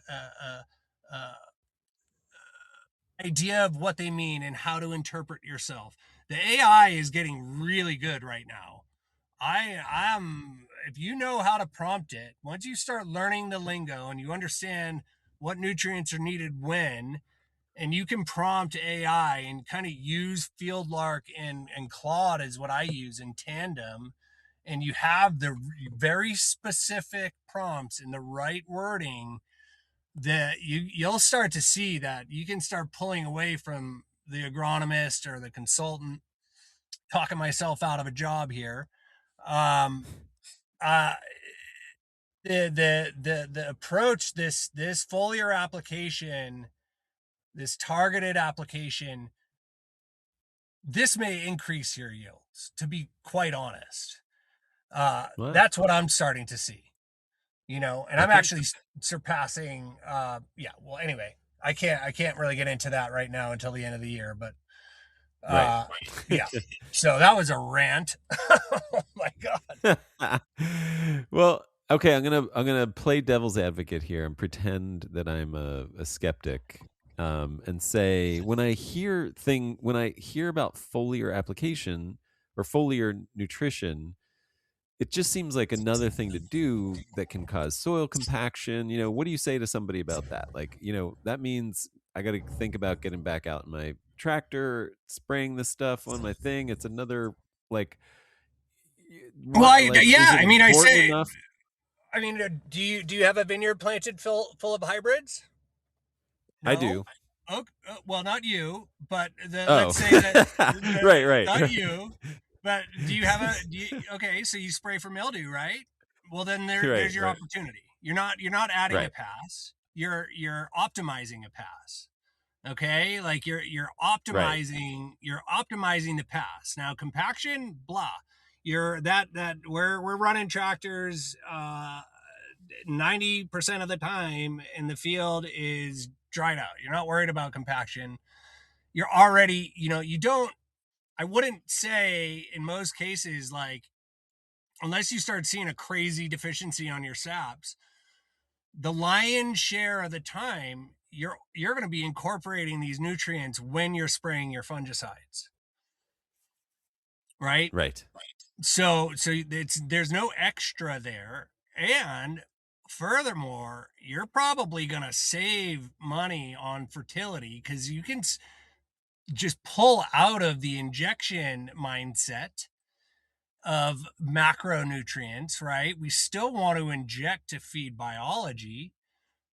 idea of what they mean and how to interpret yourself. The AI is getting really good right now. I'm if you know how to prompt it, once you start learning the lingo and you understand what nutrients are needed when, and you can prompt AI and kind of use Fieldlark and Claude is what I use in tandem, and you have the very specific prompts and the right wording, that you'll start to see that you can start pulling away from the agronomist or the consultant. Talking myself out of a job here. Um, uh, the approach, this foliar application, this targeted application, this may increase your yields. To be quite honest, What? that's what I'm starting to see. And I'm Okay. actually surpassing. Yeah. Well, anyway, I can't really get into that right now until the end of the year, but Right. uh, yeah. So that was a rant. Oh my god. Well, okay, I'm gonna play devil's advocate here and pretend that I'm a skeptic, and say when I hear about foliar application or foliar nutrition, it just seems like another thing to do that can cause soil compaction. What do you say to somebody about that? Like, that means I got to think about getting back out in my tractor, spraying this stuff on my thing. It's another, like, Well, why, like, is yeah. it I mean, I important say. enough? I mean, do you have a vineyard planted full of hybrids? I No. do. Oh, well, not you, but Oh. let's say that Right, right, not right. you, but do you have okay, so you spray for mildew, right? Well, then Right, there's your right, opportunity. You're not adding a right, pass. You're optimizing a pass. Okay, like you're right, optimizing the pass. Now compaction, blah. You're that we're running tractors 90% of the time in the field is dried out. You're not worried about compaction. You're already, you don't, I wouldn't say in most cases, like, unless you start seeing a crazy deficiency on your saps, the lion's share of the time, you're going to be incorporating these nutrients when you're spraying your fungicides, right? right. So there's no extra there, and furthermore, you're probably going to save money on fertility because you can just pull out of the injection mindset of macronutrients, right? We still want to inject to feed biology,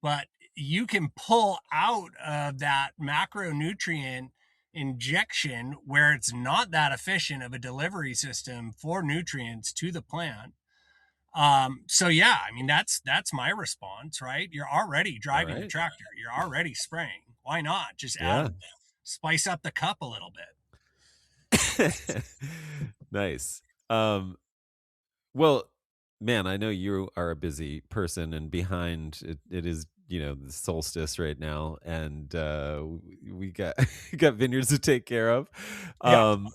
but you can pull out of that macronutrient injection where it's not that efficient of a delivery system for nutrients to the plant. So yeah, I mean, that's my response, right? You're already All driving the right. tractor, you're already spraying. Why not just Yeah. spice up the cup a little bit? Nice. Um, well, man, I know you are a busy person, and behind it is, the solstice right now, and we got got vineyards to take care of. Yeah. Um,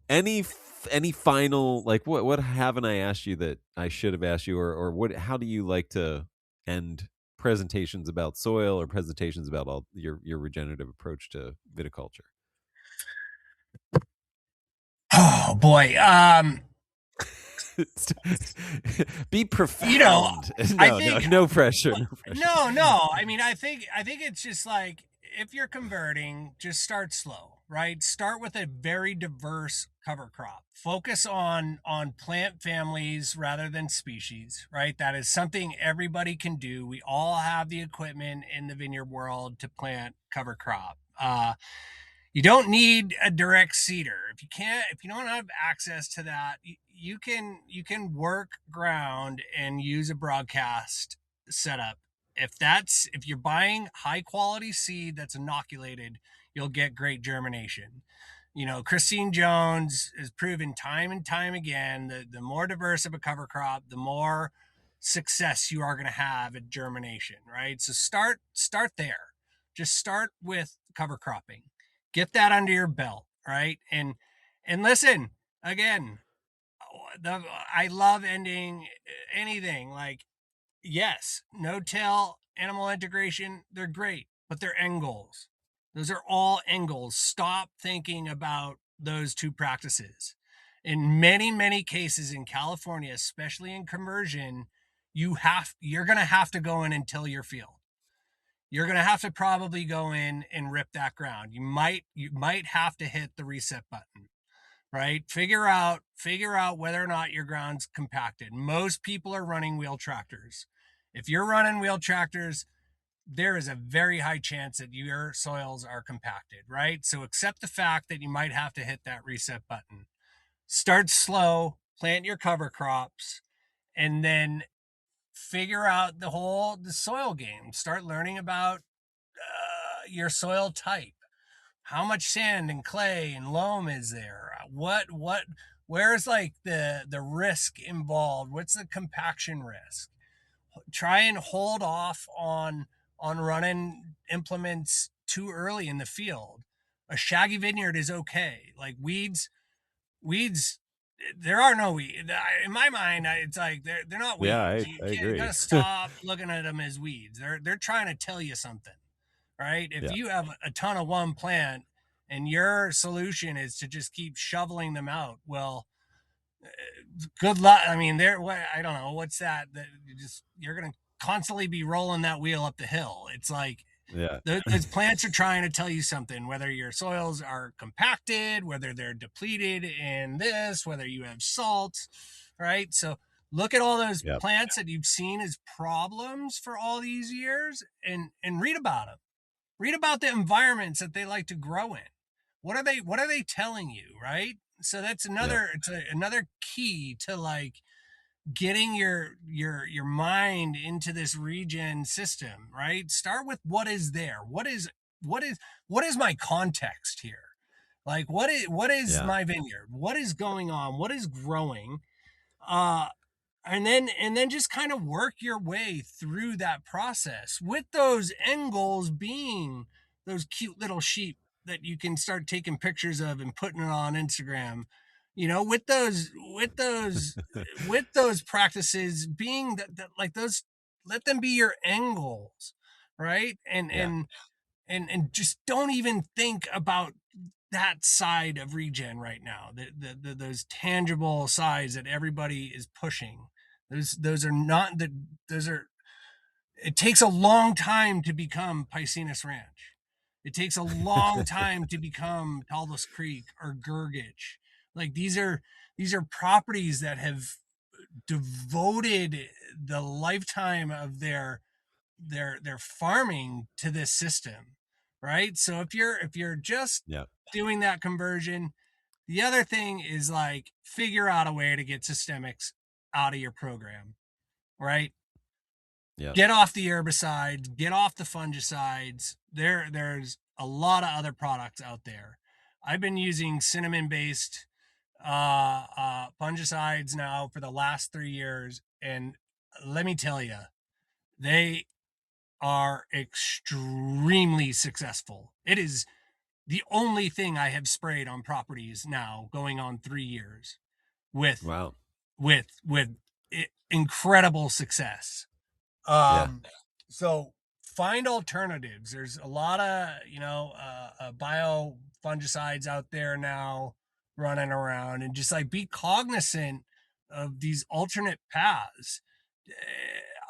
any final, like, what haven't I asked you that I should have asked you, or what? How do you like to end presentations about soil or presentations about all your regenerative approach to viticulture? Oh boy. Be You know, profound. I No, no, think no pressure, no pressure. no. I mean, I think it's just like, if you're converting, just start slow, right? Start with a very diverse cover crop. Focus on plant families rather than species, right? That is something everybody can do. We all have the equipment in the vineyard world to plant cover crop. You don't need a direct seeder. If you don't have access to that, you can work ground and use a broadcast setup. If you're buying high quality seed that's inoculated, you'll get great germination. Christine Jones has proven time and time again that the more diverse of a cover crop, the more success you are going to have at germination, right? So start there. Just start with cover cropping. Get that under your belt, right? And listen, again, I love ending anything like, yes, no-till, animal integration, they're great, but they're end goals. Those are all angles. Stop thinking about those two practices. In many, many cases in California, especially in conversion, you're going to have to go in and till your field. You're going to have to probably go in and rip that ground. You might have to hit the reset button, right? Figure out whether or not your ground's compacted. Most people are running wheel tractors. If you're running wheel tractors, there is a very high chance that your soils are compacted, right? So accept the fact that you might have to hit that reset button. Start slow, plant your cover crops, and then figure out the soil game. Start learning about your soil type. How much sand and clay and loam is there? Where's like the risk involved? What's the compaction risk? Try and hold off on running implements too early in the field. A shaggy vineyard is okay. Like weeds, there are no weeds. In my mind, it's like they're not Yeah, weeds. I, You I can't, you agree. gotta stop looking at them as weeds. They're trying to tell you something, right? If Yeah. you have a ton of one plant and your solution is to just keep shoveling them out, well, good luck. I mean, I don't know what's that. That you're gonna constantly be rolling that wheel up the hill. It's like Yeah. those plants are trying to tell you something. Whether your soils are compacted, whether they're depleted in this, whether you have salt, right? So look at all those Yeah. plants that you've seen as problems for all these years, and read about them. Read about the environments that they like to grow in. What are they telling you, right? So that's Yeah. another key to like getting your mind into this regen system, right? Start with what is there. What is what is my context here? Like what is Yeah. my vineyard? What is going on? What is growing? Uh and then just kind of work your way through that process with those end goals being those cute little sheep that you can start taking pictures of and putting it on Instagram, with those practices being that like those, let them be your end goals, right? and Yeah. and and just don't even think about that side of regen right now, those tangible sides that everybody is pushing. Those are not that those are It takes a long time to become Piscinus Ranch. It takes a long time to become Talbos Creek or Gurgitch. Like these are properties that have devoted the lifetime of their farming to this system, right? So if you're just Yeah. doing that conversion, the other thing is like figure out a way to get systemics out of your program, right? Yeah. Get off the herbicides, get off the fungicides. There's a lot of other products out there. I've been using cinnamon based fungicides now for the last 3 years, and let me tell you, they are extremely successful. It is the only thing I have sprayed on properties now going on 3 years with Wow. with incredible success. Yeah. So find alternatives. There's a lot of bio fungicides out there now running around, and just like be cognizant of these alternate paths.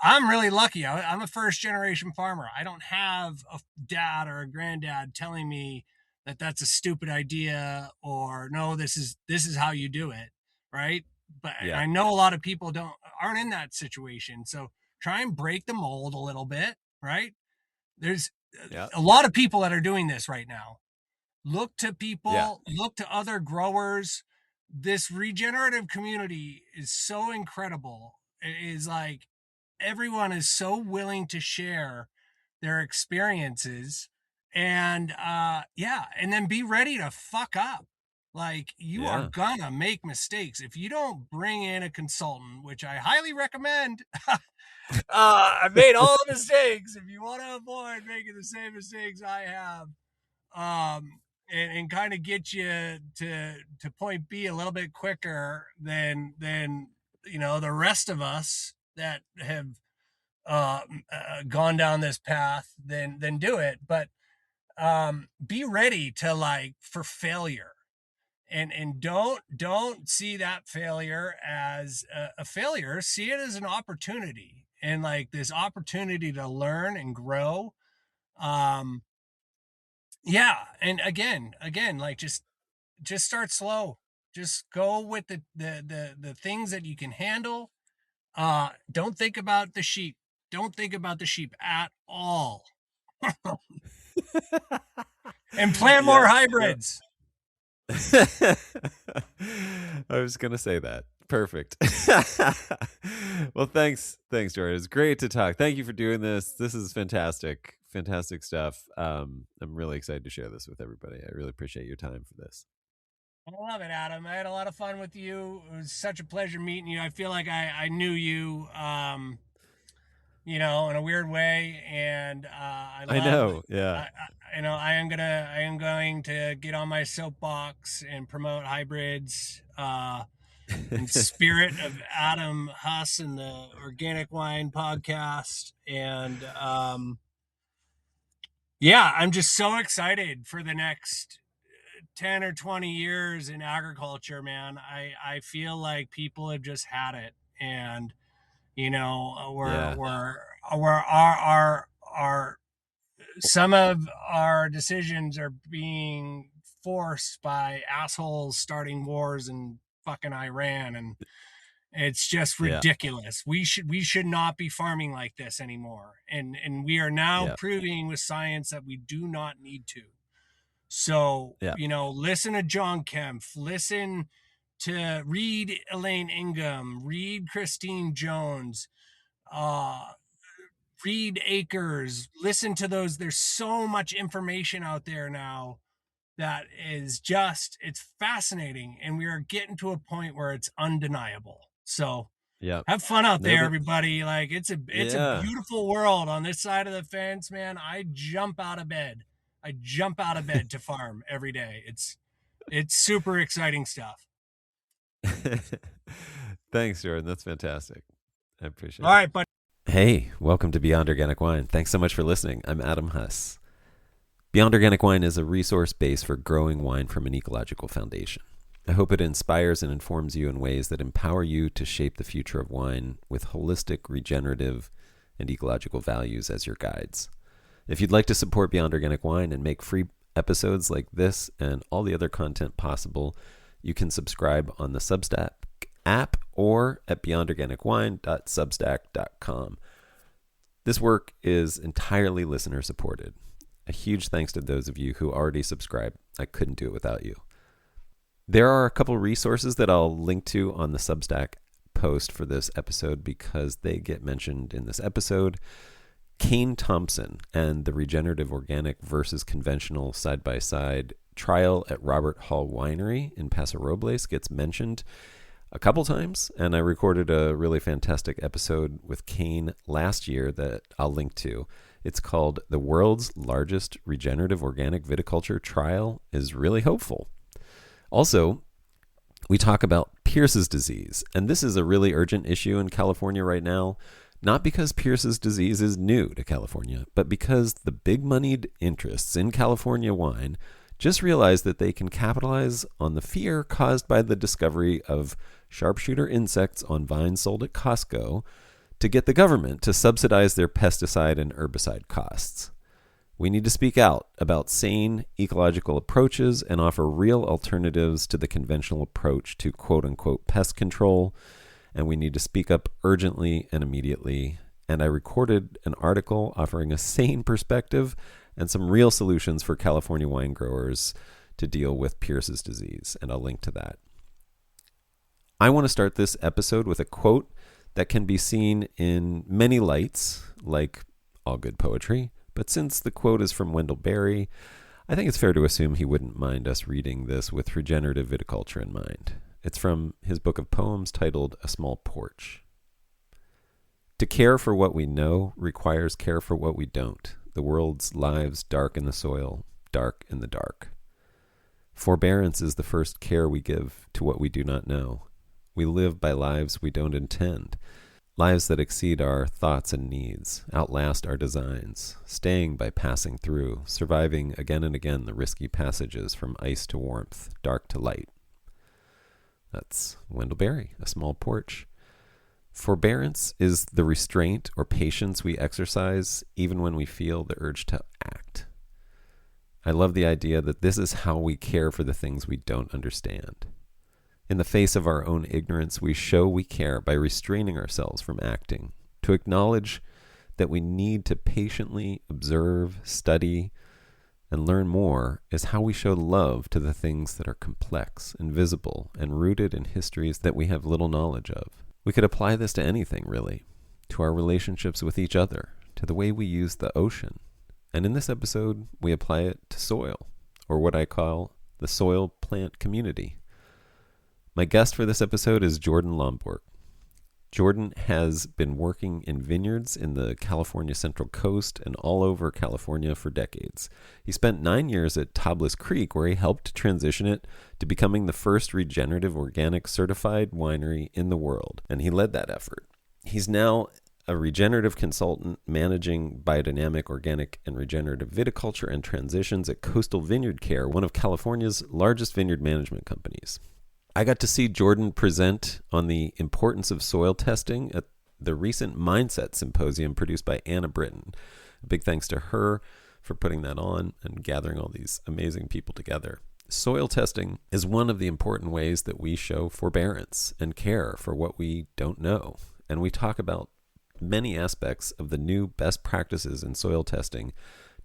I'm really lucky. I'm a first generation farmer. I don't have a dad or a granddad telling me that that's a stupid idea, or no, this is how you do it, right? But Yeah. I know a lot of people aren't in that situation. So try and break the mold a little bit, right? There's Yeah. a lot of people that are doing this right now. Look to Yeah. people, look to other growers. This regenerative community is so incredible. It is like everyone is so willing to share their experiences, and yeah, and then be ready to fuck up. Like you are Yeah. gonna make mistakes if you don't bring in a consultant, which I highly recommend. I made all the mistakes. If you want to avoid making the same mistakes I have, and kind of get you to point B a little bit quicker than the rest of us that have gone down this path, then do it. But be ready to for failure, and don't see that failure as a failure. See it as an opportunity, and this opportunity to learn and grow. um yeah, and again, just start slow. Just go with the things that you can handle. Don't think about the sheep. Don't think about the sheep at all. And plant more Yep. Yep. hybrids. I was gonna say that. Perfect. Well, thanks, Jordan. It's great to talk. Thank you for doing this. This is fantastic stuff. I'm really excited to share this with everybody. I really appreciate your time for this. I love it, Adam. I had a lot of fun with you. It was such a pleasure meeting you. I feel like I knew you, in a weird way, and I I love. know. Yeah. I am going to get on my soapbox and promote hybrids. In spirit of Adam Huss and the Organic Wine podcast. And yeah, I'm just so excited for the next 10 or 20 years in agriculture, man. I feel like people have just had it. And, Yeah. our some of our decisions are being forced by assholes starting wars in fucking Iran, and it's just Yeah. ridiculous. We should not be farming like this anymore. And we are now Yeah. proving with science that we do not need to. So, Yeah. listen to John Kempf, read Elaine Ingham, read Christine Jones, uh, read Akers, listen to those. There's so much information out there now that is it's fascinating. And we are getting to a point where it's undeniable. So, Yeah. have fun out there, Nailed it. everybody. It's a Yeah. beautiful world on this side of the fence, man. I jump out of bed to farm every day. It's super exciting stuff. Thanks, Jordan. That's fantastic. I appreciate All it. right, buddy. Hey, welcome to Beyond Organic Wine. Thanks so much for listening. I'm Adam Huss. Beyond Organic Wine is a resource base for growing wine from an ecological foundation. I hope it inspires and informs you in ways that empower you to shape the future of wine with holistic, regenerative, and ecological values as your guides. If you'd like to support Beyond Organic Wine and make free episodes like this and all the other content possible, you can subscribe on the Substack app or at beyondorganicwine.substack.com. This work is entirely listener supported. A huge thanks to those of you who already subscribe. I couldn't do it without you. There are a couple resources that I'll link to on the Substack post for this episode because they get mentioned in this episode. Kane Thompson and the Regenerative Organic versus Conventional side-by-side trial at Robert Hall Winery in Paso Robles gets mentioned a couple times, and I recorded a really fantastic episode with Kane last year that I'll link to. It's called The World's Largest Regenerative Organic Viticulture Trial is Really Hopeful. Also, we talk about Pierce's disease, and this is a really urgent issue in California right now, not because Pierce's disease is new to California, but because the big-moneyed interests in California wine just realized that they can capitalize on the fear caused by the discovery of sharpshooter insects on vines sold at Costco to get the government to subsidize their pesticide and herbicide costs. We need to speak out about sane ecological approaches and offer real alternatives to the conventional approach to quote-unquote pest control, and we need to speak up urgently and immediately. And I recorded an article offering a sane perspective and some real solutions for California wine growers to deal with Pierce's disease, and I'll link to that. I want to start this episode with a quote that can be seen in many lights, like all good poetry, but since the quote is from Wendell Berry, I think it's fair to assume he wouldn't mind us reading this with regenerative viticulture in mind. It's from his book of poems titled A Small Porch. To care for what we know requires care for what we don't. The world's lives dark in the soil, dark in the dark. Forbearance is the first care we give to what we do not know. We live by lives we don't intend. Lives that exceed our thoughts and needs, outlast our designs, staying by passing through, surviving again and again the risky passages from ice to warmth, dark to light. That's Wendell Berry, A Small Porch. Forbearance is the restraint or patience we exercise even when we feel the urge to act. I love the idea that this is how we care for the things we don't understand. In the face of our own ignorance, we show we care by restraining ourselves from acting. To acknowledge that we need to patiently observe, study, and learn more is how we show love to the things that are complex, invisible, and rooted in histories that we have little knowledge of. We could apply this to anything, really, to our relationships with each other, to the way we use the ocean. And in this episode, we apply it to soil, or what I call the soil plant community. My guest for this episode is Jordan Lonborg. Jordan has been working in vineyards in the California Central Coast and all over California for decades. He spent 9 years at Tablas Creek, where he helped transition it to becoming the first regenerative organic certified winery in the world, and he led that effort. He's now a regenerative consultant managing biodynamic, organic, and regenerative viticulture and transitions at Coastal Vineyard Care, one of California's largest vineyard management companies. I got to see Jordan present on the importance of soil testing at the recent Mindset Symposium produced by Anna Britton. A big thanks to her for putting that on and gathering all these amazing people together. Soil testing is one of the important ways that we show forbearance and care for what we don't know. And we talk about many aspects of the new best practices in soil testing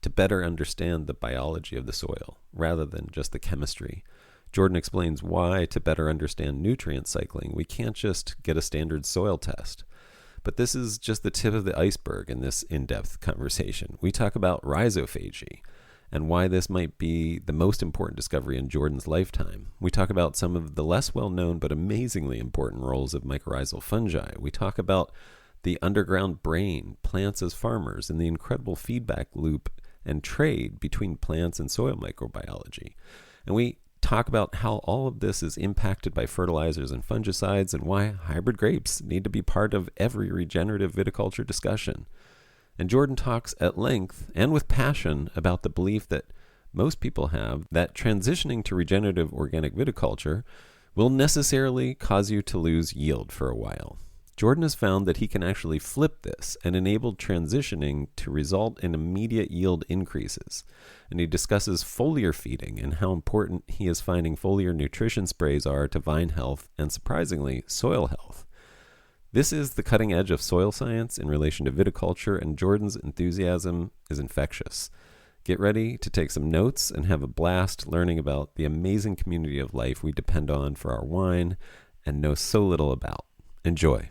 to better understand the biology of the soil rather than just the chemistry. Jordan explains why, to better understand nutrient cycling, we can't just get a standard soil test. But this is just the tip of the iceberg in this in-depth conversation. We talk about rhizophagy and why this might be the most important discovery in Jordan's lifetime. We talk about some of the less well-known but amazingly important roles of mycorrhizal fungi. We talk about the underground brain, plants as farmers, and the incredible feedback loop and trade between plants and soil microbiology. And we talk about how all of this is impacted by fertilizers and fungicides and why hybrid grapes need to be part of every regenerative viticulture discussion. And Jordan talks at length and with passion about the belief that most people have that transitioning to regenerative organic viticulture will necessarily cause you to lose yield for a while. Jordan has found that he can actually flip this and enable transitioning to result in immediate yield increases. And he discusses foliar feeding and how important he is finding foliar nutrition sprays are to vine health and, surprisingly, soil health. This is the cutting edge of soil science in relation to viticulture, and Jordan's enthusiasm is infectious. Get ready to take some notes and have a blast learning about the amazing community of life we depend on for our wine and know so little about. Enjoy.